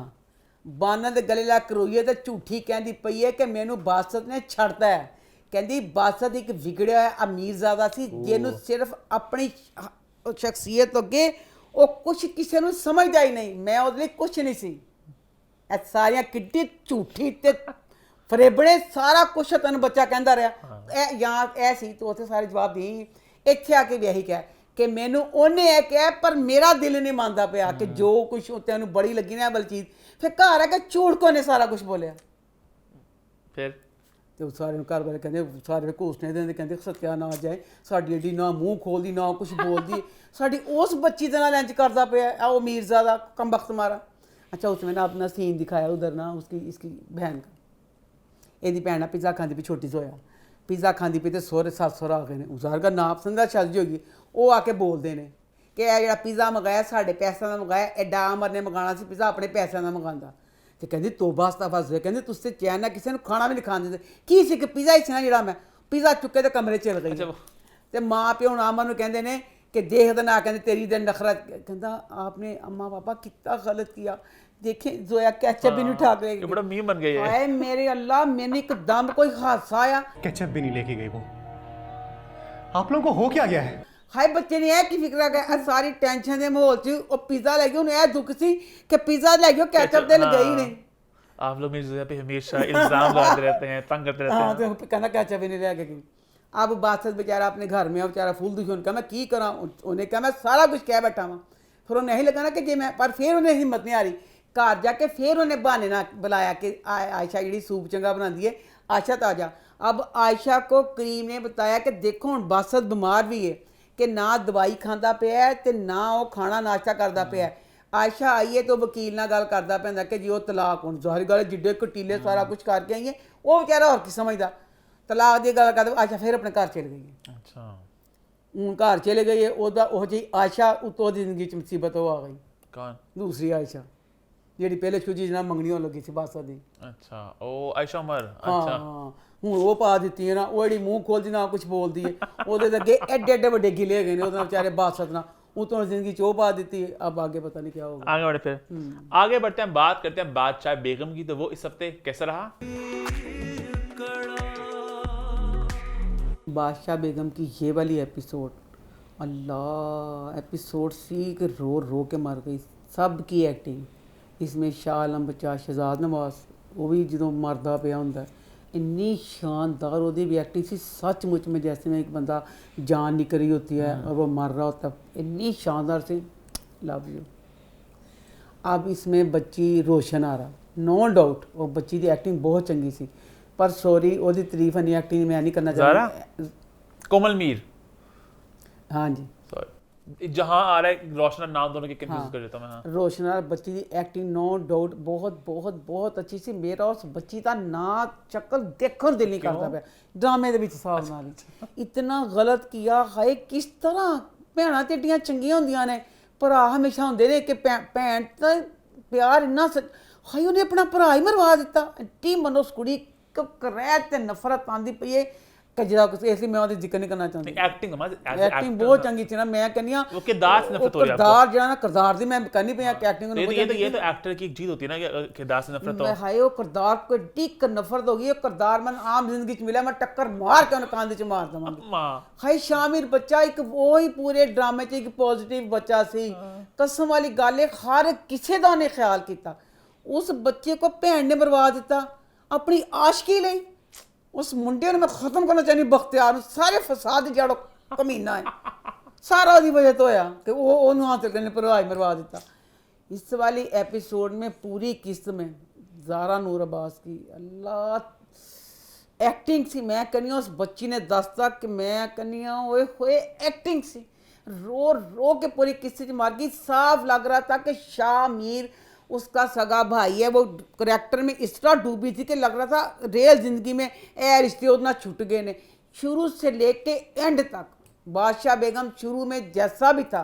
बानो के गले ला के रोई है तो झूठी कहती पई है कि मैनू बासत ने छड़ता है, कहती बासत एक विगड़िया होया अमीरजादा सी जिन्हों सिर्फ अपनी शख्सियत अगे वो कुछ किसी को समझदा ही नहीं, मैं उसदे लई कुछ नहीं सी। ਇਹ ਸਾਰੀਆਂ ਕਿੱਡੀ ਝੂਠੀ ਤੇ ਫਰੇਬੜੇ ਸਾਰਾ ਕੁਛ ਤੈਨੂੰ ਬੱਚਾ ਕਹਿੰਦਾ ਰਿਹਾ ਇਹ ਜਾਂ ਇਹ ਸੀ ਤੂੰ ਉੱਥੇ ਸਾਰੇ ਜਵਾਬ ਦੇ ਇੱਥੇ ਆ ਕੇ ਵੀ ਇਹੀ ਕਿਹਾ ਕਿ ਮੈਨੂੰ ਉਹਨੇ ਇਹ ਕਿਹਾ ਪਰ ਮੇਰਾ ਦਿਲ ਨਹੀਂ ਮੰਨਦਾ ਪਿਆ ਕਿ ਜੋ ਕੁਛ ਤੈਨੂੰ ਬੜੀ ਲੱਗੀ ਨਾ ਬਲ ਚੀਜ਼ ਫਿਰ ਘਰ ਆ ਕੇ ਝੂਠ ਨੇ ਸਾਰਾ ਕੁਛ ਬੋਲਿਆ। फिर ਤੇ ਉਹ ਸਾਰੇ ਨੂੰ ਘਰ ਵਾਲੇ ਕਹਿੰਦੇ ਸਾਰੇ ਘੋਸ਼ਣੇ ਦਿੰਦੇ ਕਹਿੰਦੇ ਸੱਤਿਆ ਨਾ ਜਾਏ ਸਾਡੀ ਏਡੀ ਨਾ ਮੂੰਹ ਖੋਲਦੀ ਨਾ ਕੁਛ ਬੋਲਦੀ ਸਾਡੀ ਉਸ ਬੱਚੀ ਦੇ ਨਾਲ ਇੰਜ ਕਰਦਾ ਪਿਆ ਉਹ ਮੀਰਜ਼ਾਦਾ ਕਮਬਖਤ ਮਾਰਾ। अच्छा उसमें ना अपना सीन दिखाया उधर ना उसकी इसकी बहन का, ਇਹਦੀ ਭੈਣ ਨਾਲ ਪਿਜ਼ਾ ਖਾਂਦੀ ਪਈ ਛੋਟੀ ਜਿਹੀ ਹੋਇਆ ਪਿਜ਼ਾ ਖਾਂਦੀ ਪਈ ਤੇ ਸਹੁਰੇ ਸੱਸ ਸਹੁਰਾ ਆ ਗਏ ਨੇ ਉਜ਼ਾਰ ਦਾ ਨਾਪ ਸੰਦਾ ਚੱਲ ਜੀ ਹੋਈ ਉਹ ਆ ਕੇ ਬੋਲਦੇ ਨੇ ਕਿ ਇਹ ਜਿਹੜਾ ਪਿਜ਼ਾ ਮੰਗਾਇਆ ਸਾਡੇ ਪੈਸਿਆਂ ਦਾ ਮੰਗਾਇਆ ਐਡਾ ਅਮਰ ਨੇ ਮੰਗਾਉਣਾ ਸੀ ਪਿਜ਼ਾ ਆਪਣੇ ਪੈਸਿਆਂ ਦਾ ਮੰਗਾਉਂਦਾ ਤੇ ਕਹਿੰਦੀ ਤੋਬਾ ਅਸਤਗਫਰ ਹੋਇਆ ਕਹਿੰਦੀ ਤੁਸੀਂ ਚੈਨ ਨਾਲ ਕਿਸੇ ਨੂੰ ਖਾਣਾ ਵੀ ਨਹੀਂ ਖਾਣ ਦਿੰਦੇ ਕੀ ਸੀ ਕਿ ਪਿਜ਼ਾ ਹੀ ਸੀ ਨਾ ਜਿਹੜਾ ਮੈਂ ਪਿਜ਼ਾ ਚੁੱਕੇ ਤੇ ਕਮਰੇ 'ਚ ਚਲ ਗਈ ਤੇ ਮਾਂ ਪਿਓ ਹੁਣ ਅਮਰ ਨੂੰ ਕਹਿੰਦੇ ਨੇ कि देख ना कहते तेरी दिन नखरा कहता आपने अम्मा पापा कितना गलत किया देखे जोया कैचअप भी नहीं उठा के ये बड़ा मीम बन गया है मेरे अल्लाह मैंने एकदम कोई हादसा आया केचप भी नहीं लेके गई वो, आप लोगों को हो क्या गया है? हाय बच्चे ने की फिक्र गया सारी टेंशन के माहौल च वो पिज़्ज़ा ले गई उन्हें यह दुख सी कि पिज़्ज़ा ले गई कैचअप दे गई नहीं। आप लोग मेरी पे हमेशा इल्जाम लगाते रहते हैं तंग करते रहते हैं। हाँ तो कहना कैचअप ही नहीं ले गई। अब बादशाह बेचारा अपने घर में बेचारा फूल दुश्मन कहा मैं की करा उन्हें कहा मैं सारा कुछ कह बैठा वहाँ फिर उन्हें यही लगा ना कि जे मैं पर फिर उन्हें हिम्मत नहीं आ रही घर जाके फिर उन्हें बहाने ना बुलाया कि आयशा जी सूप चंगा बनाती है आयशा तो आ जा। अब आयशा को करीम ने बताया कि देखो हुण बासत बीमार भी है कि ना दवाई खाता पिया है तो ना वो खाना नाश्ता करता पिया है। आयशा आई है तो वकील नाल गल करता पैंदा कि जी वो तलाक हुण ज़ाहिर गल जिड्डे कटीले सारा कुछ करके आई है वो बेचारा होर की समझदा तलाक की गल करते आयशा फिर अपने घर चल गई है। अच्छा हूँ घर चले गई है ओदा ओह जी आयशा उतो जिंदगी च मुसीबत वो आ गई कौन दूसरी आयशा जी पहले शुजी जनाब मंगनी होने लगी सी बासा दी। अच्छा ओ आयशा उमर हाँ अच्छा हूँ वो पा दी है ना वो जी मूँह खोलती ना कुछ बोलती है वो अगे एडे एडे बड़े गिले गए ने बेचारे बासत ना तो जिंदगी चो पा देती है। अब आगे पता नहीं क्या होगा। आगे बढ़े फिर आगे बढ़ते हैं, बात करते हैं बादशाह बेगम की। तो वो इस हफ्ते कैसा रहा? बादशाह बेगम की ये वाली एपिसोड, अल्लाह एपिसोड सी के रो रो के मर गई। सब की एक्टिंग इसमें, शाह आलम बच्चा, शहजाद नवाज, वो भी जो मरदा पिया होंदा है, इन्नी शानदार वो भी एक्टिंग सी सचमुच में, जैसे में एक बंदा जान निकल रही होती है और वो मर रहा होता है। इन्नी शानदार सी, लव यू। अब इसमें बच्ची रोशन आ रहा, नो डाउट वो बच्ची की एक्टिंग बहुत चंगी सी, पर सॉरी ਉਹਦੀ तारीफ नहीं एक्टिंग मैं नहीं करना चाहता। कोमल मीर, हाँ जी, सॉरी जहां आ रहा है रोशना, नाम दोनों के कंफ्यूज कर देता हूं मैं। हाँ, रोशना बच्ची की एक्टिंग नो डाउट बहुत बहुत बहुत अच्छी सी। मेरा उस बच्ची का ना शक्ल देखਣ दिल नहीं करता ਪਿਆ ड्रामे ਦੇ ਵਿੱਚ ਹਿਸਾਬ ਨਾਲ ਹੀ। इतना गलत किया हाय। किस तरह ਭੈਣਾਂ ਤੇ ਏਡੀਆਂ ਚੰਗੀਆਂ ਹੁੰਦੀਆਂ ਨੇ, ਭਰਾ ਹਮੇਸ਼ਾ ਹੁੰਦੇ ਨੇ ਕਿ ਭੈਣ ਤਾਂ ਪਿਆਰ ਇੰਨਾ ਹਾਏ ਉਹਨੇ ਆਪਣਾ ਭਰਾ ਹੀ ਮਰਵਾ ਦਿੱਤਾ। ਟੀ ਮਨੋ ਉਸ ਕੁੜੀ ਕਰੈ ਤੇ ਨਫ਼ਰਤ ਆਂਦੀ ਪਈ ਏ कजरा कुछ, इसलिए मैं ਉਹਦੀ ਜ਼ਿਕਰ ਨਹੀਂ ਕਰਨਾ ਚਾਹੁੰਦੀ। एक्टिंग एक्टिंग बहुत चंगी थी ना, मैं कहनी हां वो किरदार से नफरत हो रही है आपको। किरदार जो ना किरदार दी मैं करनी पई एक्टिंग तो ये तो एक्टर की एक चीज होती है ना कि किरदार से नफरत हो। हाय वो किरदार को टिक नफरत हो गई। किरदार मैं आम जिंदगी च मिला, मैं टक्कर मार के उन्हें कांधे च मार दवांगी। हाय शामिर बच्चा एक वो ही पूरे ड्रामे च एक पॉजिटिव बच्चा सी। कसम वाली गल है, हर किसी दा ने ख्याल किया। उस बच्चे को भैन ने बर्बा दिता अपनी आशकी लई। उस मुंडे ने मैं खत्म करना चाहनी बख्तियार, सारे फसाद जड़ो कमीना है सारा ਉਹਦੀ वजह तो होया कि वो ਉਹਨੂੰ हाथ करने पर मरवा दिता। इस वाली एपिसोड में पूरी किस्त में ज़ारा नूर अब्बास की अल्लाह एक्टिंग सी। मैं कहनी उस बच्ची ने दसता कि मैं कहनी ओए होए एक्टिंग सी, रो रो के पूरी किस्त च मार गई। साफ लग रहा था कि शाह मीर उसका सगा भाई है। वो करैक्टर में इस तरह डूबी थी कि लग रहा था रियल ज़िंदगी में ए रिश्ते उतना छुट गए ने। शुरू से लेके एंड तक बादशाह बेगम शुरू में जैसा भी था,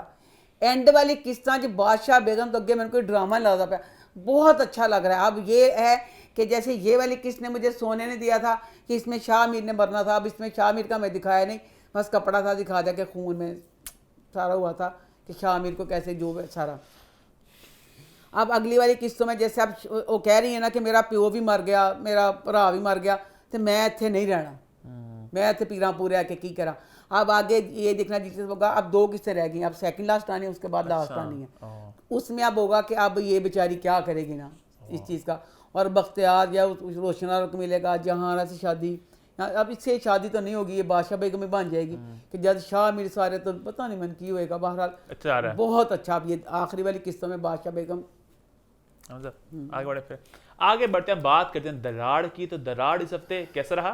एंड वाली किस्तां च बादशाह बेगम तो अगे मैंने कोई ड्रामा नहीं लगता पाया। बहुत अच्छा लग रहा है। अब ये है कि जैसे ये वाली किस्त ने मुझे सोने ने दिया था कि इसमें शाह मीर ने मरना था, अब इसमें शाह मीर का मैं दिखाया नहीं, बस कपड़ा था दिखा दिया कि खून में सारा हुआ था कि शाह मीर को कैसे जो सारा। अब अगली वाली किस्तों में जैसे अब वो कह रही है ना कि मेरा प्यो भी मर गया, मेरा भरा भी मर गया, तो मैं इत्थे नहीं रहना, मैं इत्थे पीरां पूरे आके की करा। अब आगे ये देखना जिससे होगा। अब 2 किस्तें रह गई, अब सेकंड लास्ट आनी है, उसके बाद लास्ट आनी है। उसमें अब होगा कि अब ये बेचारी क्या करेगी ना इस चीज़ का। और बख्तियार या रोशना को मिलेगा, जहां से शादी, अब इससे शादी तो नहीं होगी, ये बादशाह बेगम में बन जाएगी कि जब शाह मीर सारे तो पता नहीं मन की होएगा। बहरहाल बहुत अच्छा। अब ये आखिरी वाली किस्तों में बादशाह बेगम। आगे बढ़े फिर आगे बढ़ते हैं, बात करते हैं दराड़ की। तो दराड़ इस हफ्ते कैसा रहा?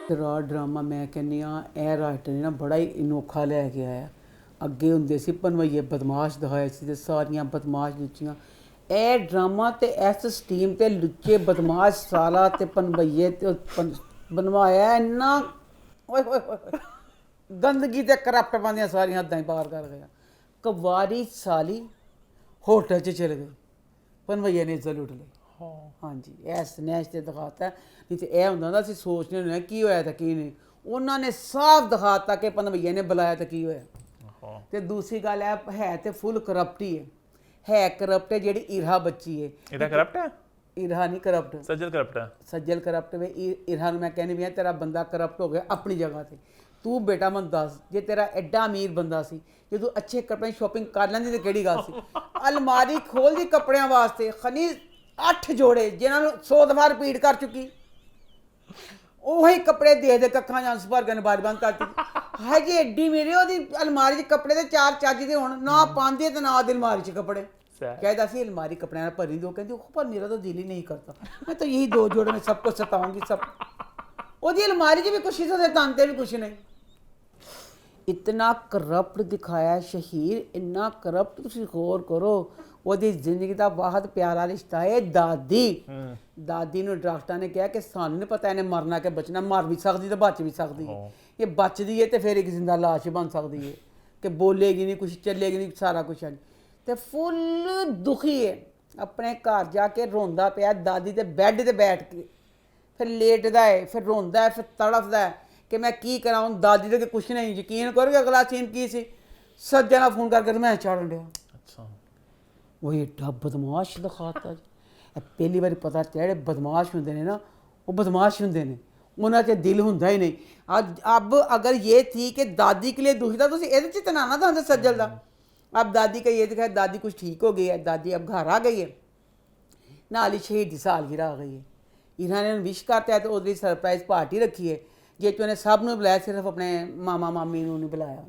दराड़ ड्रामा मैं कहनी ए राइटर ने ना बड़ा ही अनोखा लैके आया। अगे होंदे सी भनवैये बदमाश दिखाए सी ते सारियां बदमाश लुच्चियां। ए ड्रामा ते इस स्टीम ते लुच्चे बदमाश साला ते भनवैये ते बनवाया इन्ना ओए होए होए गंदगी ते करप्ट बंदियां सारियां हद्दां पार कर गया। कवारी साली होटल च चल गई, भनवैया ने इज्जत लुट ली। हाँ जी, ऐ स्नैच ते दिखाता है। नहीं तो यह होंदा ना, सोचने होने की होया था की नहीं, उन्होंने साफ दिखाता कि भनवैया ने बुलाया तो की होया। ते दूसरी गल है तो फुल करप्ट ही है करप्ट है जेड़ी इरहा बच्ची है। इरहा करप्ट है? इरहा नहीं करप्ट, सज्जल करप्ट है। सज्जल करप्ट वे इरहा मैं कहनी भी तेरा बंदा करप्ट हो गया अपनी जगह से। तू बेटा मन दस, जे तेरा एडा अमीर बंदा सी, जे तू अच्छे कपड़े शॉपिंग कर लैंदी तो केड़ी गल सी। अलमारी खोल दी कपड़ियां वास्ते, खनी 8 जोड़े जिन्होंने 100 दफा रिपीट कर चुकी, ਉਹੀ ਕੱਪੜੇ ਦੇ ਕੱਖਾਂ ਜਾਂ ਸਪਰ ਕਰਨ ਬਾਰ ਬੰਦ ਕਰਤੀ। ਹਾਏ ਜੀ ਐਡੀ ਮੇਰੇ ਉਹਦੀ ਅਲਮਾਰੀ 'ਚ ਕੱਪੜੇ ਤੇ 4 ਚੱਜ ਦੇ ਹੋਣ ਨਾ ਪਾਉਂਦੀ ਤੇ ਨਾ ਉਹਦੀ ਅਲਮਾਰੀ 'ਚ ਕੱਪੜੇ। कहता सी अलमारी कपड़े ना भरी दो, कहती पर मेरा तो दिल ही नहीं करता, मैं तो यही 2 जोड़े में सबको सताऊंगी सब। ਉਹਦੀ अलमारी 'ਚ भी कुछ ही तो तांते भी कुछ नहीं। इतना करप्ट दिखाया शहीर, इन्ना करप्ट। तुसीं गौर करो ਉਹਦੀ ਜ਼ਿੰਦਗੀ ਦਾ ਬਹੁਤ ਪਿਆਰਾ ਰਿਸ਼ਤਾ ਹੈ ਦਾਦੀ। ਦਾਦੀ ਨੂੰ ਡਾਕਟਰ ਨੇ ਕਿਹਾ ਕਿ ਸਾਨੂੰ ਨਹੀਂ ਪਤਾ ਇਹਨੇ ਮਰਨਾ ਕਿ ਬਚਣਾ, ਮਰ ਵੀ ਸਕਦੀ ਤੇ ਬਚ ਵੀ ਸਕਦੀ ਹੈ। ਇਹ ਬਚਦੀ ਹੈ ਤੇ ਫਿਰ ਇੱਕ ਜ਼ਿੰਦਾ ਲਾਸ਼ ਬਣ ਸਕਦੀ ਹੈ ਕਿ ਬੋਲੇਗੀ ਨਹੀਂ, ਕੁਛ ਚੱਲੇਗੀ ਨਹੀਂ, ਸਾਰਾ ਕੁਛ ਹੈ। ਤੇ ਫੁੱਲ ਦੁਖੀ ਹੈ, ਆਪਣੇ ਘਰ ਜਾ ਕੇ ਰੋਂਦਾ ਪਿਆ ਦਾਦੀ ਦੇ ਬੈੱਡ ਤੇ ਬੈਠ ਕੇ, ਫਿਰ ਲੇਟਦਾ ਹੈ, ਫਿਰ ਰੋਂਦਾ ਹੈ, ਫਿਰ ਤੜਫਦਾ ਹੈ ਕਿ ਮੈਂ ਕੀ ਕਰਾਂ ਹੁਣ ਦਾਦੀ ਦੇ ਕੁਛ ਨਹੀਂ ਯਕੀਨ ਕਰੋਗੇ ਅਗਲਾ ਸੀਨ ਕੀ ਸੀ ਸੱਜਣ ਨਾਲ ਫੋਨ ਕਰਕੇ ਮੈਂ ਚਾੜਨ ਡਿਆ ਅੱਛਾ ਉਹ ਏਡਾ ਬਦਮਾਸ਼ ਦਿਖਾਤਾ ਜੀ ਇਹ ਪਹਿਲੀ ਵਾਰੀ ਪਤਾ ਚੱਲਿਆ ਜਿਹੜੇ ਬਦਮਾਸ਼ ਹੁੰਦੇ ਨੇ ਨਾ ਉਹ ਬਦਮਾਸ਼ ਹੁੰਦੇ ਨੇ ਉਹਨਾਂ 'ਚ ਦਿਲ ਹੁੰਦਾ ਹੀ नहीं अब अगर ये थी कि दादी के लिए दुखी था तो ਇਹਦੇ 'ਚ ਤਨਾਨਾ था अंदर सज्जल ਦਾ अब दादी का ये दिखाया दादी कुछ ठीक हो गई है दादी अब घर आ गई है नाल ही शहीद की सालगिरह आ गई है इन्होंने विश करता है तो उसकी सरप्राइज पार्टी रखी है जे तो उन्हें सब ਨੂੰ ਬੁਲਾਇਆ ਸਿਰਫ ਆਪਣੇ ਮਾਮਾ ਮਾਮੀ ਨੂੰ ਨਹੀਂ ਬੁਲਾਇਆ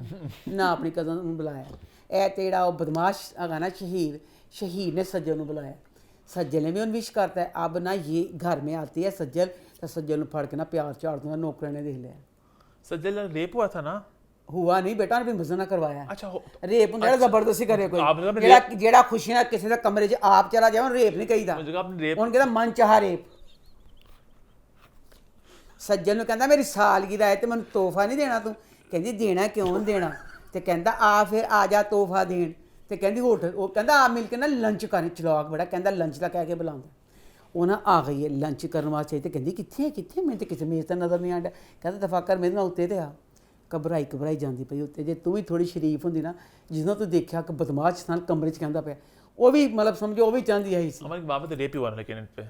ਨਾ ਆਪਣੀ ਕਜ਼ਨ ਨੂੰ ਬੁਲਾਇਆ ਇਹ ਤੇ ਜਿਹੜਾ ਉਹ ਬਦਮਾਸ਼ ਹੈਗਾ ਨਾ शहीद ने सज्जल ਨੂੰ ਬੁਲਾਇਆ सज्जल ने भी उन विश करता है अब ना ये घर में आती है सज्जल तो सज्जल फड़ के ना प्यार चाड़ दूंगा नौकरों ने देख लिया सज्जल रेप हुआ था ना हुआ नहीं बेटा ने मजा ना करवाया अच्छा रेप ਹੁੰਦਾ ਜ਼ਬਰਦਸਤੀ ਕਰੇ ਕੋਈ आपने कहा ਜਿਹੜਾ ਖੁਸ਼ੀ ਨਾਲ ਕਿਸੇ ਦੇ ਕਮਰੇ 'ਚ ਆਪ ਚਲਾ ਜਾਵੇ ਰੇਪ ਨਹੀਂ ਕਹੀਦਾ मुझे कहा आपने रेप ਹੁਣ ਕਹਿੰਦਾ ਮਨ ਚਾਹ ਰੇਪ ਸੱਜਣ ਨੂੰ ਕਹਿੰਦਾ ਮੇਰੀ ਸਾਲਗਿਰਾ ਹੈ ਤੇ ਮੈਨੂੰ ਤੋਹਫਾ ਨਹੀਂ ਦੇਣਾ ਤੂੰ ਕਹਿੰਦੀ ਦੇਣਾ ਕਿਉਂ ਨਹੀਂ ਦੇਣਾ ਤੇ ਕਹਿੰਦਾ ਆ ਫਿਰ ਆ ਜਾ ਤੋਹਫਾ ਦੇਣ ਤੇ ਕਹਿੰਦੀ ਹੋਟਲ ਉਹ ਕਹਿੰਦਾ ਆ ਮਿਲ ਕੇ ਨਾ ਲੰਚ ਕਰਨ ਚਲਾਕ ਬੜਾ ਕਹਿੰਦਾ ਲੰਚ ਦਾ ਕਹਿ ਕੇ ਬੁਲਾਉਂਦਾ ਉਹ ਨਾ ਆ ਗਈ ਹੈ ਲੰਚ ਕਰਨ ਵਾਸਤੇ ਤੇ ਕਹਿੰਦੀ ਕਿੱਥੇ ਮੈਂ ਤੇ ਕਿਸੇ ਮੇਜ਼ ਤੇ ਨਜ਼ਰ ਨਹੀਂ ਆਂਦਾ ਕਹਿੰਦਾ ਦਫਾਕਰ ਮੇਰੇ ਨਾਲ ਉੱਤੇ ਤੇ ਆ ਘਬਰਾਈ ਜਾਂਦੀ ਪਈ ਉੱਤੇ ਜੇ ਤੂੰ ਵੀ ਥੋੜੀ ਸ਼ਰੀਫ ਹੁੰਦੀ ਨਾ ਜਿਸਨੂੰ ਤੂੰ ਦੇਖਿਆ ਕਿ ਬਦਮਾਸ਼ ਨਾਲ ਕਮਰੇ 'ਚ ਕਹਿੰਦਾ ਪਿਆ ਉਹ ਵੀ ਮਤਲਬ ਸਮਝੋ ਉਹ ਵੀ ਚਾਹੁੰਦੀ ਹੈ ਸੀ हमारे वहाँ पे तो रेप ही हुआ ना लेकिन इन पे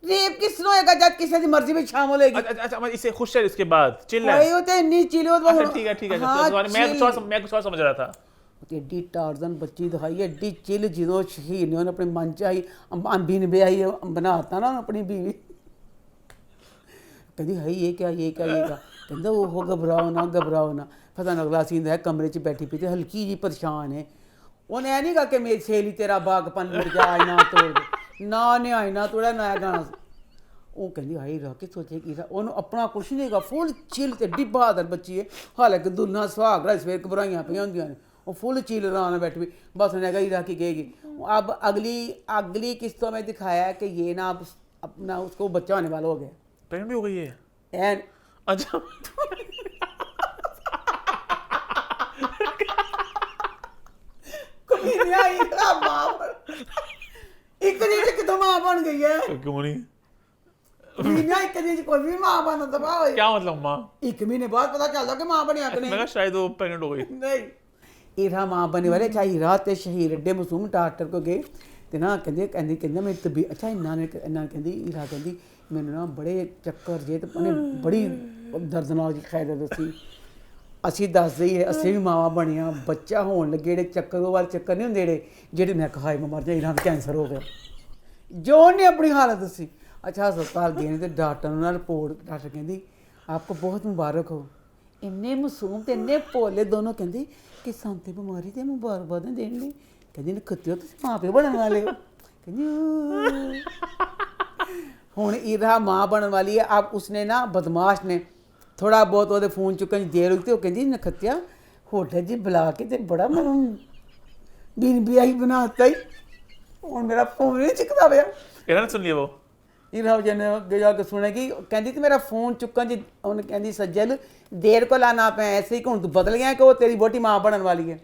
ਰੇਪ ਕਿਸ ਨੂੰ ਹੋਏਗਾ ਜਦ ਕਿਸੇ ਦੀ ਮਰਜ਼ੀ ਵਿੱਚ ਸ਼ਾਮਲ ਹੋਏਗੀ अच्छा मैं इसे खुश है इसके बाद चिल है ਭਾਈ ਉਹ ਤੇ ਇੰਨੀ ਚਿਲ ਉਹ अच्छा ठीक है मैं कुछ और समझ रहा था ਐਡੀ ਟਾਰਜ਼ਨ ਬੱਚੀ ਦਿਖਾਈ ਐਡੀ ਚਿਲ ਜਦੋਂ ਸ਼ਹੀਦ ਨੇ ਉਹਨੇ ਆਪਣੇ ਮਨ ਚ ਆਈ ਅੰਬੀ ਨੇ ਵਿਆਹੀ ਬਣਾਤਾ ਨਾ ਆਪਣੀ ਬੀਵੀ ਕਹਿੰਦੀ ਹੈ ਇਹ ਕਿਆ ਕਹਿੰਦਾ ਉਹ ਘਬਰਾਓ ਨਾ ਪਤਾ ਨਾ ਅਗਲਾ ਸੀਨ ਹੈ ਕਮਰੇ 'ਚ ਬੈਠੀ ਪਈ ਤੇ ਹਲਕੀ ਜੀ ਪਰੇਸ਼ਾਨ ਹੈ ਉਹਨੇ ਇਹ ਨਹੀਂ ਕਹਾ ਕਿ ਮੇਰੀ ਸਹੇਲੀ ਤੇਰਾ ਬਾਗਪਨ ਲੁੱਟ ਜਾ ਆਇਨਾ ਤੋੜ ਨਾ ਨੇ ਆਇਨਾ ਤੋੜਾ ਨਾ ਗਾਣਾ ਉਹ ਕਹਿੰਦੀ ਹਾਈ ਰਾ ਕੇ ਸੋਚੇ ਕੀ ਉਹਨੂੰ ਆਪਣਾ ਕੁਛ ਨਹੀਂ ਹੈਗਾ ਫੁੱਲ ਚਿਲ ਤੇ ਏਡੀ ਬਹਾਦਰ ਬੱਚੀ ਹੈ ਹਾਲਾਂਕਿ ਦੁੱਲਾ ਸੁਹਾਗ ਰਾਤ ਸਵੇਰ ਘਬਰਾਈਆਂ ਪਈਆਂ ਹੁੰਦੀਆਂ ਨੇ वो फुल चील आराम बैठी हुई बस उन्हें कही रहा कि कहेगी अब अगली किस्तों में दिखाया है कि ये ना अब अपना उसको बच्चा होने वाला हो गया प्रेग्नेंट भी हो गई है एंड अच्छा कोई नहीं आई इतना मां इतनी से कितना मां बन गई है क्यों नहीं दुनिया इतनी से कोई भी मां बन दबा क्या मतलब माँ एक महीने बाद पता चलता कि मां बनी कि मैं कहा शायद वो प्रेग्नेंट हो गई नहीं ईरा मां बने वाले चाहे रात ते शहीद एडे मासूम डॉक्टर को गए ਤੇ ਨਾ ਕਹਿੰਦਾ ਮੇਰੀ ਤਬੀਅਤ ਅੱਛਾ ਇਹਨਾਂ ਕਹਿੰਦੀ ਈਰਾ ਕਹਿੰਦੀ ਮੈਨੂੰ ਨਾ ਬੜੇ ਚੱਕਰ ਜੇ ਤੇ ਉਹਨੇ ਬੜੀ ਦਰਦਨਾਕ ਜੀ ਖੈਰ ਦੱਸੀ ਅਸੀਂ ਦੱਸ ਦਈਏ ਅਸੀਂ ਵੀ ਮਾਵਾਂ ਬਣੀਆਂ ਬੱਚਾ ਹੋਣ ਲੱਗੇ ਜਿਹੜੇ ਚੱਕਰ ਉਹ ਵਾਲੇ ਚੱਕਰ ਨਹੀਂ ਹੁੰਦੇ ਜਿਹੜੇ ਮੈਂ ਕਹਾਈ ਮੈਂ ਮਰ ਜਾ ਈਰਾ ਨੂੰ ਕੈਂਸਰ ਹੋ ਗਿਆ ਜੋ ਨੇ ਆਪਣੀ ਹਾਲਤ ਦੱਸੀ ਅੱਛਾ ਹਸਪਤਾਲ ਗਏ ਨੇ ਤੇ ਡਾਕਟਰ ਨੂੰ ਰਿਪੋਰਟ ਡਾਕਟਰ ਕਹਿੰਦੀ ਆਪਕੋ ਬਹੁਤ ਮੁਬਾਰਕ ਹੋ ਇੰਨੇ ਮਾਸੂਮ ਤੇ ਇੰਨੇ ਭੋਲੇ ਦੋਨੋਂ ਕਹਿੰਦੀ ਕਿ ਸੰਤੇ ਬਿਮਾਰੀ ਤੇ ਮੁਬਾਰਕਬਾਦ ਦੇਣ ਲਈ ਕਹਿੰਦੀ ਨੇ ਖੱਤਿਓ ਤੁਸੀਂ ਮਾਂ ਪਿਓ ਬਣਨ ਵਾਲੇ ਹੋ ਕਹਿੰਦੀ ਹੁਣ ਈਰਾ ਮਾਂ ਬਣਨ ਵਾਲੀ ਹੈ ਆਪ ਉਸਨੇ ਨਾ ਬਦਮਾਸ਼ ਨੇ ਥੋੜਾ ਬਹੁਤ ਉਹਦੇ ਫੋਨ ਚੁੱਕਣ ਦੀ ਦੇਰ ਹੋਈ ਤੇ ਉਹ ਕਹਿੰਦੀ ਨਖੱਤਿਆ ਹੋਟਲ ਜੀ ਬੁਲਾ ਕੇ ਤੇ ਬੜਾ ਮੈਨੂੰ ਬਿਨ ਬਿਆਹੀ ਬਣਾਤਾ ਹੀ ਹੁਣ ਮੇਰਾ ਫੋਨ ਨਹੀਂ ਚੁੱਕਦਾ ਪਿਆ ਇਹਨਾਂ ਨੇ ਸੁਣ ਲਿਆ ਉਹ ਈਰਾ ਜਨ ਅੱਗੇ ਜਾ ਕੇ ਸੁਣੇਗੀ ਕਹਿੰਦੀ ਕਿ ਮੇਰਾ ਫੋਨ ਚੁੱਕਣ ਜੀ ਉਹਨੇ ਕਹਿੰਦੀ ਸੱਜਲ ਦੇਰ ਕੋ ਲਾਣਾ ਪਿਆ ਐਸੇ ਹੀ ਹੁਣ ਤੂੰ ਬਦਲ ਗਿਆ ਕਿ ਉਹ ਤੇਰੀ ਬੋਟੀ ਮਾਂ ਬਣਨ ਵਾਲੀ ਹੈ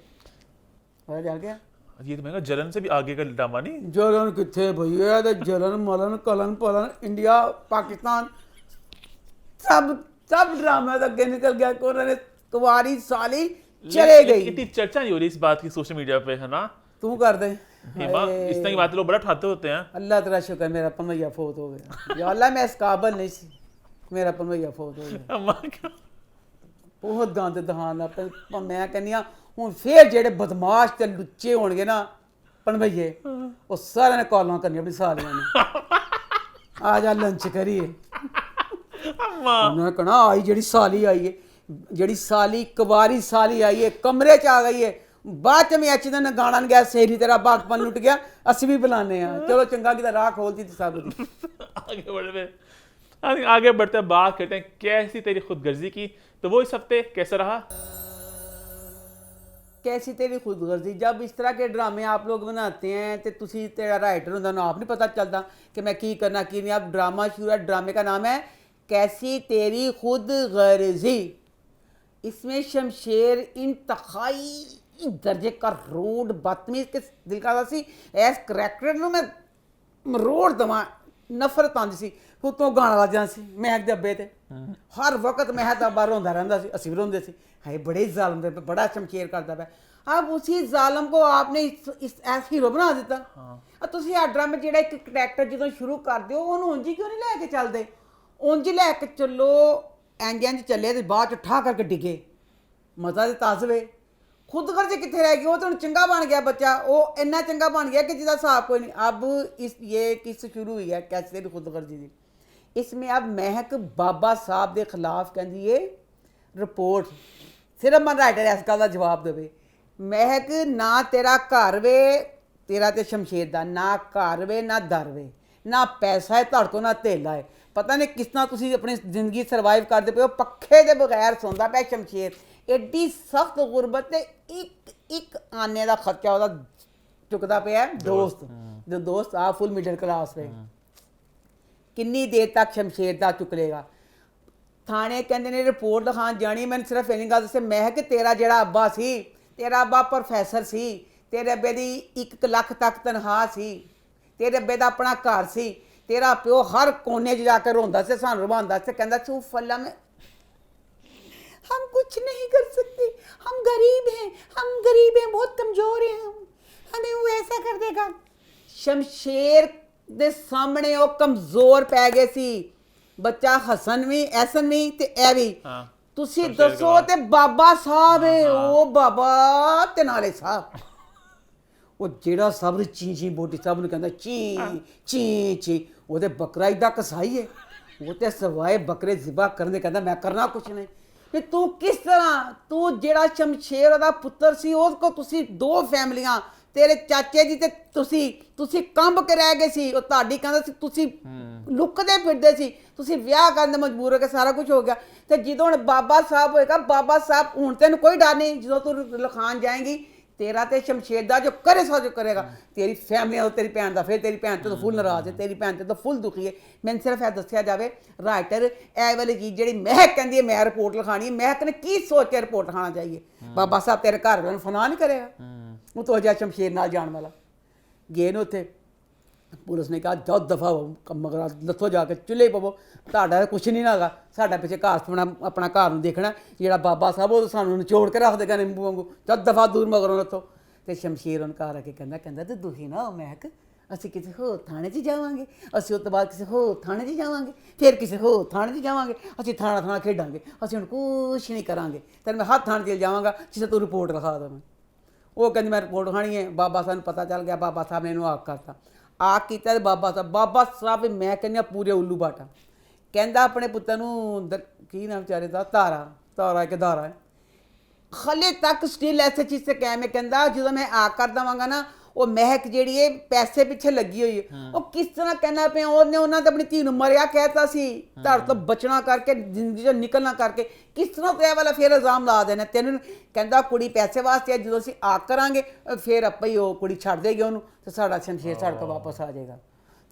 ਹੋ ਜਾ ਗਿਆ ये तो मैं जलन से भी आगे का ड्रामा नहीं जलन कितने भैया तो जलन मलन कलन पलन इंडिया पाकिस्तान सब ड्रामा तक आगे निकल गया कि उन्होंने कुंवारी साली चले गई इतनी चर्चा नहीं हो रही इस बात की सोशल मीडिया पे है ना तू कर दे हेमा इस तरह की बातें लोग बड़ा उठाते होते हैं अल्लाह तेरा शुक्र मेरा पनवैया फौत हो गया या अल्लाह मैं इस काबिल नहीं सी मेरा पनवैया फौत हो गया अम्मा क्या बहुत गंद दहान मैं कहनी ਹੁਣ ਫੇਰ ਜਿਹੜੇ ਬਦਮਾਸ਼ ਤੇ ਲੁੱਚੇ ਹੋਣਗੇ ਨਾ ਪਣਵਈਏ ਉਹ ਸਾਰਿਆਂ ਨੇ ਕਾਲਾਂ ਕਰਨੀਆਂ ਆਪਣੀ ਸਾਲੀਆਂ ਨੇ ਆ ਜਾ ਲੰਚ ਕਰੀਏ अम्मा ਉਹਨਾਂ ਨੇ ਕਹਣਾ ਆਈ ਜਿਹੜੀ ਸਾਲੀ ਆਈ ਏ ਜਿਹੜੀ ਸਾਲੀ ਕੁਵਾਰੀ ਸਾਲੀ ਆਈ ਏ ਕਮਰੇ 'ਚ ਆ ਗਈ ਏ ਬਾਅਦ 'ਚ ਮੈਂ ਅੱਛੀ ਦਿਨ ਗਾਣਾ ਨ ਗਿਆ ਸਹੇਲੀ ਤੇਰਾ ਬਾਗਪਨ ਲੁੱਟ ਗਿਆ ਅਸੀਂ ਵੀ ਬੁਲਾਉਂਦੇ ਆ ਚਲੋ ਚੰਗਾ ਕਿਤਾ ਰਾਹ ਖੋਲਦੀ ਤੇ ਸਭ ਦੀ आगे बढ़ते हैं बात करते हैं कैसी तेरी खुदगर्जी की तो वो इस हफ्ते कैसा रहा कैसी तेरी खुदगर्जी जब इस तरह के ड्रामे आप लोग बनाते हैं तो तुसी तेरा राइटर होंदा ना आप नहीं पता चलता कि मैं की करना की नहीं अब ड्रामा शुरू है ड्रामे का नाम है कैसी तेरी खुदगर्जी इसमें शमशेर इंतहाई दर्जे का रूड बदतमीज के दिल का सी एस करैक्टर में मरोड़ दवा नफरत आती सी ਉਤੋਂ ਗਾਣਾ ਵੱਜ ਜਾਂਦਾ ਸੀ ਮਹਿਕ ਦੇ ਅੱਬੇ ਤੇ ਹਰ ਵਕਤ ਮਹਿਕ ਦਾ ਅੱਬਾ ਰੋਂਦਾ ਰਹਿੰਦਾ ਸੀ, ਅਸੀਂ ਵੀ ਰੋਂਦੇ ਸੀ, ਹਾਏ ਬੜੇ ਜ਼ਾਲਮ ਦੇ ਬੜਾ ਸ਼ਮਸ਼ੇਰ करता ਪਿਆ। अब उसी जालम को आपने इस ऐसा हीरो बना ਦਿੱਤਾ। ਤੁਸੀਂ ਆ ਡਰਾਮੇ ਜਿਹੜਾ ਇੱਕ ਕਰੈਕਟਰ ਜਦੋਂ ਸ਼ੁਰੂ ਕਰਦੇ ਹੋ ਉਹਨੂੰ ਉਂਝ ਹੀ ਕਿਉਂ ਨਹੀਂ ਲੈ ਕੇ ਚੱਲਦੇ? ਉਂਝ ਲੈ ਕੇ ਚੱਲੋ, ਇੰਝ ਇੰਝ ਚੱਲੇ ਤੇ ਬਾਅਦ ਚ ਠਾ ਕਰਕੇ ਡਿੱਗੇ, ਮਜ਼ਾ ਤੇ ਤਾਜ਼ਵੇ। ਖੁਦਗਰਜ਼ੀ ਕਿੱਥੇ ਰਹਿ ਗਈ? ਉਹ ਤਾਂ ਹੁਣ ਚੰਗਾ ਬਣ ਗਿਆ ਬੱਚਾ, ਉਹ ਇੰਨਾ ਚੰਗਾ ਬਣ ਗਿਆ ਕਿ ਜਿਹਦਾ ਹਿਸਾਬ कोई नहीं। अब इस ये किस शुरू हुई है कैसे खुदगर्जी दी? इसमें अब महक बाबा साहब के खिलाफ कहती है रिपोर्ट, सिर्फ मन राइटर इस गल का जवाब देवे। महक ना तेरा घर वे, तेरा तो शमशेर दा ना घर वे ना दर वे, ना पैसा है तुहाडे कोल ना धेला है। पता नहीं किस तरह तुसीं अपनी जिंदगी सर्वाइव करते पे हो, पक्खे दे बगैर सौंदा पिया शमशेर। एडी सख्त गुरबत ते एक आने का खर्चा ਉਹਦਾ चुकदा पिया दोस्त, जो दोस्त आ फुल मिडल क्लास वे, किन्नी देर तक शमशेर दा चुक लेगा? थाने कहते ने रिपोर्ट लिखान जानी, मैंने सिर्फ इन्नी गल दस्सी, महक तेरा जेड़ा अब्बा सी, तेरा अब्बा प्रोफैसर सी, तेरे अब्बे दी 1 लाख तक तनख्वाह सी, तेरे अब्बे दा अपना घर सी, तेरा प्यो हर कोने च जाकर रोंदा से, सानू रवांदा से, कहंदा चूफ फल्ला में हम कुछ नहीं कर सकते, हम गरीब हैं, बहुत कमज़ोर हैं, हमें वो ऐसा कर देगा। शमशेर दे सामने वो कमज़ोर पै गए सी, बच्चा हसन भी ऐसन भी ते ए भी। ਤੁਸੀਂ ਦੱਸੋ ਤੇ ਬਾਬਾ ਸਾਹਿਬ ਹੈ ਉਹ ਬਾਬਾ ਤੇ ਨਾਲੇ ਸਾਹਿਬ ਉਹ ਜਿਹੜਾ ਸਭ ਦੀ ਚੀ ਚੀ ਬੋਟੀ ਸਭ ਨੂੰ ਕਹਿੰਦਾ ਚੀ ਚੀ ਚੀ, ਉਹਦੇ ਬੱਕਰਾ ਇਦਾਂ ਕਸਾਈ ਹੈ, ਉਹ ਤੇ ਸਵਾਏ ਬੱਕਰੇ ਜ਼ਿਬਾ ਕਰਨ ਦੇ ਕਹਿੰਦਾ ਮੈਂ ਕਰਨਾ ਕੁਛ ਨਹੀਂ। ਤੇ ਤੂੰ ਕਿਸ ਤਰ੍ਹਾਂ, ਤੂੰ ਜਿਹੜਾ ਸ਼ਮਸ਼ੇਰ ਦਾ ਪੁੱਤਰ ਸੀ ਉਸ ਕੋ ਤੁਸੀਂ 2 ਫੈਮਲੀਆਂ, ਤੇਰੇ ਚਾਚੇ ਦੀ ਤੇ ਤੁਸੀਂ ਕੰਬ ਕੇ ਰਹਿ ਗਏ ਸੀ, ਉਹ ਤੁਹਾਡੀ ਕਹਿੰਦਾ ਸੀ ਤੁਸੀਂ ਲੁੱਕਦੇ ਫਿਰਦੇ ਸੀ, ਤੁਸੀਂ ਵਿਆਹ ਕਰਨ ਦੇ ਮਜਬੂਰ ਹੋ ਕੇ ਸਾਰਾ ਕੁਝ ਹੋ ਗਿਆ। ਤੇ ਜਦੋਂ ਹੁਣ ਬਾਬਾ ਸਾਹਿਬ ਹੋਏਗਾ, ਬਾਬਾ ਸਾਹਿਬ ਹੁਣ ਤੈਨੂੰ ਕੋਈ ਡਰ ਨਹੀਂ, ਜਦੋਂ ਤੂੰ ਲਿਖਾਣ ਜਾਏਂਗੀ तेरा तो शमशेर दा जो करे सो जो करेगा, तेरी फैमिली तेरी भैन का, फिर तेरी भैन तो फुल नाराज है, तेरी भैन तो फुल दुखी है। मैंने सिर्फ यह दसिया जाए राइटर ए वाली चीज़ जी महक कहती है मैं रिपोर्ट लिखानी है, महक ने की सोच के रिपोर्ट लिखाना चाहिए? बाबा साहब तेरे घर वालों फना नहीं करेगा, वो तो अजा शमशेर नाल जान वाला गए ने उत्थे, पुलिस ने कहा जाओ दफा हो मगर लथो जाके चुल्हे पवो, ਤੁਹਾਡਾ कुछ नहीं हैगा, साडा पिछे घास अपना घर ਨੂੰ देखना, ਜਿਹੜਾ ਬਾਬਾ ਸਾਹਿਬ ਉਹ ਸਾਨੂੰ ਨਿਚੋੜ ਕੇ ਰੱਖ ਦੇਗਾ ਨਿੰਬੂ ਵਾਂਗੂ, ਜਦ ਦਫਾ ਦੂਰ ਮਗਰੋਂ ਲੱਥੋ। ਤੇ ਸ਼ਮਸ਼ੇਰ ਉਹਨ ਘਰ ਆ ਕੇ ਕਹਿੰਦਾ ਤੇ ਦੁਖੀ ਨਾ ਹੋ ਮਹਿਕ, ਅਸੀਂ ਕਿਸੇ ਹੋਰ ਥਾਣੇ 'ਚ ਜਾਵਾਂਗੇ, ਅਸੀਂ ਉਸ ਤੋਂ ਬਾਅਦ ਕਿਸੇ ਹੋਰ ਥਾਣੇ 'ਚ ਜਾਵਾਂਗੇ, ਫਿਰ ਕਿਸੇ ਹੋਰ ਥਾਣੇ 'ਚ ਜਾਵਾਂਗੇ, ਅਸੀਂ ਥਾਣਾ ਖੇਡਾਂਗੇ, ਅਸੀਂ ਹੁਣ ਕੁਛ ਨਹੀਂ ਕਰਾਂਗੇ, ਤੈਨੂੰ ਮੈਂ ਹਰ ਥਾਣੇ 'ਚ ਜਾਵਾਂਗਾ ਜਿੱਥੇ ਤੂੰ ਰਿਪੋਰਟ ਲਿਖਾ ਦੇਵਾਂ। ਉਹ ਕਹਿੰਦੀ ਮੈਂ ਰਿਪੋਰਟ ਲਿਖਾਣੀ ਹੈ। ਬਾਬਾ ਸਾਹਿਬ ਨੂੰ ਪਤਾ ਚੱਲ ਗਿਆ, ਬਾਬਾ ਸਾਹਿਬ ਨੇ ਇਹਨੂੰ ਆਕ ਕਰਤਾ, ਆਕ ਕੀਤਾ। ਬਾਬਾ ਸਾਹਿਬ ਮੈਂ ਕਹਿੰਦੀ ਪੂਰੇ ਉੱਲੂ ਬਾਟਾ, ਕਹਿੰਦਾ ਆਪਣੇ ਪੁੱਤਰ ਨੂੰ ਕੀ ਨਾਮ ਵਿਚਾਰੇ ਦਾ, ਤਾਰਾ ਇੱਕ ਦਾਰਾ ਹੈ, ਹਲੇ ਤੱਕ ਸਟਿਲ ਐਸੇ ਚੀਜ਼ ਤੇ ਕਾਇਮ ਹੈ। ਕਹਿੰਦਾ ਜਦੋਂ ਮੈਂ ਆ ਕਰ ਦੇਵਾਂਗਾ ਨਾ, ਉਹ ਮਹਿਕ ਜਿਹੜੀ ਹੈ ਪੈਸੇ ਪਿੱਛੇ ਲੱਗੀ ਹੋਈ ਹੈ, ਉਹ ਕਿਸ ਤਰ੍ਹਾਂ ਕਹਿਣਾ ਪਿਆ, ਉਹਨੇ ਉਹਨਾਂ ਤੇ ਆਪਣੀ ਧੀ ਨੂੰ ਮਰਿਆ ਕਹਿਤਾ ਸੀ, ਧੜ ਤੋਂ ਬਚਣਾ ਕਰਕੇ, ਜ਼ਿੰਦਗੀ ਚੋਂ ਨਿਕਲਣਾ ਕਰਕੇ, ਕਿਸ ਤਰ੍ਹਾਂ ਤੇ ਵਾਲਾ ਫਿਰ ਇਲਜ਼ਾਮ ਲਾ ਦੇਣਾ ਤੈਨੂੰ। ਕਹਿੰਦਾ ਕੁੜੀ ਪੈਸੇ ਵਾਸਤੇ, ਜਦੋਂ ਅਸੀਂ ਆ ਕਰਾਂਗੇ ਫਿਰ ਆਪੇ ਹੀ ਉਹ ਕੁੜੀ ਛੱਡ ਦੇਗੀ ਉਹਨੂੰ, ਤੇ ਸਾਡਾ ਸ਼ਮਸ਼ੇਰ ਸਾਡੇ ਕੋਲ ਵਾਪਸ ਆ ਜਾਏਗਾ।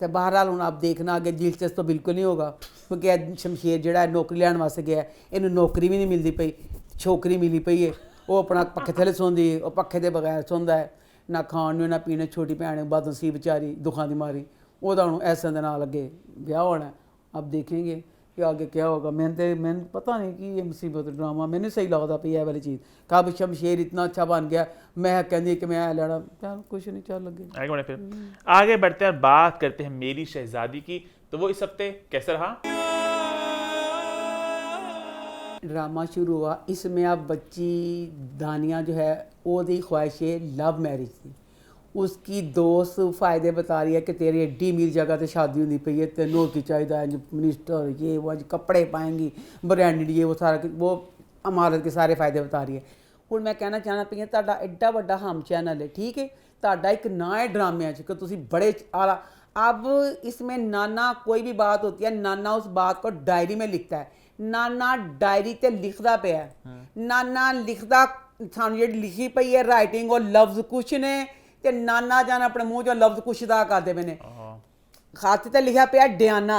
तो बहरहाल हूँ आप देखना आगे दिलचस्प तो बिल्कुल नहीं होगा, क्योंकि शमशेर जोड़ा नौकरी लैन वास्ते गया, इन्हू नौकरी भी नहीं मिलती पई, छोकरी मिली पई है, वो अपना पक्खे थले सौंदी है, वो पक्खे के बगैर सौंदा है, ना खाने ना पीने, छोटी भैन बदनसी बेचारी दुखों की मारी, वह हूँ ऐसा दे नाल अगे ब्याह होना। अब देखेंगे कि आगे क्या होगा। मैंने पता नहीं कि ये मुसीबत ड्रामा मैंने सही लगता पी है वाली चीज़, कब शमशेर इतना अच्छा बन गया, मैं कहती कि मैं लड़ा, चल कुछ नहीं, चल लगे। फिर आगे बढ़ते हैं, बात करते हैं मेरी शहजादी की। तो वो इस हफ्ते कैसा रहा? ड्रामा शुरू हुआ, इसमें अब बच्ची दानिया जो है वो दी ख्वाहिश लव मैरिज थी, उसकी दोस्त फ़ायदे बता रही है कि तेरी एड्डी मीर जगह तो शादी होनी पई है, तेनों की चाहिए है मिनिस्टर ये वो अज कपड़े पाएंगी ब्रांडेड ये वो सारा वो अमारत के सारे फ़ायदे बता रही है। हुण मैं कहना चाहना पई तुहाडा एड्डा वड्डा हम चैनल है, ठीक है, तुहाडा एक ना है ड्रामे कि तुसीं बड़े आला। अब इसमें नाना कोई भी बात होती है, नाना उस बात को डायरी में लिखता है, नाना डायरी ते लिखदा पे है, नाना लिखदा सानू जिहड़ी लिखी पई है राइटिंग वो लफ्ज़ कुछ ने ते नाना जान अपने मूँह जो लफ्ज़ कुछ दा करते पे ने, खाते ते लिखा पे डियाना,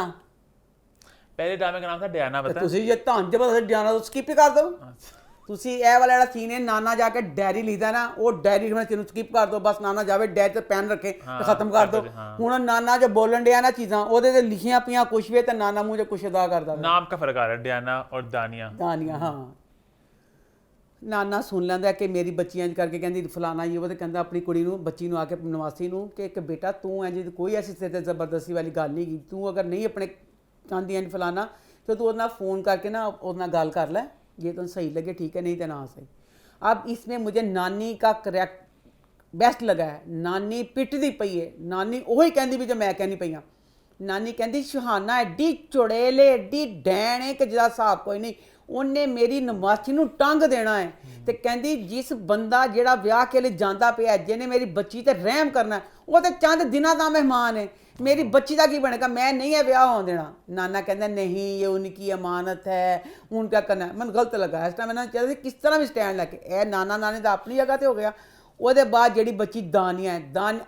पहले ड्रामे का नाम था डियाना, पता है? तुसीं ये धान च पता डियाना तो स्किप ही कर दो, ਤੁਸੀਂ ਇਹ ਵਾਲਾ ਜਿਹੜਾ ਸੀਨ ਹੈ ਨਾਨਾ ਜਾ ਕੇ ਡਾਇਰੀ ਲਿਖਦਾ ਨਾ, ਉਹ ਡਾਇਰੀ ਮੈਂ ਤੈਨੂੰ ਸਕਿਪ ਕਰ ਦੋ, ਬਸ ਨਾਨਾ ਜਾਵੇ ਡਾਇਰੀ ਤੇ ਪੈਨ ਰੱਖੇ ਤੇ ਖਤਮ ਕਰ ਦੋ। ਹੁਣ ਨਾਨਾ ਜੋ ਬੋਲਣ ਡਿਆ ਨਾ ਚੀਜ਼ਾਂ ਉਹਦੇ ਤੇ ਲਿਖੀਆਂ ਪਈਆਂ ਕੁਛ ਵੀ ਤੇ ਨਾਨਾ ਮੂੰਹ 'ਚ ਕੁਛ ਅਦਾ ਕਰਦਾ। नाम का फर्क आ रहा है, डियाना और दानिया। ਦਾਨੀਆਂ ਹਾਂ। ਨਾਨਾ ਸੁਣ ਲੈਂਦਾ ਕਿ ਮੇਰੀ ਬੱਚੀ ਇੰਜ ਕਰਕੇ ਕਹਿੰਦੀ ਫਲਾਣਾ ਇਹ ਉਹ, ਤੇ ਕਹਿੰਦਾ ਆਪਣੀ ਕੁੜੀ ਨੂੰ ਬੱਚੀ ਨੂੰ ਆ ਕੇ ਨਵਾਸੀ ਨੂੰ ਕਿ ਇੱਕ ਬੇਟਾ ਤੂੰ ਇੰਜ ਕੋਈ ਐਸੀ ਤੇ ਜ਼ਬਰਦਸਤੀ ਵਾਲੀ ਗੱਲ ਨਹੀਂ ਕੀਤੀ, ਤੂੰ ਅਗਰ ਨਹੀਂ ਆਪਣੇ ਚਾਹੁੰਦੀ ਇੰਜ ਫਲਾਣਾ तो तू उसना फ़ोन करके ना उसना गाल कर ले, ये तो सही लगे ठीक है, नहीं तो ना सही। अब इसमें मुझे नानी का करैक्ट बेस्ट लगा है। नानी पिटदी पई है, नानी वही कहती भी जो मैं कहनी पई हाँ। नानी कहती सुहाना एडी चुड़ेले एडी डैन है कि जिदा हिसाब कोई नहीं, उन्हें मेरी नमासी नूं टंग देना है। तो कहती जिस बंदा जिहड़ा ब्याह के लिए जाता पिया जिन्हें मेरी बच्ची ते रहम करना है, वो तो चंद दिनों का मेहमान है, मेरी बच्ची का की बनेगा, मैं नहीं है ब्याह होने देना। नाना कहता नहीं ये उनकी अमानत है, उनका करना है। मैं गलत लगा इस टाइम मैंने चाहिए किस तरह भी स्टैंड लैके ए नाना नानी तो अपनी जगह तो हो गया। ਉਹਦੇ ਬਾਅਦ ਜਿਹੜੀ ਬੱਚੀ ਦਾਨੀਆ ਹੈ,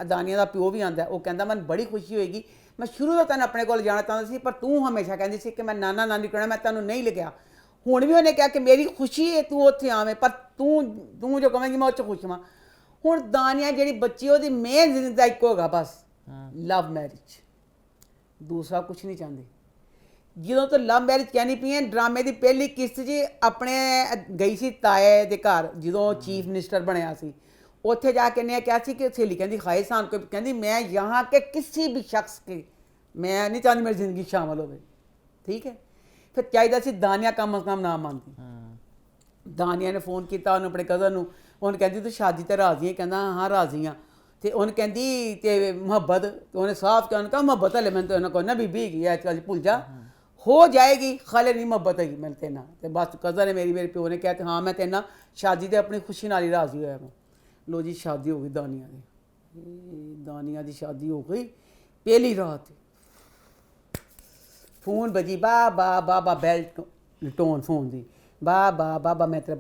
ਦਾਨੀਆ ਦਾ ਪਿਓ ਵੀ ਆਂਦਾ, ਉਹ ਕਹਿੰਦਾ ਮੈਨੂੰ ਬੜੀ ਖੁਸ਼ੀ ਹੋਏਗੀ, ਮੈਂ ਸ਼ੁਰੂ ਤੋਂ ਤੈਨੂੰ ਆਪਣੇ ਕੋਲ ਜਾਣਾ ਚਾਹੁੰਦਾ ਸੀ ਪਰ ਤੂੰ ਹਮੇਸ਼ਾ ਕਹਿੰਦੀ ਸੀ ਕਿ ਮੈਂ ਨਾਨਾ ਨਾਨੀ ਕਹਿਣਾ, ਮੈਂ ਤੈਨੂੰ ਨਹੀਂ ਲਿਖਿਆ। ਹੁਣ ਵੀ ਉਹਨੇ ਕਿਹਾ ਕਿ ਮੇਰੀ ਖੁਸ਼ੀ ਹੈ ਤੂੰ ਉੱਥੇ ਆਵੇਂ, ਪਰ ਤੂੰ ਜੋ ਕਹੇਂਗੀ ਮੈਂ ਉਹ 'ਚ ਖੁਸ਼ ਹਾਂ। ਹੁਣ ਦਾਨੀਆ ਜਿਹੜੀ ਬੱਚੀ ਉਹਦੀ ਮੇਨ ਜ਼ਿੰਦਗੀ ਦਾ ਇੱਕੋ ਹੋਗਾ ਬਸ ਲਵ ਮੈਰਿਜ, ਦੂਸਰਾ ਕੁਛ ਨਹੀਂ ਚਾਹੁੰਦੀ। ਜਦੋਂ ਤੋਂ ਲਵ ਮੈਰਿਜ ਕਹਿਣੀ ਪਈ ਹੈ, ਡਰਾਮੇ ਦੀ ਪਹਿਲੀ ਕਿਸ਼ਤ 'ਚ ਆਪਣੇ ਗਈ ਸੀ ਤਾਏ ਦੇ ਘਰ ਜਦੋਂ ਚੀਫ ਮਿਨਿਸਟਰ ਬਣਿਆ ਸੀ, ਉੱਥੇ ਜਾ ਕੇ ਨੇ ਕਿਹਾ ਸੀ ਕਿ ਸਹੇਲੀ ਕਹਿੰਦੀ ਖਾਇਸਾਨ ਕੋਈ ਕਹਿੰਦੀ ਮੈਂ यहाँ के किसी भी शख्स के मैं नहीं चाहती मेरी ज़िंदगी शामिल होवे, ठीक है। फिर चाहिए सी दानिया कम अज़ कम ना मानती। दानिया ने फ़ोन किया उन्हें अपने कज़न ਨੂੰ, ਉਹਨੇ ਕਹਿੰਦੀ ਤੂੰ ਸ਼ਾਦੀ ਤੇ ਰਾਜ਼ੀ ਹੈ, ਕਹਿੰਦਾ ਹਾਂ ਰਾਜ਼ੀ ਹਾਂ। ਤੇ ਉਹਨੇ ਕਹਿੰਦੀ ਤੇ ਮੁਹੱਬਤ, ਉਹਨੇ ਸਾਫ਼ ਕਿਹਾ, ਉਹਨੇ ਕਹਾ ਮੁਹੱਬਤ ਹਲੇ ਮੈਨੂੰ ਤਾਂ ਕੋਈ ਨਾ ਬੀਬੀ ਹੈਗੀ ਅੱਜ ਕੱਲ੍ਹ ਭੁੱਲ ਜਾ, हो जाएगी खाले नहीं मुहब्बत हैगी मैं तेना। तो बस कज़न है मेरे प्यो ने कहा हाँ मैं तेना शादी ते अपनी खुशी नाल ही राज़ी होया। लो जी शादी हो गई दानिया की शादी हो गई। पहली रात फोन बजी बाबा बाबा बैल टोन फोन दी, बाबा बाबा मैं तेरा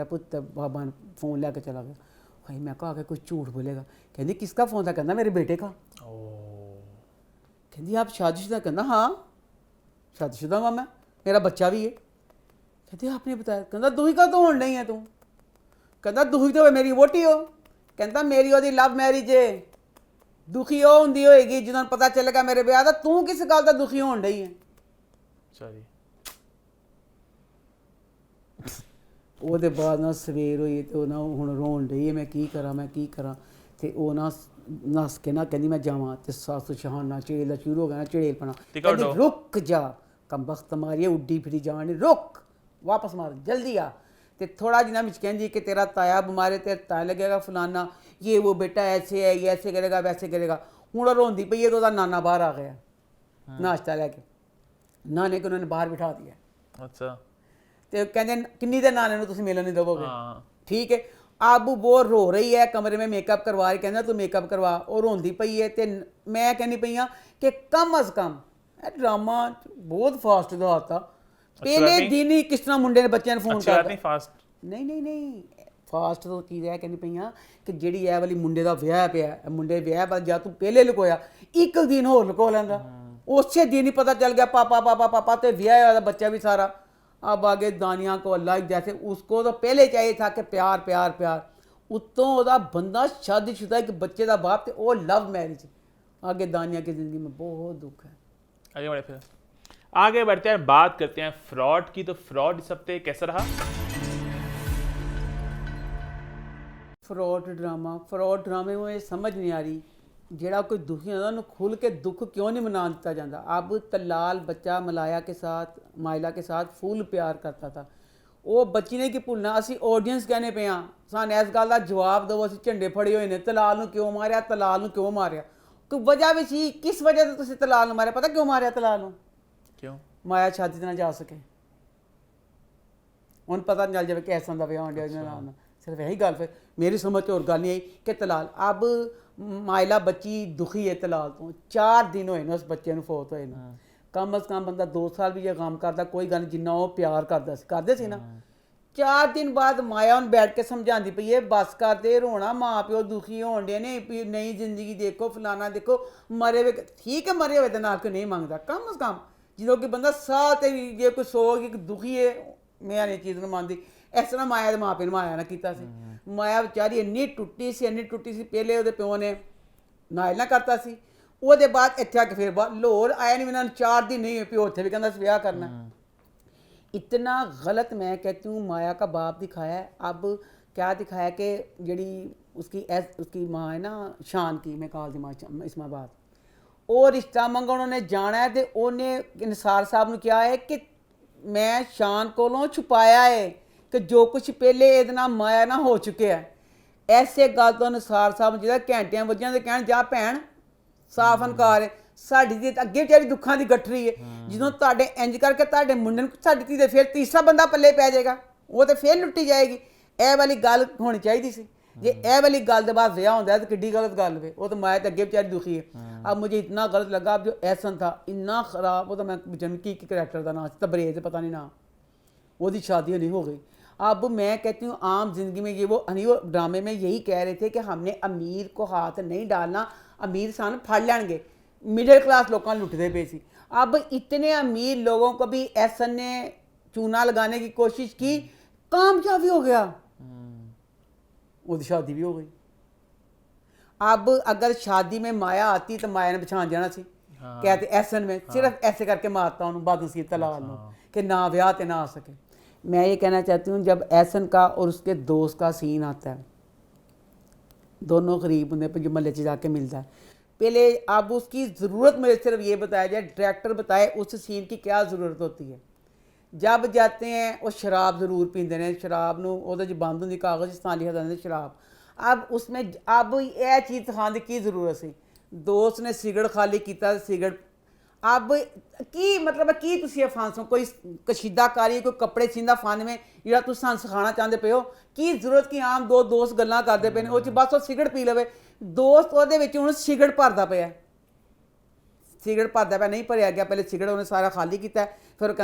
पुत्र बाबा फ़ोन लैके चला गया। भाई मैं कहा कि कुछ झूठ बोलेगा, कहती किसका फ़ोन था, कहना मेरे बेटे का। कहती आप शादीशुदा, कहना हाँ शादीशुदा हुआ मैं, मेरा बच्चा भी है। कहते आपने बताया, कहता दुखी का तो होना ही है तू, कहता दुखी तो मेरी वोटी हो, कहता मेरी वो लव मैरिज है, दुखी वो होंगी होएगी जिन्हों पता चलेगा मेरे ब्याह का, तू किस गल का दुखी होने डई है। सॉरी ਉਹਦੇ ਬਾਅਦ ਨਾ ਸਵੇਰ ਹੋਈ ਤੇ ਉਹ ਨਾ ਹੁਣ ਰੋਣ ਡਈ ਮੈਂ ਕੀ ਕਰਾਂ ਤੇ ਉਹ ਨਾ ਨੱਸ ਕੇ ਨਾ ਕਹਿੰਦੀ ਮੈਂ ਜਾਵਾਂ ਤੇ ਸੱਸ ਸ਼ਹਾਨਾ ਝੇਲ ਦਾ ਸ਼ੁਰੂ ਹੋ ਗਿਆ ਨਾ ਝੜੇਲਪਣਾ, ਕਹਿੰਦੀ ਰੁਕ ਜਾ ਕੰਬਖਤ ਮਾਰੀਏ ਉੱਡੀ ਫਿਰੀ ਜਾਣ, ਰੁਕ ਵਾਪਸ ਮਾਰ ਜਲਦੀ ਆ। ਤੇ ਥੋੜਾ ਜਿਹਾ ਵਿੱਚ ਕਹਿੰਦੀ ਕਿ ਤੇਰਾ ਤਾਇਆ ਬਿਮਾਰ ਹੈ, ਤੇਰਾ ਤਾਇਆ ਲੱਗੇਗਾ ਫਲਾਨਾ ਇਹ ਉਹ ਬੇਟਾ ਐਸੇ ਹੈ ਇਹ ਐਸੇ ਕਰੇਗਾ ਵੈਸੇ ਕਰੇਗਾ। ਹੁਣ ਰੋਂਦੀ ਪਈ ਹੈ ਤਾਂ ਉਹਦਾ ਨਾਨਾ ਬਾਹਰ ਆ ਗਿਆ ਨਾਸ਼ਤਾ ਲੈ ਕੇ, ਨਾਨੇ को उन्होंने बाहर बिठा दिया। अच्छा तो कहते किन्नी देर नाने तुम मिलन नहीं दोगे, ठीक है। अब वो रो रही है कमरे में मेकअप करवा रही, कहना तू मेकअप करवा, और रोंदी पई है। तो मैं कहनी पई हाँ कि कम अज़ कम ड्रामा बहुत फास्ट दहाता, पहले दिन ही किस तरह मुंडे ने बच्चों ने फोन कर नहीं फास्ट तो चीज़ है कहनी पई हाँ कि जिहड़ी ए वाली मुंडे का विआह पिया, मुंडे विआह पर जा तू पहले लुकोया एक दिन होर लुको लैंदा, उस दिन ही पता चल गया पापा तो विआह होया बच्चा भी सारा। अब आगे दानिया को अल्लाह जैसे उसको तो पहले चाहिए था कि प्यार प्यार प्यार, उत्तों वह बंदा शादीशुदा एक बच्चे का बाप थे, वो लव मैरिज। आगे दानिया की ज़िंदगी में बहुत दुख है। आगे बढ़ते हैं, बात करते हैं फ्रॉड की। तो फ्रॉड इस हफ्ते कैसा रहा? फ्रॉड ड्रामे में समझ नहीं आ रही, ਜਿਹੜਾ कोई दुखी होता उन्होंने खुल के दुख क्यों नहीं मना दिता जाता। अब तलाल बच्चा माइला के साथ फुल प्यार करता था, वो बच्ची ने की भुलना। असी ऑडियंस कहने पे हाँ सानू इस गल का जवाब दो, असी झंडे फड़े हुए ने तलाल नूं क्यों मारिया, कोई वजह भी सी, किस वजह से तुसीं तलाल नूं मारिया, पता क्यों मारिया तलाल नूं? क्यों? माया शादी ते ना जा सके, उन्हें पता चल जाए कि ऐसा का विआह होने डਿਆ, सिर्फ यही गल। फिर मेरी समझ और गल नहीं आई कि तलाल, अब माइला बच्ची दुखी है तलाल तो 4 दिन होए उस बच्चे ਨੂੰ ਫੌਤ ਹੋਏ ਨਾ। कम अज़ कम बंदा 2 साल भी जे काम करता कोई गल जिन्ना वो प्यार करते सी ना। 4 दिन बाद माया उन बैठ के समझाती पई है बस कर दे रोना, माँ प्यो दुखी होने डे ने, नई जिंदगी देखो फलाना देखो, मरे हुए ठीक है मरे हुए तो नाल कोई नहीं मंगता, कम अज़ कम जो कि बंदा साल ते जे कोई 100 दुखी है मैं नहीं चीज़ नहीं मानती। ਇਸ ਤਰ੍ਹਾਂ ਮਾਇਆ ਦੇ ਮਾਪੇ ਨੇ ਮਾਇਆ ਨਾ ਕੀਤਾ ਸੀ। ਮਾਇਆ ਵਿਚਾਰੀ ਇੰਨੀ ਟੁੱਟੀ ਸੀ ਪਹਿਲੇ ਉਹਦੇ ਪਿਓ ਨੇ ਨਾਇਲ ਨਾ ਕਰਤਾ ਸੀ, ਉਹਦੇ ਬਾਅਦ ਇੱਥੇ ਆ ਕੇ ਫਿਰ ਲਾਹੌਰ ਆਇਆ ਨਹੀਂ, ਮੈਨੂੰ 4 दिन नहीं हुए, पियो ਉੱਥੇ भी कहता ब्याह करना। इतना गलत मैं कहती हूँ माया का बाप दिखाया है। अब क्या दिखाया कि जड़ी उसकी माँ है ना शान की, मैं कहा दी माँ इस्लामाबाद, और रिश्ता मंगण उन्होंने जाना है, तो उन्हें निसार साहब ने क्या है कि मैं शान कोलों छुपाया है कि जो कुछ पहले ये माया ना हो चुके है। ऐसे गल तो निसार साहब जो घंटियां वजियां दे कहण जा भैन साफ अनकार है, साडी दी अगे विचारी दुखां दी गठरी है। ਜਦੋਂ ਤੁਹਾਡੇ ਇੰਜ ਕਰਕੇ ਤੁਹਾਡੇ ਮੁੰਡੇ ਨੂੰ ਸਾਡੀ ਧੀ ਦੇ ਫਿਰ ਤੀਸਰਾ ਬੰਦਾ ਪੱਲੇ ਪੈ ਜਾਏਗਾ, ਉਹ ਤੇ ਫਿਰ ਲੁੱਟੀ ਜਾਏਗੀ। ਇਹ ਵਾਲੀ ਗੱਲ ਹੋਣੀ ਚਾਹੀਦੀ ਸੀ। ਜੇ ਇਹ ਵਾਲੀ ਗੱਲ ਦੇ ਬਾਅਦ ਵਿਆਹ ਹੁੰਦਾ ਤਾਂ ਕਿੱਡੀ ਗਲਤ ਗੱਲ ਵੇ। ਉਹ ਤਾਂ ਮਾਇਆ ਤੇ ਅੱਗੇ ਵਿਚਾਰੀ दुखी है। अब मुझे इतना गलत लगा, अब जो एहसन था इतना ख़राब, वो तो मैं जनकी के करैक्टर का नाम तबरेज़ पता नहीं नाम, वो शादी नहीं हो गई। अब मैं कहती हूँ आम जिंदगी में ये वो ड्रामे में यही कह रहे थे कि हमने अमीर को हाथ नहीं डालना, अमीर सान फड़ लेंगे, मिडिल क्लास लोग लुटते पे सी। अब इतने अमीर लोगों को भी एहसन ने चूना लगाने की कोशिश की, कामयाब भी हो गया, वो शादी भी हो गई। अब अगर शादी में माया आती तो माया ने पछाण जाना सी। कहते एहसन में सिर्फ ऐसे करके मारता उन्होंने बदनसीब तलाल कि ना ब्याह ते ना आ सके। मैं ये कहना चाहती हूँ जब एहसन का और उसके दोस्त का सीन आता है, दोनों गरीब होंगे पर जो महल्ले से जाके मिलता है पहले, अब उसकी ज़रूरत मुझे सिर्फ ये बताया जाए, डायरेक्टर बताए उस सीन की क्या ज़रूरत होती है। जब जाते हैं वो शराब ज़रूर पीते हैं, शराब नूं ओहदे च बंद होंदी कागज़ स्थान लिखा जाता शराब। अब उसमें अब यह चीज़ दिखाने की ज़रूरत सी। दोस्त ने सिगरट खाली किया, सिगरट अब की मतलब की तुसीं फन कोई कशीदाकारी कोई कपड़े सींदा फन में जिहड़ा तुसीं सानूं सिखाना चाहते पे हो, की जरूरत की आम दो दोस्त गल्लां करदे पे ने ओह बस वो सिगरट पी लवे। दोस्त ਉਹਦੇ ਵਿੱਚ ਹੁਣ ਸਿਗਰਟ ਭਰਦਾ ਪਿਆ, ਸਿਗਰਟ ਭਰਦਾ ਪਿਆ, ਨਹੀਂ ਭਰਿਆ ਗਿਆ, ਪਹਿਲੇ ਸਿਗਰਟ ਉਹਨੇ ਸਾਰਾ ਖਾਲੀ ਕੀਤਾ, ਫਿਰ ਉਹ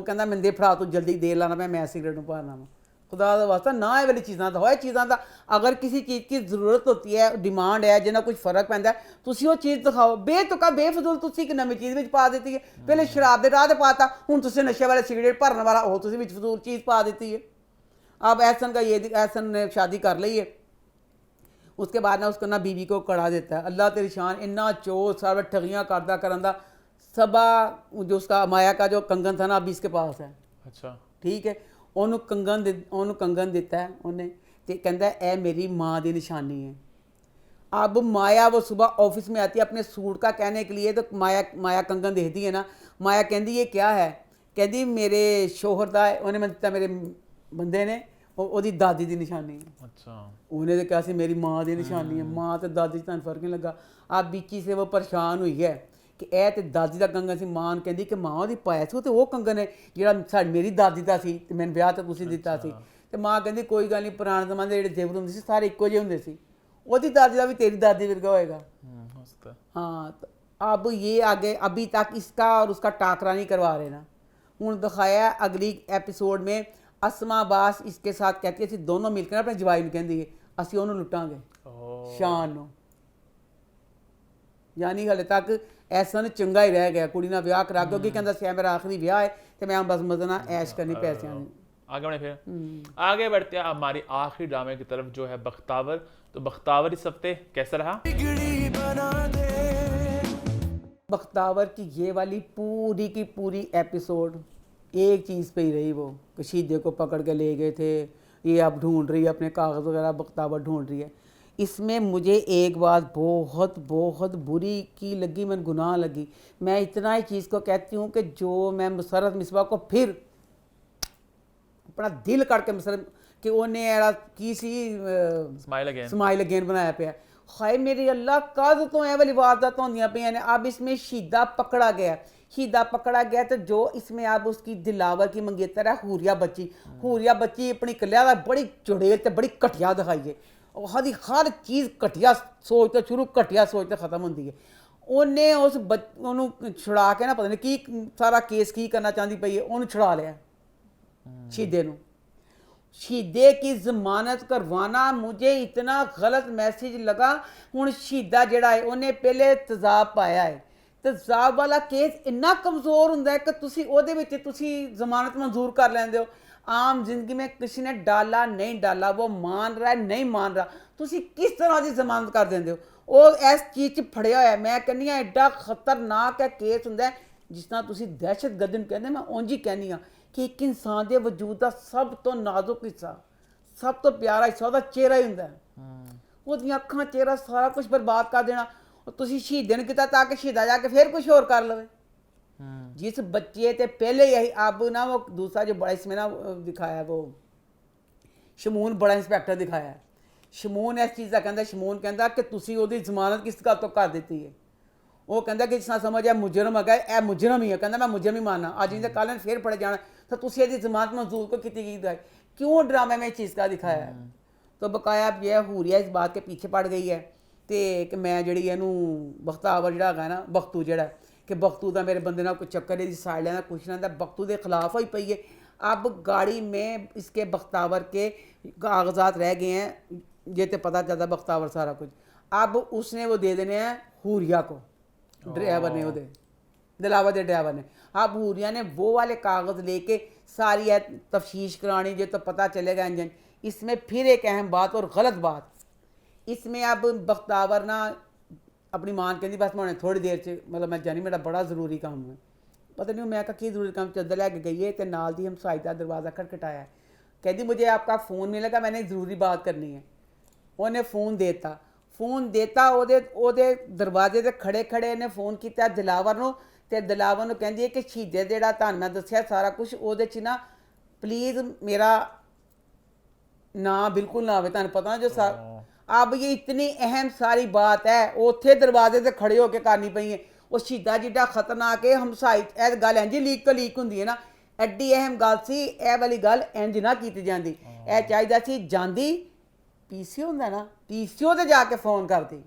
ਕਹਿੰਦਾ ਮੈਨੂੰ ਦੇ ਫੜਾ, ਤੂੰ ਜਲਦੀ ਦੇ ਲਾਣਾ ਮੈਂ ਸਿਗਰਟ ਨੂੰ ਭਰਨਾ ਵਾ। खुदा का वास्ता ना ये वाली चीज़ों का हो, चीज़ों का अगर किसी चीज़ की ज़रूरत होती है, डिमांड है, जिन्हें कुछ फर्क पैंदा है, तुसी वो चीज़ दिखाओ। बेतुका बेफजूल तुसी एक नवी चीज़ पा दी है, पहले शराब के राह से पाता, हुण तुसी नशे वाले सिगरेट भरने वाला वो तुसी फजूल चीज़ पा दी है। अब एहसन का ये एहसन ने शादी कर ली है, उसके बाद ना उसको ना बीवी को कड़ा देता है। अल्लाह तेरी शान, इन्ना चोर सारा ठगियाँ करदा करंदा सबा, जो उसका माया का जो कंगन था ना अभी इसके पास है। अच्छा ठीक है, ਉਹਨੂੰ ਕੰਗਨ ਦਿੱਤਾ ਉਹਨੇ ਤੇ ਕਹਿੰਦਾ ਇਹ मेरी माँ की निशानी है। अब माया वो सुबह ऑफिस में आती है अपने सूट का कहने के लिए, तो माया कंगन देखती है ना, माया कहती ये क्या है, कहती मेरे शोहर का उन्हें मैं दिता, मेरे बंदे ने ਉਹਦੀ ਦਾਦੀ ਦੀ ਨਿਸ਼ਾਨੀ है। अच्छा ਉਹਨੇ तो कहा मेरी माँ की निशानी है। माँ तो दादी से ਤੁਹਾਨੂੰ फर्क नहीं लगा। अब बीची से वो परेशान हुई है कि ਇਹ ਤੇ ਦਾਦੀ ਦਾ ਕੰਗਨ ਸੀ। ਮਾਂ ਕਹਿੰਦੀ ਕਿ ਮਾਂ ਉਹਦੀ ਪਾਇਆ ਸੀ, ਉਹ ਤੇ ਉਹ ਕੰਗਨ ਹੈ ਜਿਹੜਾ ਮੇਰੀ ਦਾਦੀ ਦਾ ਸੀ ਤੇ ਮੈਨੂੰ ਵਿਆਹ ਤੇ ਤੁਸੀਂ ਦਿੱਤਾ ਸੀ। ਤੇ ਮਾਂ ਕਹਿੰਦੀ ਕੋਈ ਗੱਲ ਨਹੀਂ, ਪੁਰਾਣੇ ਜ਼ਮਾਨੇ ਦੇ ਜਿਹੜੇ ਜ਼ੇਵਰ ਹੁੰਦੇ ਸੀ ਸਾਰੇ ਇੱਕੋ ਜਿਹੇ ਹੁੰਦੇ ਸੀ, ਉਹਦੀ ਦਾਦੀ ਦਾ ਵੀ तेरी दादी वर्गा होएगा। हाँ, तो अब ये आगे अभी तक इसका और उसका टाकरा नहीं करवा रहे ना। हूँ दिखाया अगली एपिसोड में असमा अब्बास इसके साथ कहती है ਅਸੀਂ दोनों मिलकर अपने जवाई ਨੂੰ ਕਹਿੰਦੀ ਹੈ ਅਸੀਂ ਉਹਨੂੰ ਲੁੱਟਾਂਗੇ ਸ਼ਾਨ ਨੂੰ। यानी हले तक ऐसा चंगा ही रह गया, कुड़ी ना ब्याह करा, क्योंकि कहता सी मेरा आखिरी ब्याह है तो मैं बस मजे ना ऐश करनी पैसे। आगे बढ़े फिर आगे बढ़ते हैं हमारी आखिरी ड्रामे की तरफ जो है बख्तावर। तो बख्तावर इस हफ्ते कैसा रहा? बख्तावर की ये वाली पूरी की पूरी एपिसोड एक चीज़ पे ही रही, वो कशीदे को पकड़ के ले गए थे, ये अब ढूंढ रही है अपने कागज़ वगैरह, बख्तावर ढूंढ रही है। इसमें मुझे एक बात बहुत बहुत बुरी की लगी, मैं गुनाह लगी। मैं इतना ही चीज़ को कहती हूँ कि जो मैं मुसरत मिसबा को फिर अपना दिल करके मुसरत कि उन्हें की सी स्माइल अगेन बनाया पे। हाय मेरी अल्लाह, कद तो ये वाली वारदात होंदियां पे ने। अब इसमें शीदा पकड़ा गया, शीदा पकड़ा गया तो जो इसमें अब उसकी दिलावर की मंगेतर है हूरिया बच्ची अपनी कल्याण बड़ी चुड़ैल तो बड़ी घटिया दिखाई है। हर चीज़ घटिया सोच तो शुरू, घटिया सोच तो ख़त्म होती है। उन्हें उस उन्होंने छुड़ा के ना पता नहीं की सारा केस की करना चाहती पई है, उन्होंने छुड़ा लिया शीदे नूं। शीदे की जमानत करवाना मुझे इतना गलत मैसेज लगा। हुण शीदा जिहड़ा है उन्हें पहले तेजाब पाया है, तेजाब वाला केस इन्ना कमज़ोर हुंदा है कि तुसी ओहदे विच तुसी जमानत मंजूर कर लैंदे हो। आम जिंदगी में किसी ने डाला नहीं डाला, वो मान रहा है नहीं मान रहा, ਤੁਸੀਂ किस तरह की जमानत कर देंगे हो? ਉਹ ਇਸ ਚੀਜ਼ 'ਚ ਫੜਿਆ ਹੋਇਆ। ਮੈਂ ਕਹਿੰਦੀ ਹਾਂ ਐਡਾ ਖਤਰਨਾਕ ਹੈ ਕੇਸ ਹੁੰਦਾ ਹੈ, ਜਿਸ ਤਰ੍ਹਾਂ ਤੁਸੀਂ ਦਹਿਸ਼ਤਗਰਦ ਨੂੰ ਕਹਿੰਦੇ, ਮੈਂ ਉਂਝ ਹੀ ਕਹਿੰਦੀ ਹਾਂ ਕਿ ਇੱਕ ਇਨਸਾਨ ਦੇ ਵਜੂਦ ਦਾ ਸਭ ਤੋਂ ਨਾਜ਼ੁਕ ਹਿੱਸਾ, ਸਭ ਤੋਂ ਪਿਆਰਾ ਹਿੱਸਾ ਉਹਦਾ ਚਿਹਰਾ ਹੀ ਹੁੰਦਾ ਹੈ। ਉਹਦੀਆਂ ਅੱਖਾਂ, ਚਿਹਰਾ, ਸਾਰਾ ਕੁਝ ਬਰਬਾਦ ਕਰ ਦੇਣਾ। ਉਹ ਤੁਸੀਂ ਸ਼ਹੀਦ ਨੇ ਕੀਤਾ ਤਾਂ ਕਿ ਸ਼ਹੀਦਾ ਜਾ ਕੇ फिर कुछ और कर लवे। जिस बच्चे ते पहले यही अब ना वो दूसरा जो बड़ा इसमें ना दिखाया है, वो शमून बड़ा इंस्पैक्टर दिखाया है। शमून इस चीज़ का कहता, शमून कहता कि तुसी ओदी जमानत किस गल तो कर दी है। वो कहता कि जिस तरह समझ है मुजरम है, यह मुजरम ही है, कहता मैं मुजरम ही मानना, अज इन्हें कल फिर पढ़े जाना, तो तुसी इसकी जमानत मंजूर को की गई, क्यों ड्रामे में इस चीज़ का दिखाया है? तो बकाया यह हूरिया इस बात के पीछे पड़ गई है कि मैं जी ਇਹਨੂੰ ਬਖਤਾਵਰ ਜਿਹੜਾ ਹੈਗਾ ਨਾ, ਬਖਤੂ ਜਿਹੜਾ कि बख्तू का मेरे बंदे ना कोई चक्कर है, साइड लेना कुछ ना, बख्तू के खिलाफ ही पई है। अब गाड़ी में इसके बख्तावर के कागजात रह गए हैं, ये तो पता चलता बख्तावर सारा कुछ। अब उसने वो दे देने हैं हूरिया को, ड्राइवर ने, वो दिलावर के ड्राइवर ने। अब हूरिया ने वो वाले कागज़ लेके सारी है तफ्तीश करानी, जो तो पता चलेगा इंजन। इसमें फिर एक अहम बात और गलत बात, इसमें अब बख्तावर ना अपनी मां कहती बस मैं थोड़ी देर से, मतलब मैं जानी मेरा बड़ा ज़रूरी काम है, पता नहीं मैं की ज़रूरी काम चद्दर लैके गई है, तो नाल दी हमसाई का दरवाज़ा खटखटाया, कहती मुझे आपका फ़ोन मिलेगा, मैंने ज़रूरी बात करनी है। उन्हें फ़ोन देता ओदे दरवाजे से खड़े खड़े ने फ़ोन किया दिलावर नूं, ते दिलावर नूं कहंदी है कि शहीदे जेड़ा तुहानूं मैं दस्सिया सारा कुछ, ओदे च ना प्लीज़ मेरा ना बिल्कुल ना आवे, तुहानूं पता ना जो अब ये इतनी अहम सारी बात है, उत्थे दरवाजे से खड़े होकर करनी पई है। वो शहीदा जिड्डा खतरनाक है, हमसाई ए गल इंज लीक तो लीक होंदी है ना, एड्डी अहम गल सी, ए वाली गल इंज ना की जाती। ए चाहिदा सी जांदी पीसीओ हुंदा ना, पीसीओ ते जाके फोन करदी,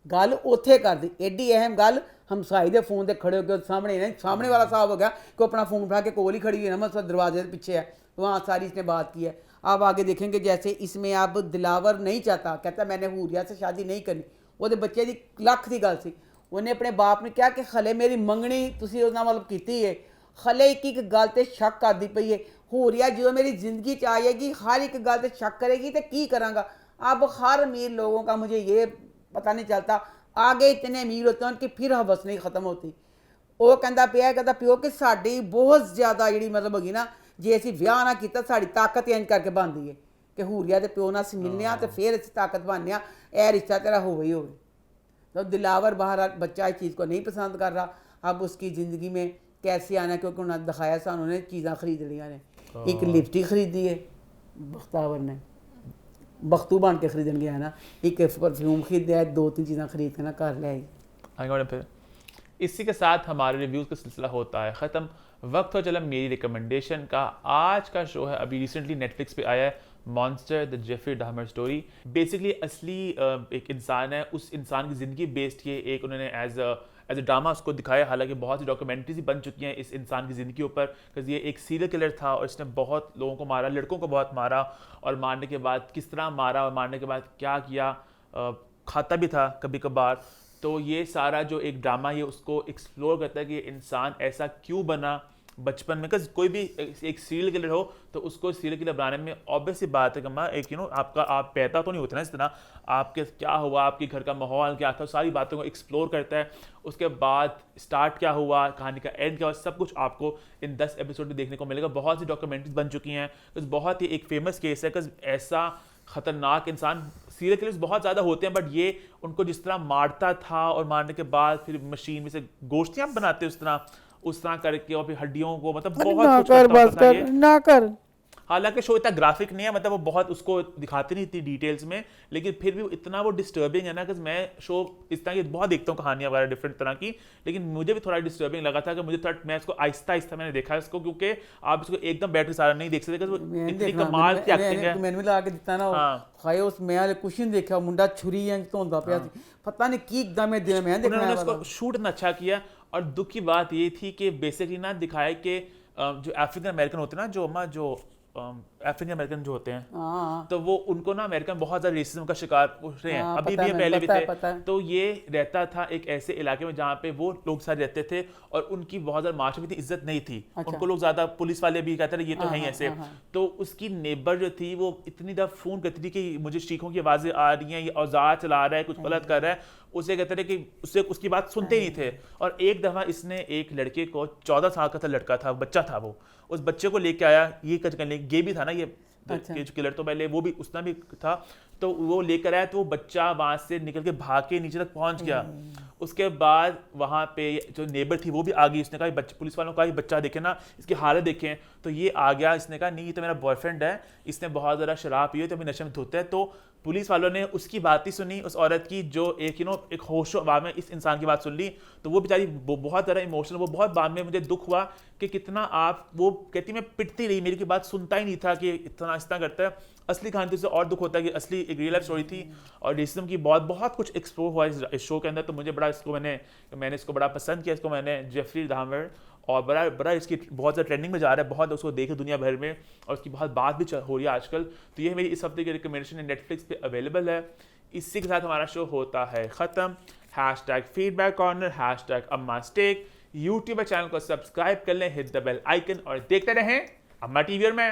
गल उत्थे करदी। एड्डी अहम गल हमसाई दे फोन ते खड़े होकर सामने नहीं, सामने वाला साहब हो गया कि अपना फ़ोन उठा के कोल ही खड़ी हुई है ना, मतलब दरवाजे के पीछे है, वहाँ सारी इसने बात की है। अब आगे देखेंगे जैसे इसमें अब दिलावर नहीं चाहता, कहता मैंने हूरिया से शादी नहीं करनी, वो बच्चे की लख की गल सी। उन्हें अपने बाप ने कहा कि खले मेरी मंगनी तुसी उस मतलब की है, खले एक गल ते शक करती पई है, हूरिया जो मेरी ज़िंदगी च आएगी हर एक गल ते शक करेगी तो की करांगा। अब हर अमीर लोगों का मुझे ये पता नहीं चलता, आगे इतने अमीर होते हैं उनकी फिर हवस नहीं ख़त्म होती। वो कहता प्यो कि साड़ी बहुत ज़्यादा जी मतलब होगी ना, जे असीं विआह ना कीता साड़ी ताकत इंज करके बनती है कि हूरिया के प्यो नाल असीं मिलने तो फिर असीं ताकत बनने, यह रिश्ता तेरा हो ही होवे। तो दिलावर बाहर बच्चा इस चीज़ को नहीं पसंद कर रहा, अब उसकी ज़िंदगी में कैसे आना, क्योंकि उन्होंने दिखाया सा उन्होंने चीज़ां खरीद लिया ने, एक लिपस्टिक खरीदी है बख्तावर ने, बख्तू बन के खरीदन गया ना, एक परफ्यूम खरीदा है, 2-3 चीज़ां खरीद के ना घर ले आई। इसी के साथ हमारे रिव्यूज़ का सिलसिला होता है ख़त्म। वक्त हो चला मेरी रिकमेंडेशन का। आज का शो है अभी रिसेंटली नेटफ्लिक्स पे आया है, Monster the Jeffrey Dahmer story. Basically असली एक इंसान है, उस इंसान की ज़िंदगी बेस्ड ये एक उन्होंने एज अ ड्रामा उसको दिखाया। हालांकि बहुत सी डॉक्यूमेंट्रीज बन चुकी हैं इस इंसान की ज़िंदगी ऊपर, बिकॉज ये एक सीरियल किलर था और इसने बहुत लोगों को मारा, लड़कों को बहुत मारा, और मारने के बाद किस तरह मारा और मारने के बाद क्या किया, खाता भी था कभी कभार। तो ये सारा जो एक ड्रामा है उसको एक्सप्लोर करता है कि इंसान ऐसा क्यों बना बचपन में। बिकॉज कोई भी एक सीरियल किलर हो तो उसको सीरियल किलर बनाने में ऑब्वियस सी बात है कि एक आपका आप पैदा तो नहीं होते ना इस तरह, आपके क्या हुआ, आपके घर का माहौल क्या था, सारी बातों को एक्सप्लोर करता है। उसके बाद स्टार्ट क्या हुआ, कहानी का एंड क्या हुआ, सब कुछ आपको इन 10 एपिसोड में देखने को मिलेगा। बहुत सी डॉक्यूमेंट्रीज बन चुकी हैं, बहुत ही एक फेमस केस है। बिकॉज ऐसा ख़तरनाक इंसान, सीरियल किलर्स बहुत ज़्यादा होते हैं, बट ये उनको जिस तरह मारता था और मारने के बाद फिर मशीन में से गोश्तियाँ बनाते उस तरह करके और फिर हड्डियों को, मतलब बहुत कुछ करता था ये। ना कर। हालांकि शो इतना ग्राफिक नहीं है, मतलब वो बहुत उसको दिखाते नहीं इतनी डिटेल्स में, लेकिन फिर भी इतना वो डिस्टर्बिंग है ना। कि मैं शो इस तरह की बहुत देखता हूँ, कहानियाँ वगैरह डिफरेंट तरह की, लेकिन मुझे भी थोड़ा डिस्टर्बिंग लगा था कि मुझे थोड़ा, मैं इसको आहिस्ता आहिस्ता मैंने देखा इसको, क्योंकि आप इसको एकदम बैठ के सारा नहीं देख सकते, इतनी कमाल की एक्टिंग है। मैंने भी ला के दिता ना, हाय उस मैं वाले कुछ नहीं देखा, मुंडा छुरी इंज धोंदा पिया सी, पता नहीं की एकदम में दिन मैं देखना। उन्होंने उसको शूट इतना अच्छा किया, और दुख की बात ये थी कि बेसिकली ना दिखाया कि जो अफ्रीकन अमेरिकन होते हैं ना, जो अफ्रीकन अमेरिकन जो होते हैं, हाँ तो वो उनको ना अमेरिका में बहुत ज़्यादा रेसिज्म का शिकार हो रहे हैं, हाँ, अभी पता भी है, पहले भी पता थे। है। तो ये रहता था एक ऐसे इलाके में जहाँ पे वो लोग सारे रहते थे और उनकी बहुत ज़्यादा माशरे में इतनी इज्जत नहीं थी। अच्छा। उनको लोग ज़्यादा, पुलिस वाले भी कहते थे ये तो हाँ, है ही हाँ, ऐसे। हाँ, हाँ। तो उसकी नेबर जो थी वो इतनी दफ़ा फ़ोन करती थी कि मुझे चीखों की आवाज़ें आ रही हैं, ये औजार चला रहा है, कुछ गलत कर रहा है। उसे कहते थे कि उससे उसकी बात सुनते ही नहीं थे। और एक दफ़ा इसने एक लड़के को, 14 साल का था लड़का था, बच्चा था वो, उस बच्चे को लेके आया, ये गे भी था ना ये अच्छा। जो किलर, तो पहले वो भी उसना भी था। तो वो लेकर आया, तो वो बच्चा वहां से निकल के भाग के नीचे तक पहुंच गया। उसके बाद वहां पे जो नेबर थी वो भी आ गई। इसने कहा बच्चे, पुलिस वालों का ये बच्चा देखे ना, इसकी हालत देखें। तो ये आ गया, इसने कहा नहीं ये तो मेरा बॉयफ्रेंड है, इसने बहुत ज़्यादा शराब पी है, तो अभी नशे में धोता है। तो पुलिस वालों ने उसकी बात ही सुनी, उस औरत की, जो एक एक होशो अवाम में इस इंसान की बात सुन ली। तो वो बेचारी बहुत ज़्यादा इमोशनल, वो बहुत बाद में मुझे दुख हुआ कि कितना आप, वो कहती मैं पिटती रही, मेरी की बात सुनता ही नहीं था कि इतना इतना करता है। असली कहानी तो इससे और दुख होता है कि असली एक रियल लाइफ स्टोरी थी और रेसिज्म की बहुत कुछ एक्सप्लोर हुआ इस शो के अंदर। तो मुझे बड़ा इसको मैंने इसको बड़ा पसंद किया। इसको मैंने जेफरी डहमर, और बड़ा इसकी बहुत ज़्यादा ट्रेंडिंग में जा रहा है, बहुत उसको देखे दुनिया भर में, और उसकी बहुत बात भी हो रही है आजकल। तो ये मेरी इस हफ्ते की रिकमेंडेशन नेटफ्लिक्स पे अवेलेबल है। इसी के साथ हमारा शो होता है ख़त्म। #feedback corner, #अम्मा स्टेक। यूट्यूब चैनल को सब्सक्राइब कर लें, हिट द बेल आइकन और देखते रहें अम्मा टीवी और मैं।